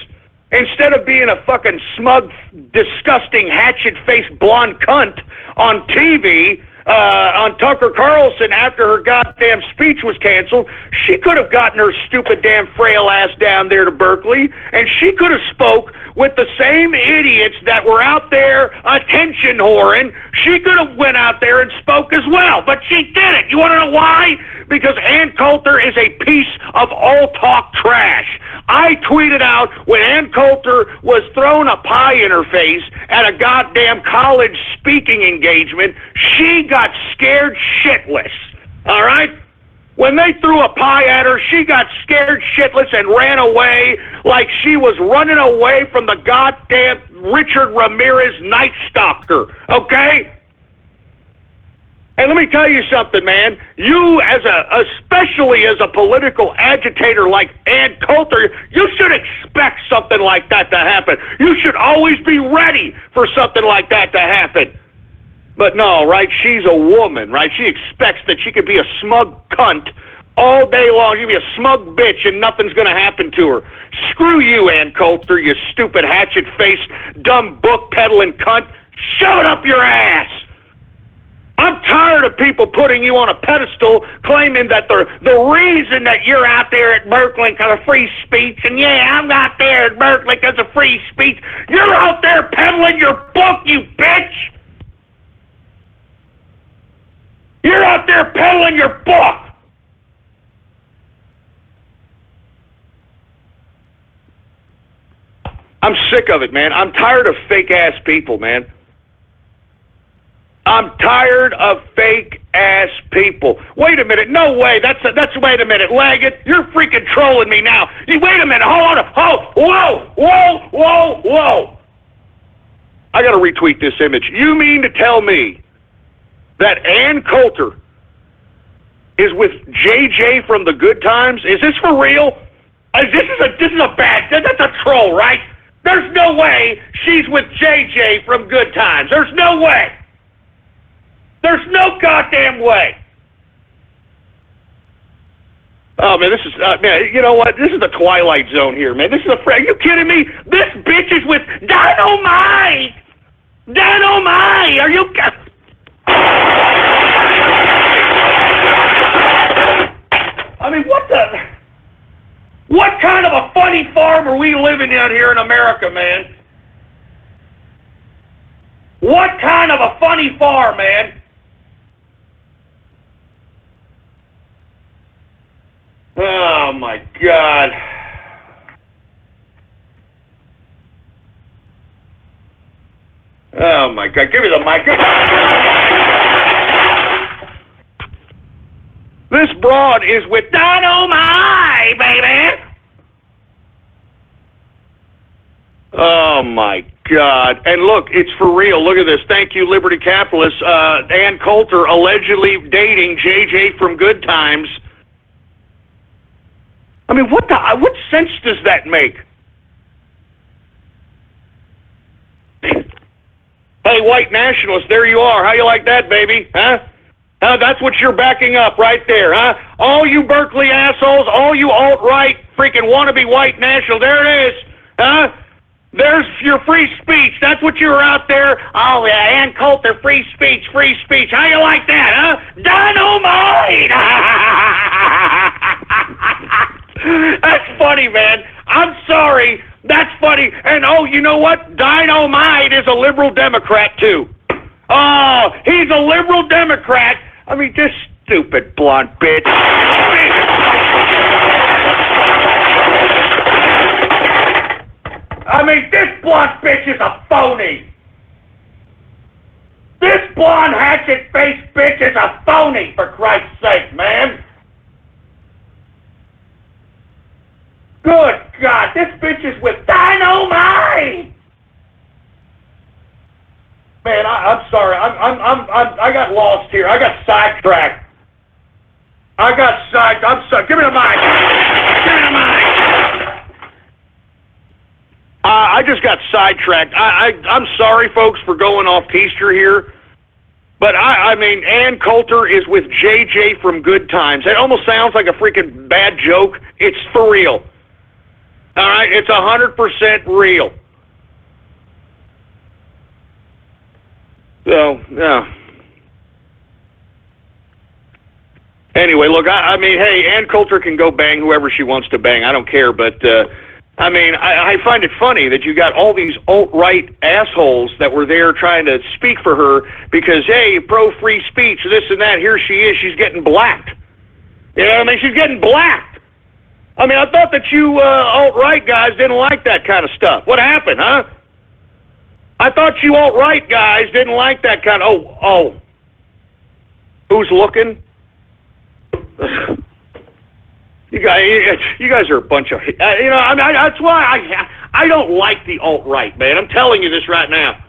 instead of being a fucking smug, disgusting, hatchet-faced blonde cunt on TV, on Tucker Carlson after her goddamn speech was canceled. She could have gotten her stupid damn frail ass down there to Berkeley, and she could have spoke with the same idiots that were out there attention whoring. She could have went out there and spoke as well, but she didn't. You want to know why? Because Ann Coulter is a piece of all-talk trash. I tweeted out when Ann Coulter was throwing a pie in her face at a goddamn college speaking engagement, she got scared shitless. All right? When they threw a pie at her, she got scared shitless and ran away like she was running away from the goddamn Richard Ramirez Night Stalker. Okay? And let me tell you something, man. You, especially as a political agitator like Ann Coulter, you should expect something like that to happen. You should always be ready for something like that to happen. But no, right? She's a woman, right? She expects that she could be a smug cunt all day long. She'd be a smug bitch and nothing's going to happen to her. Screw you, Ann Coulter, you stupid hatchet-faced, dumb book-peddling cunt. Shove it up your ass. I'm tired of people putting you on a pedestal, claiming that the reason that you're out there at Berkeley because of free speech, and yeah, I'm out there at Berkeley because of free speech. You're out there peddling your book, you bitch! You're out there peddling your book! I'm sick of it, man. I'm tired of fake-ass people, man. I'm tired of fake-ass people. Wait a minute. No way. That's wait a minute. Laggett, you're freaking trolling me now. Wait a minute. Hold on. Oh, whoa. I got to retweet this image. You mean to tell me that Ann Coulter is with JJ from the Good Times? Is this for real? This is a bad... That's a troll, right? There's no way she's with JJ from Good Times. There's no way. There's no goddamn way. Oh, man, this is... man, you know what? This is the Twilight Zone here, man. This is are you kidding me? This bitch is with Dynamite! Dynamite! Are you... I mean, what the... What kind of a funny farm are we living in here in America, man? What kind of a funny farm, man? Oh, my God. Oh, my God. Give me the mic. This broad is with Dynamite, baby. Oh, my God. And look, it's for real. Look at this. Thank you, Liberty Capitalists. Ann Coulter allegedly dating JJ from Good Times. I mean, what sense does that make? Hey, white nationalists, there you are. How you like that, baby? Huh? That's what you're backing up right there, huh? All you Berkeley assholes, all you alt-right freaking wannabe white nationals, there it is, huh? There's your free speech. That's what you were out there. Oh, yeah, Ann Coulter, free speech, free speech. How you like that, huh? Dynamite! That's funny, man. I'm sorry. That's funny. And, oh, you know what? Dynamite is a liberal Democrat, too. Oh, he's a liberal Democrat. I mean, this stupid blonde bitch. I mean, this blonde bitch is a phony. This blonde hatchet-faced bitch is a phony, for Christ's sake, man. Good God, this bitch is with Dynamite. Man, I'm sorry. I got lost here. I got sidetracked. I'm sorry. Give me the mic. Give me the mic. I just got sidetracked. I'm sorry, folks, for going off Easter here. But I mean, Ann Coulter is with JJ from Good Times. It almost sounds like a freaking bad joke. It's for real. All right? It's 100% real. So, yeah. Anyway, look, I mean, hey, Ann Coulter can go bang whoever she wants to bang. I don't care, but I mean, I find it funny that you got all these alt-right assholes that were there trying to speak for her because, hey, pro-free speech, this and that. Here she is. She's getting blacked. You know what I mean? She's getting blacked. I mean, I thought that you alt-right guys didn't like that kind of stuff. What happened, huh? I thought you alt-right guys didn't like that kind of... Oh. Who's looking? You guys are a bunch of... I mean, that's why I don't like the alt-right, man. I'm telling you this right now.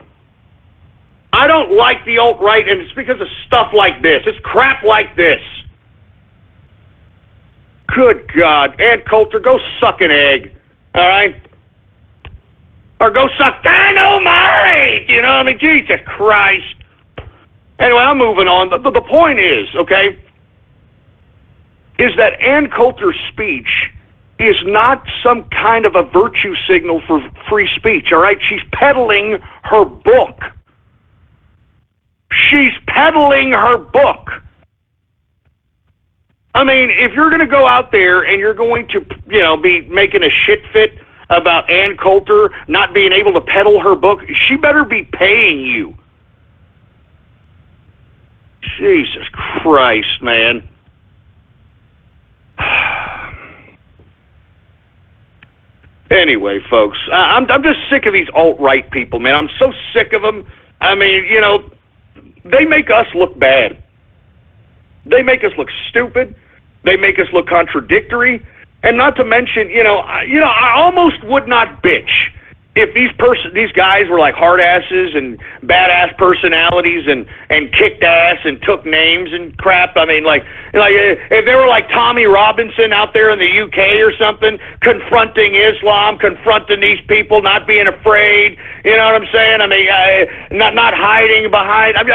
I don't like the alt-right, and it's because of stuff like this. It's crap like this. Good God. Ann Coulter, go suck an egg, all right? Or go suck dynamite! You know what I mean? Jesus Christ. Anyway, I'm moving on. The point is, okay, is that Ann Coulter's speech is not some kind of a virtue signal for free speech, all right? She's peddling her book. She's peddling her book. I mean, if you're going to go out there and you're going to, be making a shit fit about Ann Coulter not being able to peddle her book, she better be paying you. Jesus Christ, man. Anyway, folks, I'm just sick of these alt-right people, man. I'm so sick of them. I mean, they make us look bad. They make us look stupid. They make us look contradictory. And not to mention, I almost would not bitch if these guys were like hard asses and badass personalities and kicked ass and took names and crap. I mean, like if they were like Tommy Robinson out there in the UK or something, confronting Islam, confronting these people, not being afraid. You know what I'm saying? I mean, not hiding behind. I mean,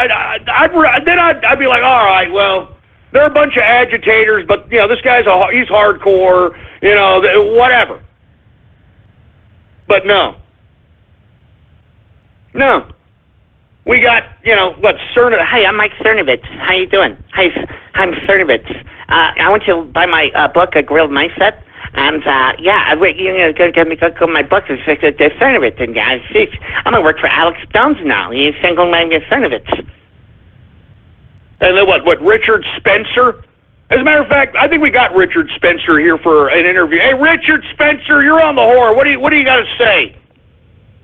I'd be like, all right, well, they're a bunch of agitators, but this guy's he's hardcore. Whatever. But no. We got, Cernovitz.
Hi, I'm Mike Cernovitz. How you doing? Hi, I'm Cernovitz. I want you to buy my book, A Grilled Mindset. And, you're going to go my book. It's Cernovitz. And, I'm going to work for Alex Jones now. You think I'm going to get Cernovitz.
And then what, Richard Spencer? As a matter of fact, I think we got Richard Spencer here for an interview. Hey, Richard Spencer, you're on the horn. What do you got to say?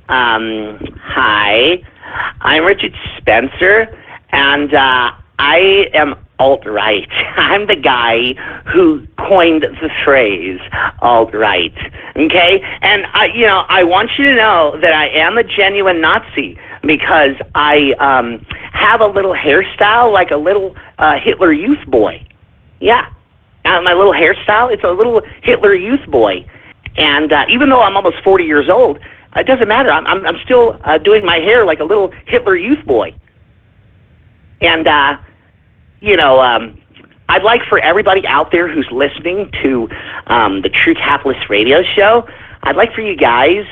Hi, I'm Richard Spencer, and I am alt-right. I'm the guy who coined the phrase alt-right, okay? And, I want you to know that I am a genuine Nazi because I have a little hairstyle like a little Hitler Youth boy. Yeah, my little hairstyle, it's a little Hitler Youth boy. And even though I'm almost 40 years old, it doesn't matter. I'm still doing my hair like a little Hitler Youth boy. And, I'd like for everybody out there who's listening to the True Capitalist Radio Show, I'd like for you guys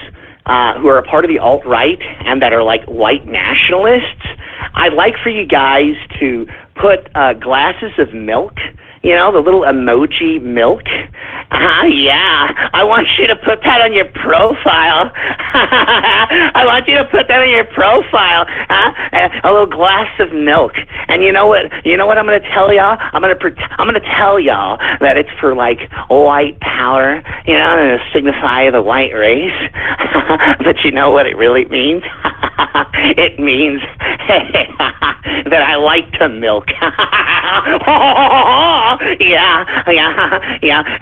who are a part of the alt-right and that are like white nationalists, I'd like for you guys to put glasses of milk, the little emoji milk. Yeah, I want you to put that on your profile. I want you to put that on your profile. A little glass of milk. And you know what? I'm going to tell y'all. I'm going to tell y'all that it's for like white power, to signify the white race. But you know what it really means? It means that I like to milk. Yeah.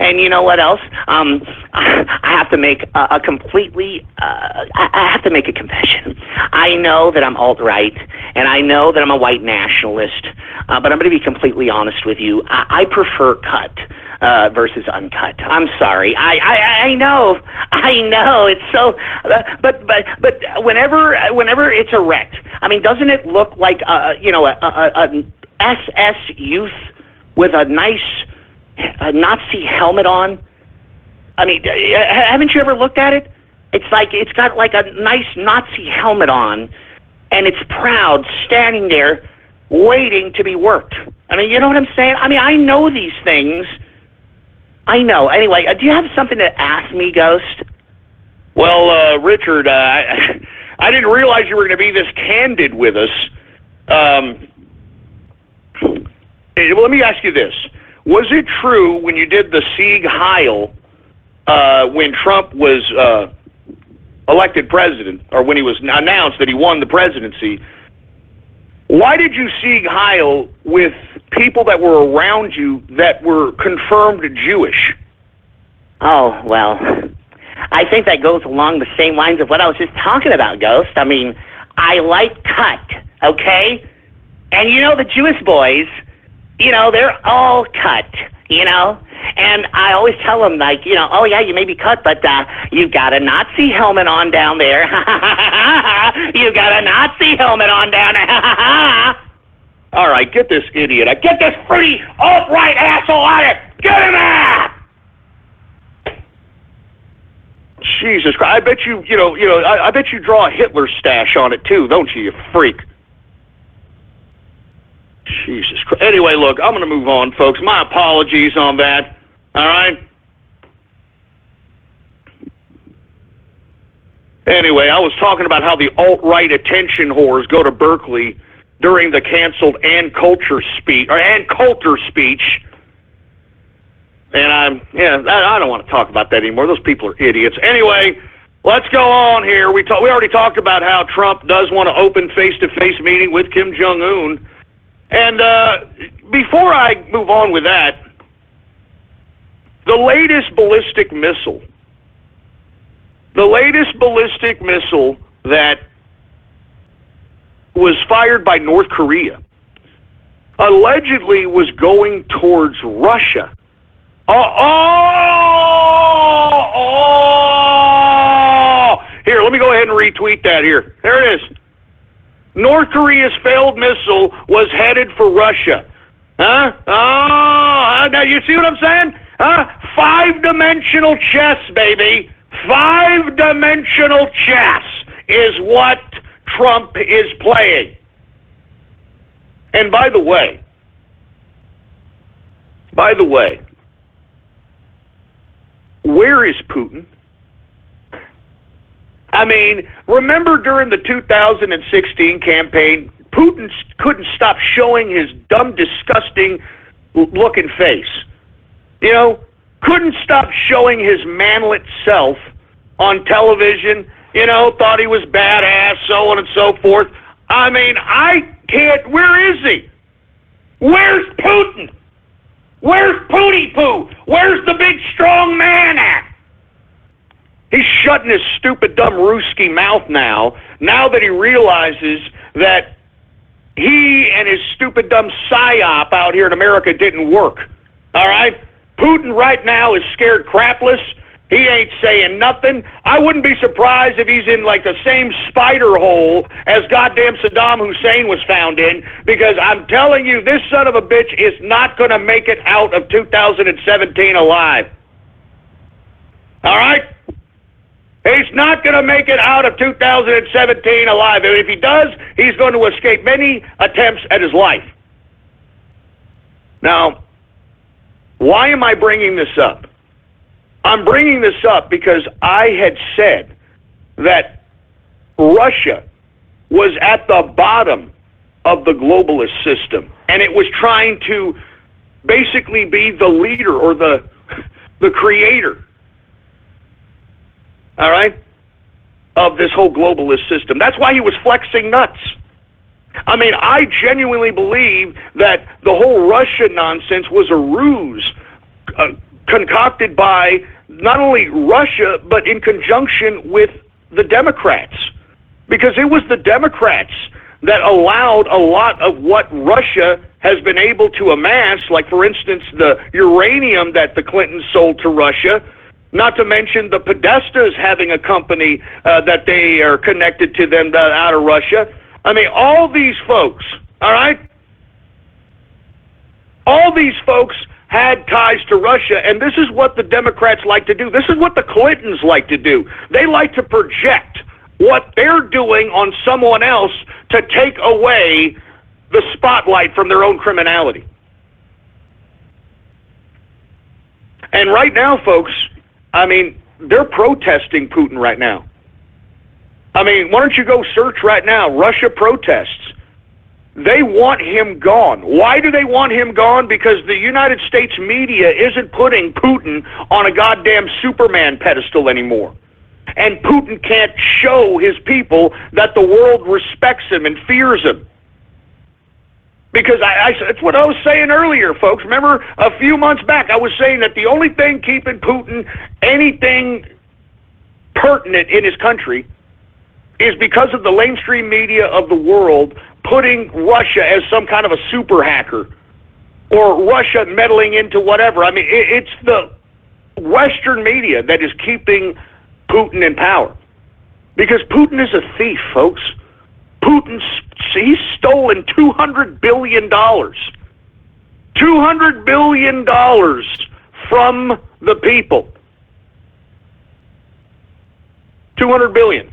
And you know what else? I have to make I have to make a confession. I know that I'm alt-right, and I know that I'm a white nationalist, but I'm going to be completely honest with you. I prefer cut versus uncut. I'm sorry. I know. It's so. But whenever it's erect, I mean, doesn't it look like a SS youth with a nice Nazi helmet on? I mean, haven't you ever looked at it? It's got like a nice Nazi helmet on, and it's proud, standing there waiting to be worked. I mean, you know what I'm saying? I mean, I know these things. I know. Anyway, do you have something to ask me, Ghost?
Well, Richard, I didn't realize you were going to be this candid with us. Well, let me ask you this. Was it true when you did the Sieg Heil when Trump was elected president, or when he was announced that he won the presidency, why did you Sieg Heil with people that were around you that were confirmed Jewish?
Oh, well, I think that goes along the same lines of what I was just talking about, Ghost. I mean, I like cut, okay? And you know, the Jewish boys, you know, they're all cut, you know? And I always tell them, like, you know, oh, yeah, you may be cut, but you've got a Nazi helmet on down there. You've got a Nazi helmet on down there.
All right, get this idiot. Get this fruity alt-right asshole out of here. Get him out! Jesus Christ. I bet I bet you draw a Hitler stash on it, too, don't you freak? Jesus Christ. Anyway, look, I'm going to move on, folks. My apologies on that. All right? Anyway, I was talking about how the alt-right attention whores go to Berkeley during the canceled Ann Coulter speech. And I don't want to talk about that anymore. Those people are idiots. Anyway, let's go on here. We already talked about how Trump does want to open face-to-face meeting with Kim Jong-un. And before I move on with that, the latest ballistic missile that was fired by North Korea allegedly was going towards Russia. Here, let me go ahead and retweet that here. There it is. North Korea's failed missile was headed for Russia. Huh? Oh, now you see what I'm saying? Huh? 5-dimensional chess, baby. 5-dimensional chess is what Trump is playing. And by the way, where is Putin? I mean, remember during the 2016 campaign, Putin couldn't stop showing his dumb, disgusting looking face. You know, couldn't stop showing his manlet self on television, you know, thought he was badass, so on and so forth. I mean, I can't, where is he? Where's Putin? Where's Pootie Poo? Where's the big strong man at? He's shutting his stupid, dumb Ruski mouth now that he realizes that he and his stupid, dumb psyop out here in America didn't work. All right? Putin right now is scared crapless. He ain't saying nothing. I wouldn't be surprised if he's in like the same spider hole as goddamn Saddam Hussein was found in, because I'm telling you, this son of a bitch is not going to make it out of 2017 alive. All right? He's not going to make it out of 2017 alive. And if he does, he's going to escape many attempts at his life. Now, why am I bringing this up? I'm bringing this up because I had said that Russia was at the bottom of the globalist system, and it was trying to basically be the leader or the creator, all right, of this whole globalist system. That's why he was flexing nuts. I mean, I genuinely believe that the whole Russia nonsense was a ruse concocted by not only Russia, but in conjunction with the Democrats. Because it was the Democrats that allowed a lot of what Russia has been able to amass, like, for instance, the uranium that the Clintons sold to Russia, not to mention the Podestas having a company that they are connected to them out of Russia. I mean, all these folks, all right? All these folks had ties to Russia, and this is what the Democrats like to do. This is what the Clintons like to do. They like to project what they're doing on someone else to take away the spotlight from their own criminality. And right now, folks, I mean, they're protesting Putin right now. I mean, why don't you go search right now, Russia protests. They want him gone. Why do they want him gone? Because the United States media isn't putting Putin on a goddamn Superman pedestal anymore. And Putin can't show his people that the world respects him and fears him. Because it's what I was saying earlier, folks. Remember, a few months back, I was saying that the only thing keeping Putin anything pertinent in his country is because of the mainstream media of the world putting Russia as some kind of a super hacker or Russia meddling into whatever. I mean, it's the Western media that is keeping Putin in power. Because Putin is a thief, folks. He's stolen $200 billion. $200 billion from the people. $200 billion.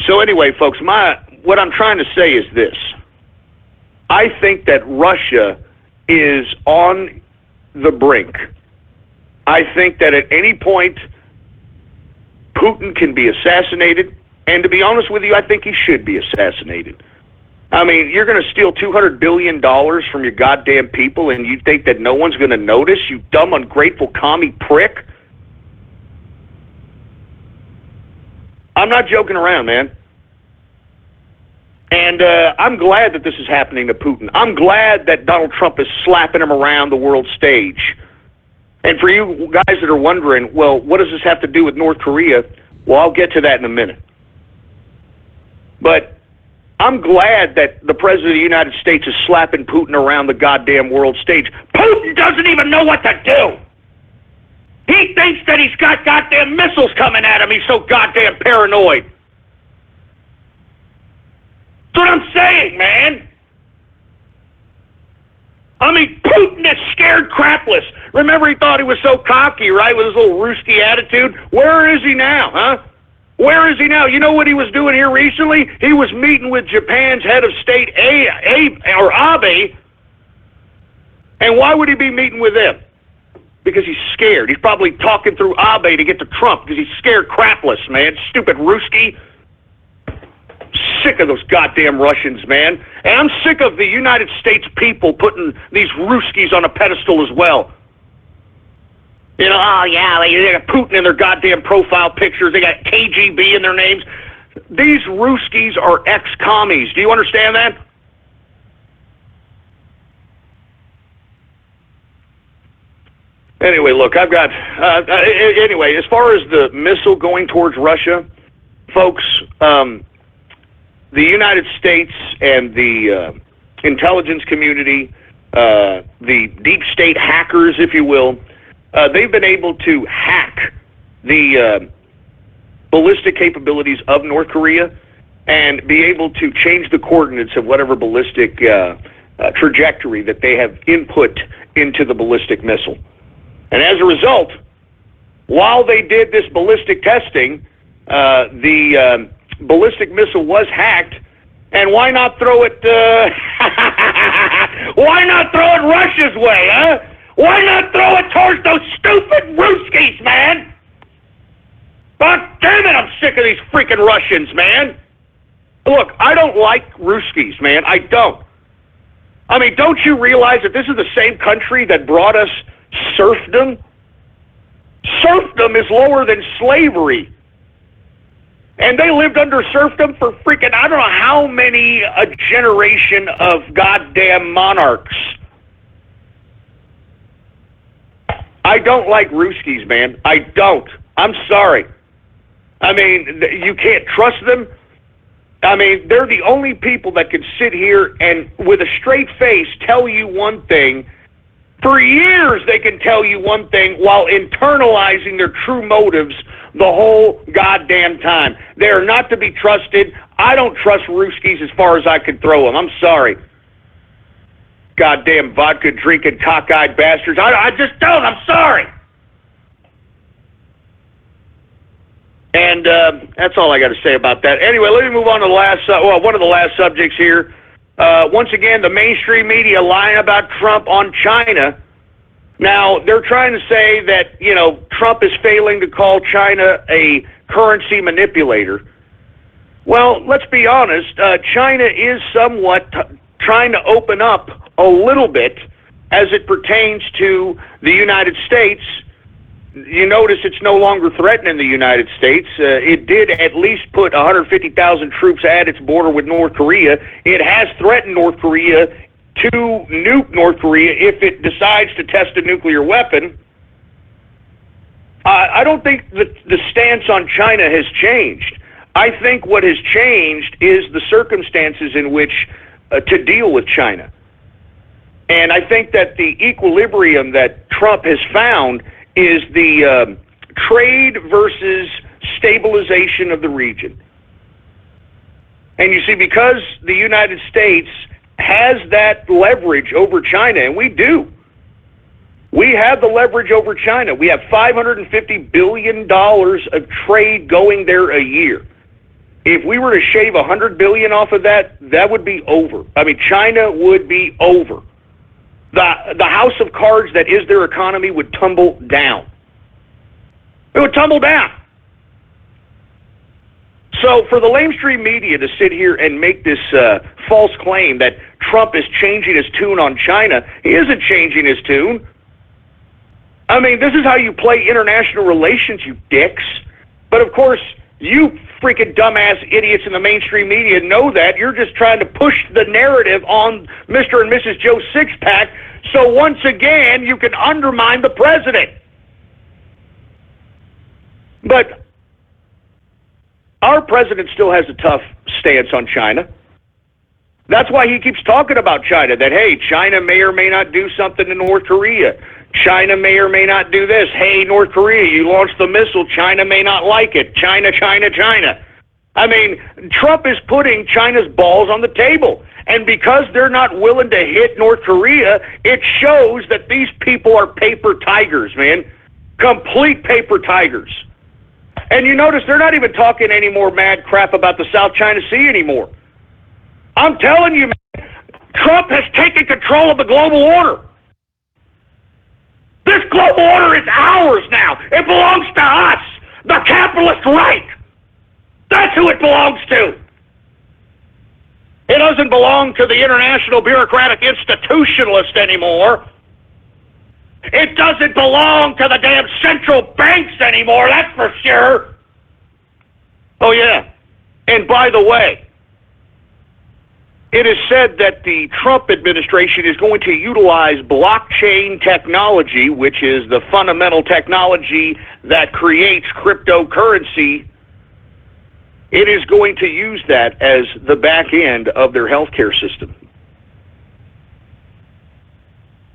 So anyway, folks, what I'm trying to say is this. I think that Russia is on the brink. I think that at any point, Putin can be assassinated. And to be honest with you, I think he should be assassinated. I mean, you're going to steal $200 billion from your goddamn people, and you think that no one's going to notice, you dumb, ungrateful, commie prick? I'm not joking around, man. And I'm glad that this is happening to Putin. I'm glad that Donald Trump is slapping him around the world stage. And for you guys that are wondering, well, what does this have to do with North Korea? Well, I'll get to that in a minute. But I'm glad that the President of the United States is slapping Putin around the goddamn world stage. Putin doesn't even know what to do. He thinks that he's got goddamn missiles coming at him. He's so goddamn paranoid. That's what I'm saying, man. I mean, Putin is scared crapless. Remember, he thought he was so cocky, right, with his little Ruski attitude? Where is he now, huh? Where is he now? You know what he was doing here recently? He was meeting with Japan's head of state, Abe. And why would he be meeting with him? Because he's scared. He's probably talking through Abe to get to Trump because he's scared crapless, man. Stupid Ruski. Sick of those goddamn Russians, man. And I'm sick of the United States people putting these Ruskis on a pedestal as well. You know, oh yeah, they got Putin in their goddamn profile pictures. They got KGB in their names. These Ruskis are ex-commies. Do you understand that? Anyway, look, I've got... anyway, as far as the missile going towards Russia, folks, the United States and the intelligence community, the deep state hackers, if you will, they've been able to hack the ballistic capabilities of North Korea and be able to change the coordinates of whatever ballistic trajectory that they have input into the ballistic missile. And as a result, while they did this ballistic testing, the ballistic missile was hacked. And why not throw it? Why not throw it Russia's way, huh? Why not throw it towards those stupid Ruskies, man? God damn it, I'm sick of these freaking Russians, man. Look, I don't like Ruskies, man. I don't. I mean, don't you realize that this is the same country that brought us serfdom? Serfdom is lower than slavery. And they lived under serfdom for freaking, I don't know how many a generation of goddamn monarchs. I don't like Ruskies, man. I don't. I'm sorry. I mean, you can't trust them. I mean, they're the only people that can sit here and with a straight face tell you one thing. For years they can tell you one thing while internalizing their true motives the whole goddamn time. They are not to be trusted. I don't trust Ruskies as far as I can throw them. I'm sorry. Goddamn vodka drinking cockeyed bastards. I just don't. I'm sorry. And that's all I got to say about that. Anyway, let me move on to the last, one of the last subjects here. Once again, the mainstream media lying about Trump on China. Now, they're trying to say that, Trump is failing to call China a currency manipulator. Well, let's be honest. China is somewhat trying to open up a little bit as it pertains to the United States. You notice it's no longer threatening the United States. It did at least put 150,000 troops at its border with North Korea. It has threatened North Korea to nuke North Korea if it decides to test a nuclear weapon. I don't think that the stance on China has changed. I think what has changed is the circumstances in which to deal with China. And I think that the equilibrium that Trump has found is the trade versus stabilization of the region. And you see, because the United States has that leverage over China, and we do. We have the leverage over China. We have $550 billion of trade going there a year. If we were to shave $100 billion off of that, that would be over. I mean, China would be over. The house of cards that is their economy would tumble down. It would tumble down. So for the lamestream media to sit here and make this false claim that Trump is changing his tune on China, he isn't changing his tune. I mean, this is how you play international relations, you dicks. But of course, you freaking dumbass idiots in the mainstream media know that. You're just trying to push the narrative on Mr. and Mrs. Joe Sixpack so once again you can undermine the president. But our president still has a tough stance on China. That's why he keeps talking about China, that, hey, China may or may not do something to North Korea. China may or may not do this. Hey, North Korea, you launched the missile. China may not like it. China, China, China. I mean, Trump is putting China's balls on the table. And because they're not willing to hit North Korea, it shows that these people are paper tigers, man. Complete paper tigers. And you notice they're not even talking any more mad crap about the South China Sea anymore. I'm telling you, man, Trump has taken control of the global order. This global order is ours now. It belongs to us, the capitalist right. That's who it belongs to. It doesn't belong to the international bureaucratic institutionalist anymore. It doesn't belong to the damn central banks anymore, that's for sure. Oh, yeah. And by the way, it is said that the Trump administration is going to utilize blockchain technology, which is the fundamental technology that creates cryptocurrency. It is going to use that as the back end of their healthcare system.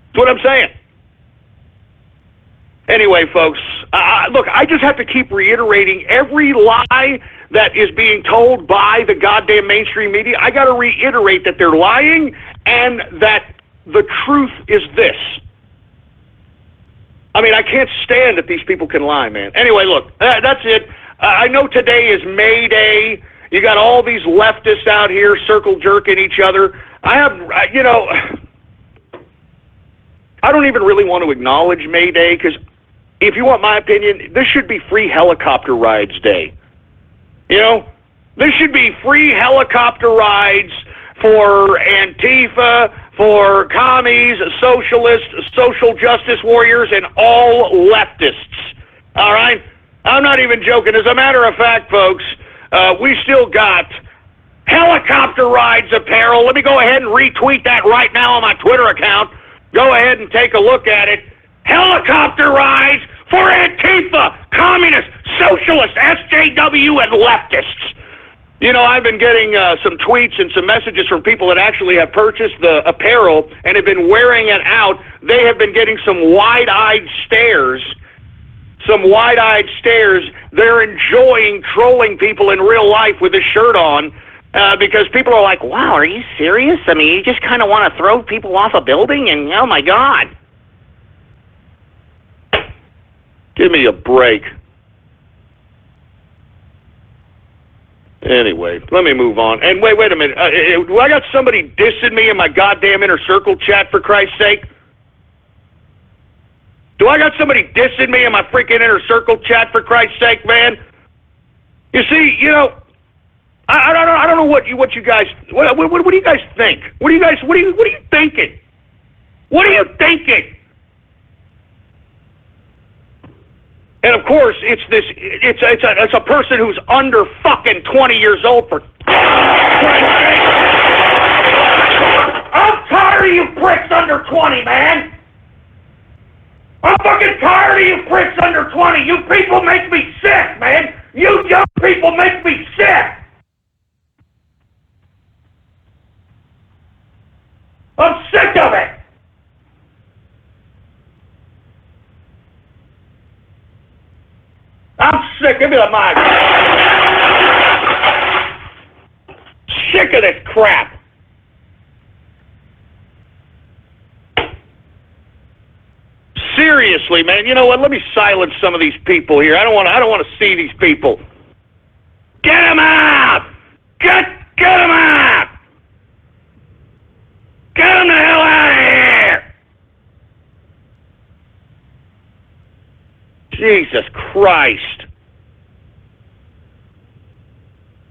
That's what I'm saying. Anyway, folks, look, I just have to keep reiterating every lie that is being told by the goddamn mainstream media. I got to reiterate that they're lying and that the truth is this. I mean, I can't stand that these people can lie, man. Anyway, look, that's it. I know today is May Day. You got all these leftists out here circle jerking each other. I don't even really want to acknowledge May Day because if you want my opinion, this should be free helicopter rides day. You know, this should be free helicopter rides for Antifa, for commies, socialists, social justice warriors, and all leftists. All right? I'm not even joking. As a matter of fact, folks, we still got helicopter rides apparel. Let me go ahead and retweet that right now on my Twitter account. Go ahead and take a look at it. Helicopter rides for Antifa, communists, socialists, SJW, and leftists. You know, I've been getting some tweets and some messages from people that actually have purchased the apparel and have been wearing it out. They have been getting some wide-eyed stares. They're enjoying trolling people in real life with a shirt on because people are like, wow, are you serious? I mean, you just kind of want to throw people off a building and, oh, my God. Give me a break. Anyway, let me move on. And wait a minute. Do I got somebody dissing me in my goddamn inner circle chat, for Christ's sake? Do I got somebody dissing me in my freaking inner circle chat, for Christ's sake, man? You see, you know, I don't know what you guys. What do you guys think? What are you thinking? What are you thinking? And of course, it's a person who's under fucking 20 years old, for I'm tired of you pricks under 20, man. I'm fucking tired of you pricks under 20. You people make me sick, man. You young people make me sick. I'm sick of it. I'm sick. Give me the mic. Sick of this crap. Seriously, man. You know what? Let me silence some of these people here. I don't want to see these people. Get them out. Get them out. Get them the hell out of here. Jesus Christ.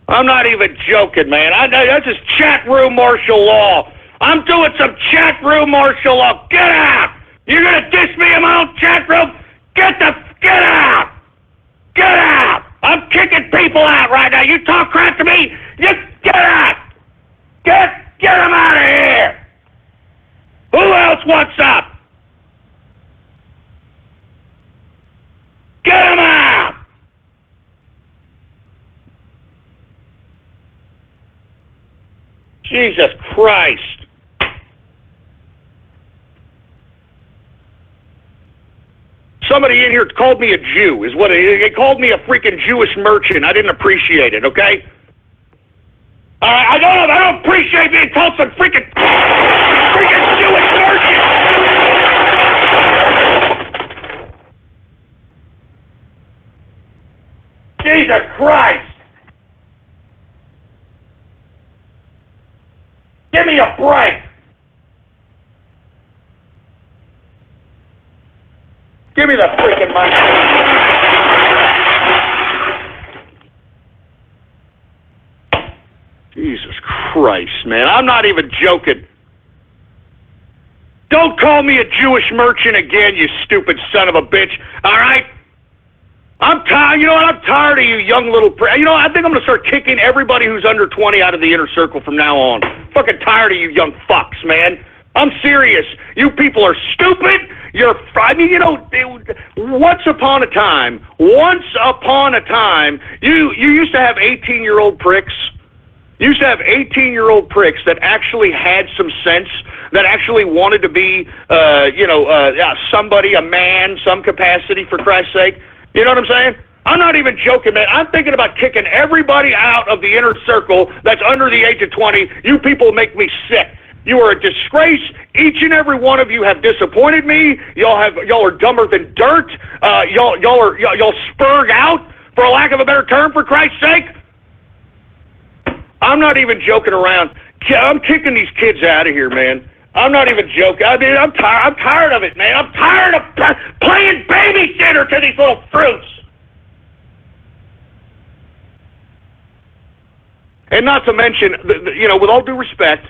I'm not even joking, man. That's just chat room martial law. I'm doing some chat room martial law. Get out. You're going to diss me in my own chat room? Get out. Get out. I'm kicking people out right now. You talk crap to me, you get out. Get them out of here. Who else wants up? Get them out. Jesus Christ. Somebody in here called me a Jew, is what they called me, a freaking Jewish merchant. I didn't appreciate it, okay? All right, I don't appreciate being called some freaking Jewish merchant. Jesus Christ. Give me a break. Give me the freaking mic. Jesus Christ, man. I'm not even joking. Don't call me a Jewish merchant again, you stupid son of a bitch. All right? I'm tired. You know what? I'm tired of you young little... You know, I think I'm going to start kicking everybody who's under 20 out of the inner circle from now on. Fucking tired of you young fucks, man. I'm serious. You people are stupid. I mean, you know, once upon a time, you used to have 18-year-old pricks. You used to have 18-year-old pricks that actually had some sense, that actually wanted to be, somebody, a man, some capacity, for Christ's sake. You know what I'm saying? I'm not even joking, man. I'm thinking about kicking everybody out of the inner circle that's under the age of 20. You people make me sick. You are a disgrace. Each and every one of you have disappointed me. Y'all are dumber than dirt. Y'all spurred out, for a lack of a better term, for Christ's sake. I'm not even joking around. I'm kicking these kids out of here, man. I'm not even joking. I mean, I'm tired of it, man. I'm tired of playing babysitter to these little fruits. And not to mention, with all due respect,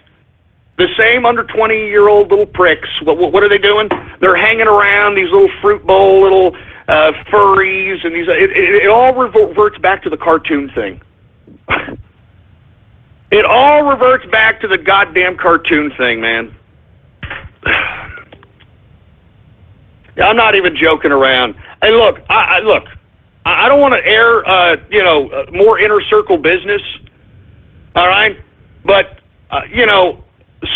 the same under 20-year-old little pricks, what are they doing? They're hanging around these little fruit bowl, little furries, and these. It all reverts back to the cartoon thing. It all reverts back to the goddamn cartoon thing, man. I'm not even joking around. Hey, look, I don't want to air, more inner circle business. All right, but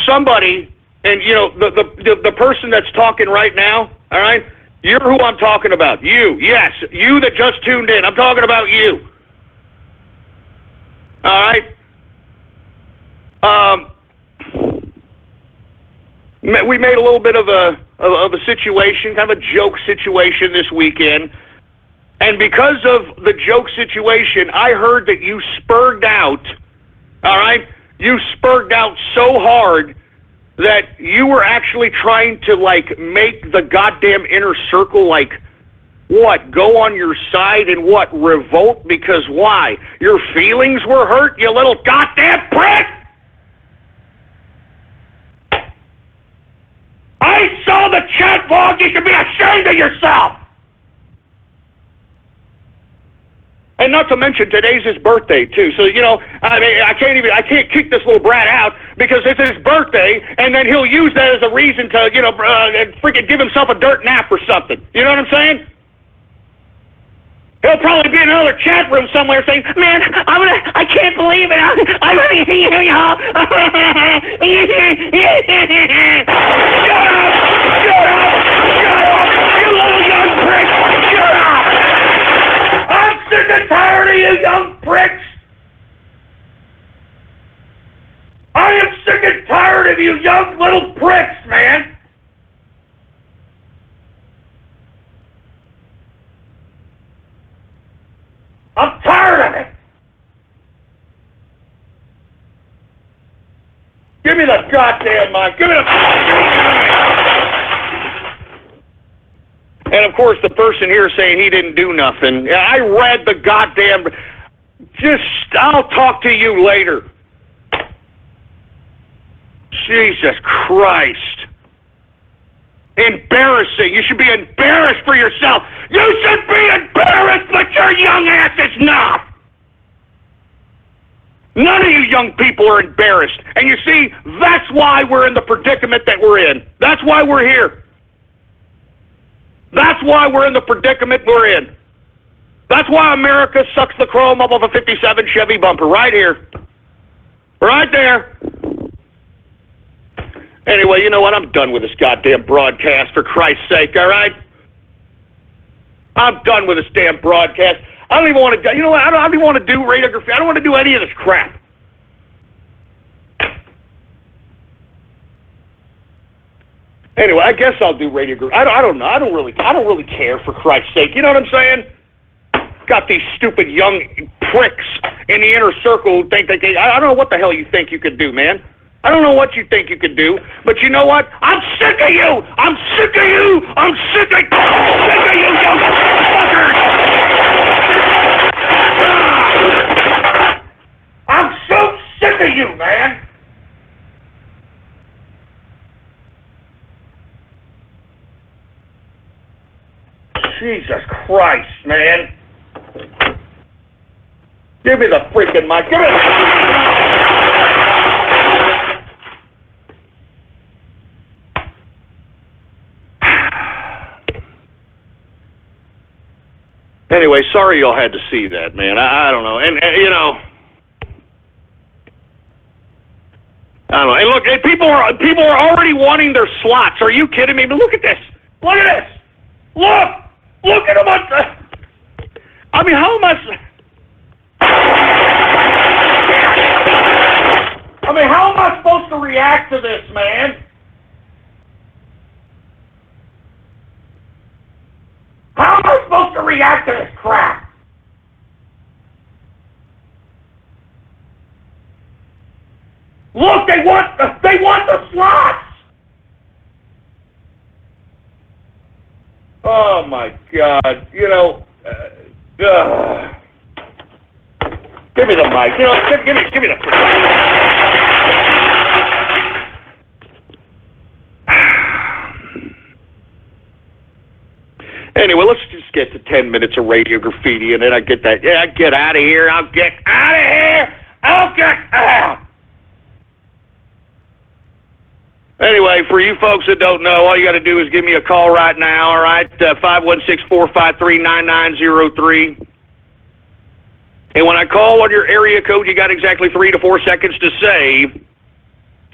somebody, and the person that's talking right now, all right, you're who I'm talking about. You, yes, you that just tuned in. I'm talking about you. All right. We made a little bit of a situation, kind of a joke situation this weekend. And because of the joke situation, I heard that you spurred out, all right? You spurred out so hard that you were actually trying to, like, make the goddamn inner circle, like, what, go on your side and what, revolt? Because why? Your feelings were hurt, you little goddamn prick? I saw the chat log. You should be ashamed of yourself. And not to mention, today's his birthday, too. So, you know, I mean, I can't kick this little brat out because it's his birthday, and then he'll use that as a reason to, you know, freaking give himself a dirt nap or something. You know what I'm saying? He'll probably be in another chat room somewhere saying, man, I can't believe it. I'm going to hear y'all. Shut up, you little young prick. Shut up. I'm sick and tired of you young pricks. I am sick and tired of you young little pricks, man. I'm tired of it. Give me the goddamn mic. Give me the... And, of course, the person here saying he didn't do nothing. I read the goddamn... I'll talk to you later. Jesus Christ. Embarrassing. You should be embarrassed for yourself. You should be embarrassed, but your young ass is not. None of you young people are embarrassed. And you see, that's why we're in the predicament that we're in. That's why we're here. That's why we're in the predicament we're in. That's why America sucks the chrome up of a 57 Chevy bumper. Right here. Right there. Anyway, you know what? I'm done with this goddamn broadcast, for Christ's sake, all right? I'm done with this damn broadcast. I don't even want to, you know what? I don't even want to do Radio Graffiti. I don't want to do any of this crap. Anyway, I guess I'll do Radio Graffiti. I don't know. I don't really care, for Christ's sake. You know what I'm saying? Got these stupid young pricks in the inner circle who think they can. I don't know what the hell you think you could do, man. I don't know what you think you could do, but you know what? I'm sick of you! I'm sick of you! I'm sick of you, young fuckers! I'm so sick of you, man! Jesus Christ, man! Give me the freaking mic! Give me the... Anyway, sorry y'all had to see that, man. I don't know. And you know, I don't know. And look, and people are already wanting their slots. Are you kidding me? But look at this. Look at this. Look at them. I mean, how much? I mean, how am I supposed to react to this, man? How am I supposed to react to this crap? Look, they want the slots. Oh my God! You know, give me the mic. You know, give me the. Anyway, let's just get to 10 minutes of Radio Graffiti, and then I get that. Yeah, get out of here. I'll get out of here. I'll get out. Anyway, for you folks that don't know, all you got to do is give me a call right now, all right? 516-453-9903. And when I call on your area code, you got exactly 3 to 4 seconds to say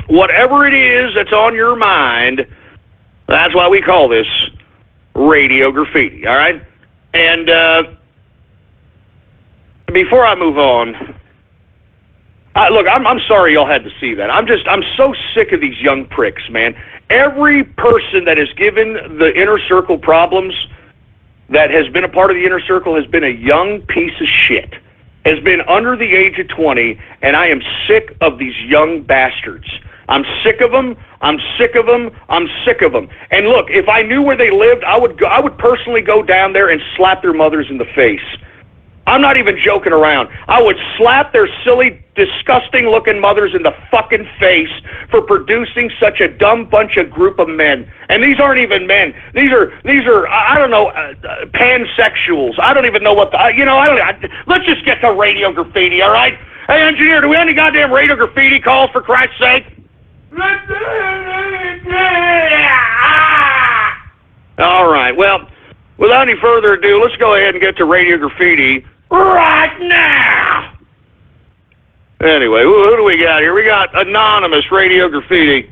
whatever it is that's on your mind. That's why we call this Radio Graffiti, all right? And before I move on, look, I'm sorry y'all had to see that. I'm so sick of these young pricks, man. Every person that is given the inner circle problems that has been a part of the inner circle has been a young piece of shit, has been under the age of 20, and I am sick of these young bastards. I'm sick of them. I'm sick of them. I'm sick of them. And look, if I knew where they lived, I would personally go down there and slap their mothers in the face. I'm not even joking around. I would slap their silly, disgusting-looking mothers in the fucking face for producing such a dumb bunch of group of men. And these aren't even men. These are I don't know, pansexuals. I don't even know what let's just get to Radio Graffiti, all right? Hey, engineer, do we have any goddamn Radio Graffiti calls, for Christ's sake? All right, well, without any further ado, let's go ahead and get to Radio Graffiti right now. Anyway, who do we got here? We got Anonymous Radio Graffiti.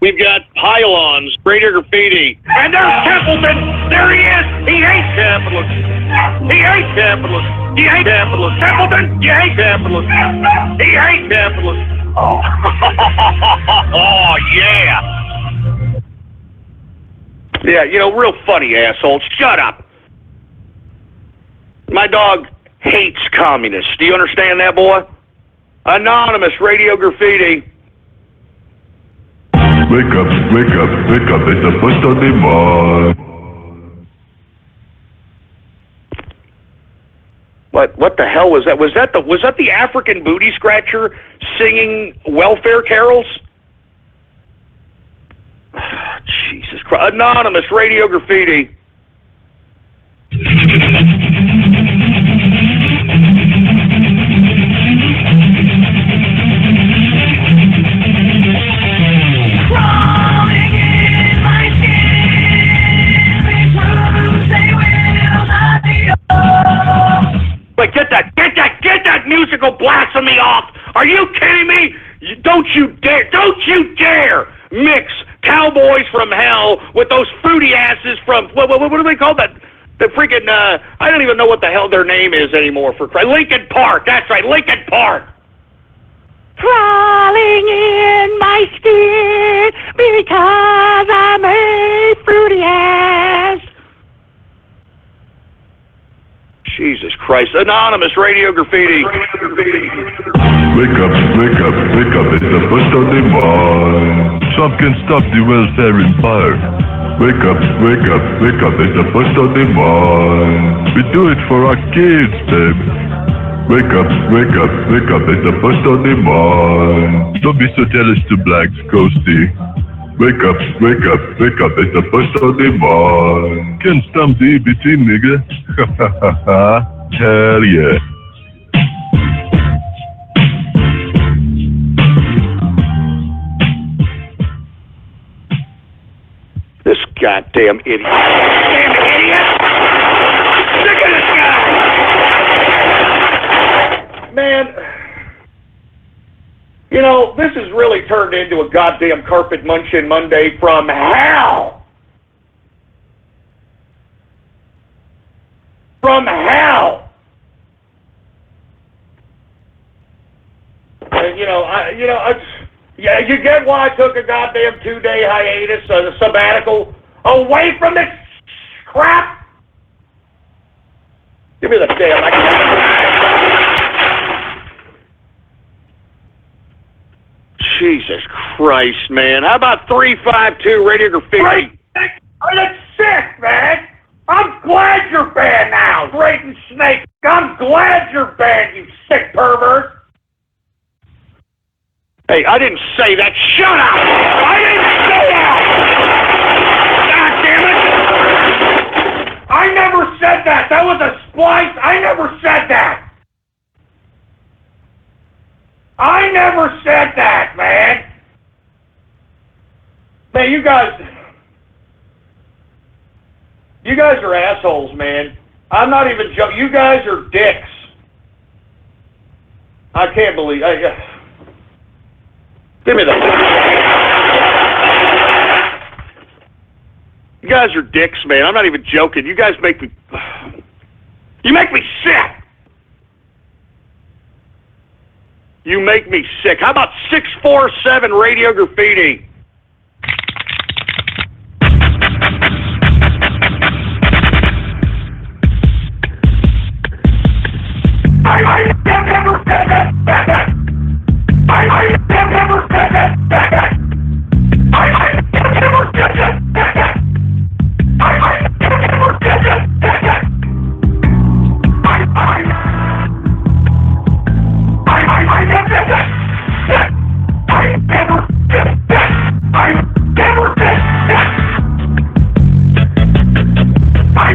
We've got Pylons Radio Graffiti.
And there's Templeton. There he is. He hates capitalists. He hates capitalists. He hates capitalists. Templeton, you hate capitalists. He hates capitalists. Oh, oh yeah.
Yeah, real funny, asshole. Shut up. My dog hates communists. Do you understand that, boy? Anonymous Radio Graffiti.
Wake up, wake up, wake up. It's the first of the month.
What the hell was that? Was that the African booty scratcher singing welfare carols? Jesus Christ. Anonymous Radio Graffiti. Wait, get that musical blasphemy off! Are you kidding me? Don't you dare mix Cowboys from Hell with those fruity asses from what do they call that? The freaking I don't even know what the hell their name is anymore. For Christ, Lincoln Park. That's right, Lincoln Park. Crawling in my skin because I'm a fruity ass. Jesus Christ. Anonymous Radio Graffiti.
Wake up, wake up, wake up. It's the first of the month. Some can stop the welfare empire. Wake up, wake up, wake up. It's the first of the month. We do it for our kids, babe. Wake up, wake up, wake up. It's the first of the month. Don't be so jealous to blacks, Coasty. Wake up, wake up, wake up. It's the first of the month. Can't stomp the EBT, nigga. Hell yeah.
This goddamn idiot. Damn idiot! Sick of this guy! Man, this has really turned into a goddamn carpet munching Monday from hell! From hell! And, you get why I took a goddamn 2-day hiatus, a sabbatical, away from this crap? Give me the damn... Jesus Christ, man. How about 352 Radio Graffiti? That's sick, man. I'm glad you're banned now, Drayton Snake. I'm glad you're banned, you sick pervert. Hey, I didn't say that. Shut up! I didn't say that! God damn it! I never said that. That was a splice. I never said that. I never said that, man. Man, you guys are assholes, man. I'm not even joking. You guys are dicks. I can't believe... Give me that. You guys are dicks, man. I'm not even joking. You guys make me... You make me sick. You make me sick. How about 647 Radio Graffiti?
never said that. I have never said that. I have never said that. I have never said that. I have said that. I never said that. I never said that. I have never said that. I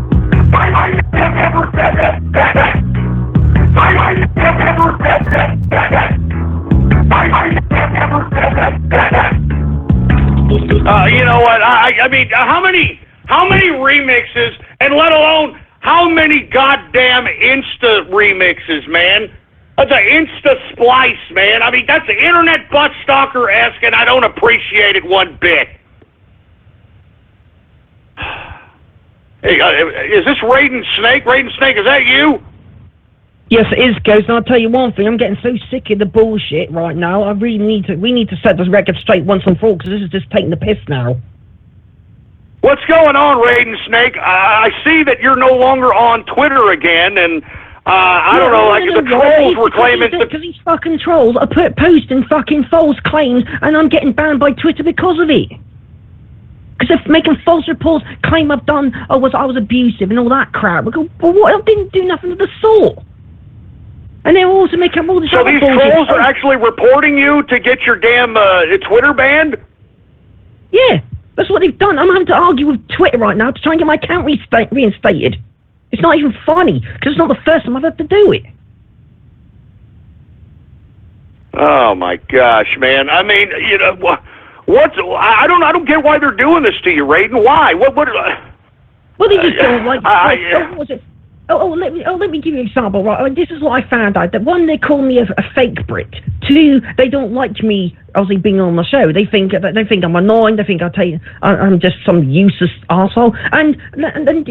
have never said that. I have never said that. I have never said that.
You know what? I mean, how many remixes, and let alone how many goddamn Insta remixes, man? That's an Insta splice, man. I mean, that's the internet butt stalker-esque, and I don't appreciate it one bit. Hey, is this Raiden Snake? Raiden Snake, is that you?
Yes, it is, Ghost, and I'll tell you one thing, I'm getting so sick of the bullshit right now. We need to set this record straight once and for all, because this is just taking the piss now.
What's going on, Raiden Snake? I see that you're no longer on Twitter again, and I don't know, like the trolls were claiming...
Because these fucking trolls are posting fucking false claims, and I'm getting banned by Twitter because of it. Because they're making false reports, claim I've done, I was abusive and all that crap. Well, what? I didn't do nothing of the sort. And they're also making up all this
So
other
these
bullshit.
trolls are actually reporting you to get your damn Twitter banned?
Yeah, that's what they've done. I'm having to argue with Twitter right now to try and get my account reinstated. It's not even funny, because it's not the first time I've had to do it.
Oh my gosh, man! I mean, you know, I don't get why they're doing this to you, Raiden. Why? What?
Well, they just don't like. Let me give you an example. Right, this is what I found out. That one, they call me a fake Brit. Two, they don't like me, obviously being on the show. They think I'm annoying. They think I'm just some useless arsehole. And then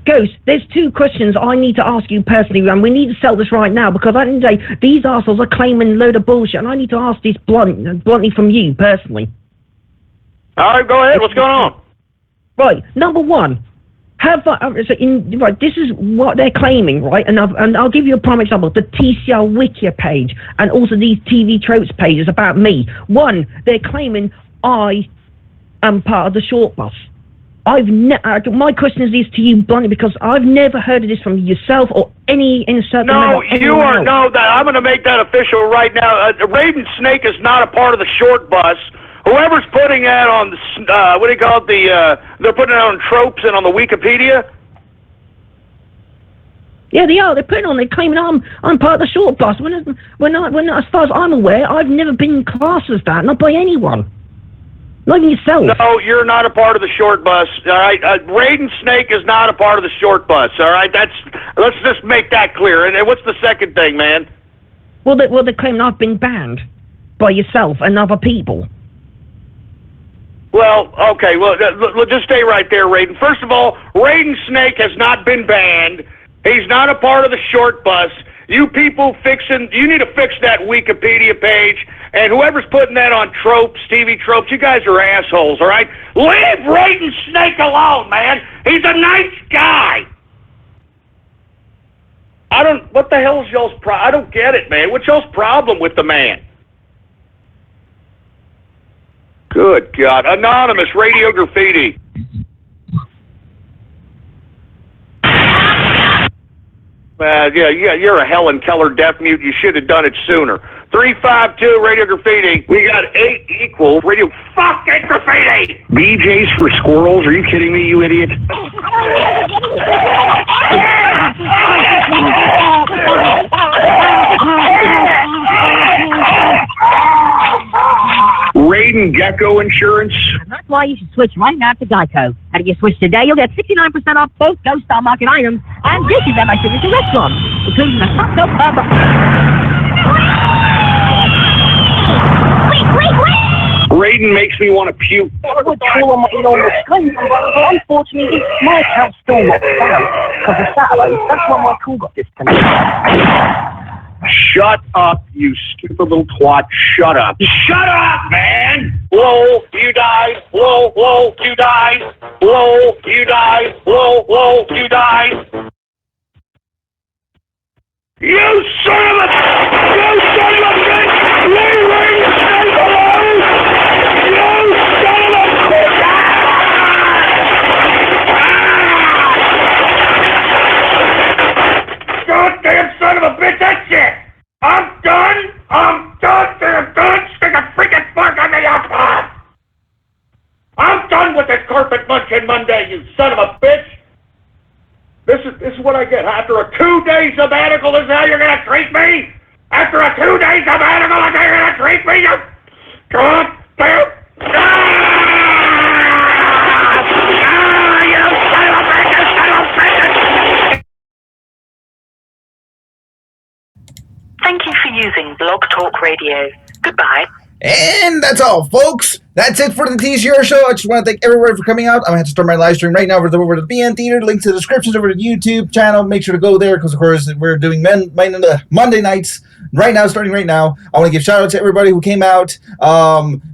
Ghost, there's two questions I need to ask you personally, and we need to settle this right now, because at the end of the day, these arseholes are claiming a load of bullshit, and I need to ask this bluntly from you personally.
All right, go ahead. What's going on?
Right, number one. This is what they're claiming, right? And I'll give you a prime example: the TCL Wiki page, and also these TV tropes pages about me. One, they're claiming I am part of the short bus. My question is this to you bluntly, because I've never heard of this from yourself or any certain.
No, you are no. I'm going to make that official right now. Raiden Snake is not a part of the short bus. Whoever's putting that on the, what do you call it, they're putting it on tropes and on the Wikipedia?
Yeah, they are. They're putting on, they're claiming I'm part of the short bus. When as far as I'm aware, I've never been classed as that, not by anyone. Not even yourself.
No, you're not a part of the short bus, all right? Raiden Snake is not a part of the short bus, all right? Let's just make that clear. And what's the second thing, man?
Well, they're claiming I've been banned by yourself and other people.
Well, okay, well, just stay right there, Raiden. First of all, Raiden Snake has not been banned. He's not a part of the short bus. You people you need to fix that Wikipedia page, and whoever's putting that on tropes, TV tropes, you guys are assholes, all right? Leave Raiden Snake alone, man. He's a nice guy. What the hell is y'all's problem? I don't get it, man. What's y'all's problem with the man? Good God. Anonymous Radio Graffiti. Yeah, you're a Helen Keller deaf mute. You should have done it sooner. 352 Radio Graffiti. We got 8 equal Radio fucking Graffiti. BJ's for squirrels? Are you kidding me, you idiot? Raiden Gecko Insurance.
That's why you should switch right now to Geico. How do you switch today? You'll get 69% off both Ghost Star Market items and dishes at my signature restaurant, including a hot dog burger.
Wait! Raiden makes me want to puke.
Unfortunately, my account's still not found because of Saturday. That's why my call got disconnected.
Shut up, you stupid little twat. Shut up. Shut up, man! Lol, you died. Lol, you died. Lol, you died. Lol, you died.
You son of a bitch! Leave me alone! You son of a bitch! Goddamn son of a bitch, that's it! I'm done! Damn done! Stick a freaking fork on the outside! I'm done with this carpet munching Monday, you son of a bitch! This is what I get. After a 2-day sabbatical, this is how you're gonna treat me? After a 2-day sabbatical, this is how you're gonna treat me, you goddamn... You son of a bitch, you son of a bitch!
Thank you for using Blog Talk Radio. Goodbye.
And that's all, folks. That's it for the TCR show. I just want to thank everybody for coming out. I'm going to have to start my live stream right now over to the BN Theater. Links to the descriptions over to the YouTube channel. Make sure to go there because, of course, we're doing Monday nights right now, starting right now. I want to give shout out to everybody who came out.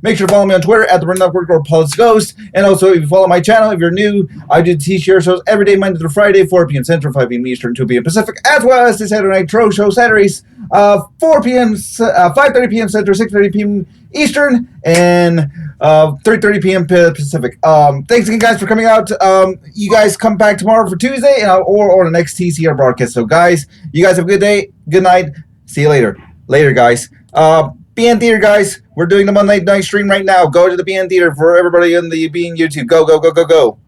Make sure to follow me on Twitter at the Run Network or Pulse Ghost. And also, if you follow my channel, if you're new, I do TCR shows every day, Monday through Friday, 4 p.m. Central, 5 p.m. Eastern, 2 p.m. Pacific, as well as the Saturday Night Tro Show Saturdays, 4 p.m., 5:30 p.m. Central, 6:30 p.m. Eastern, and 3:30 p.m. Pacific. Thanks again, guys, for coming out. You guys come back tomorrow for Tuesday or the next TCR broadcast. So, guys, you guys have a good day. Good night. See you later. Later, guys. BN Theater, guys. We're doing the Monday night stream right now. Go to the BN Theater for everybody in the BN YouTube. Go, go, go, go, go.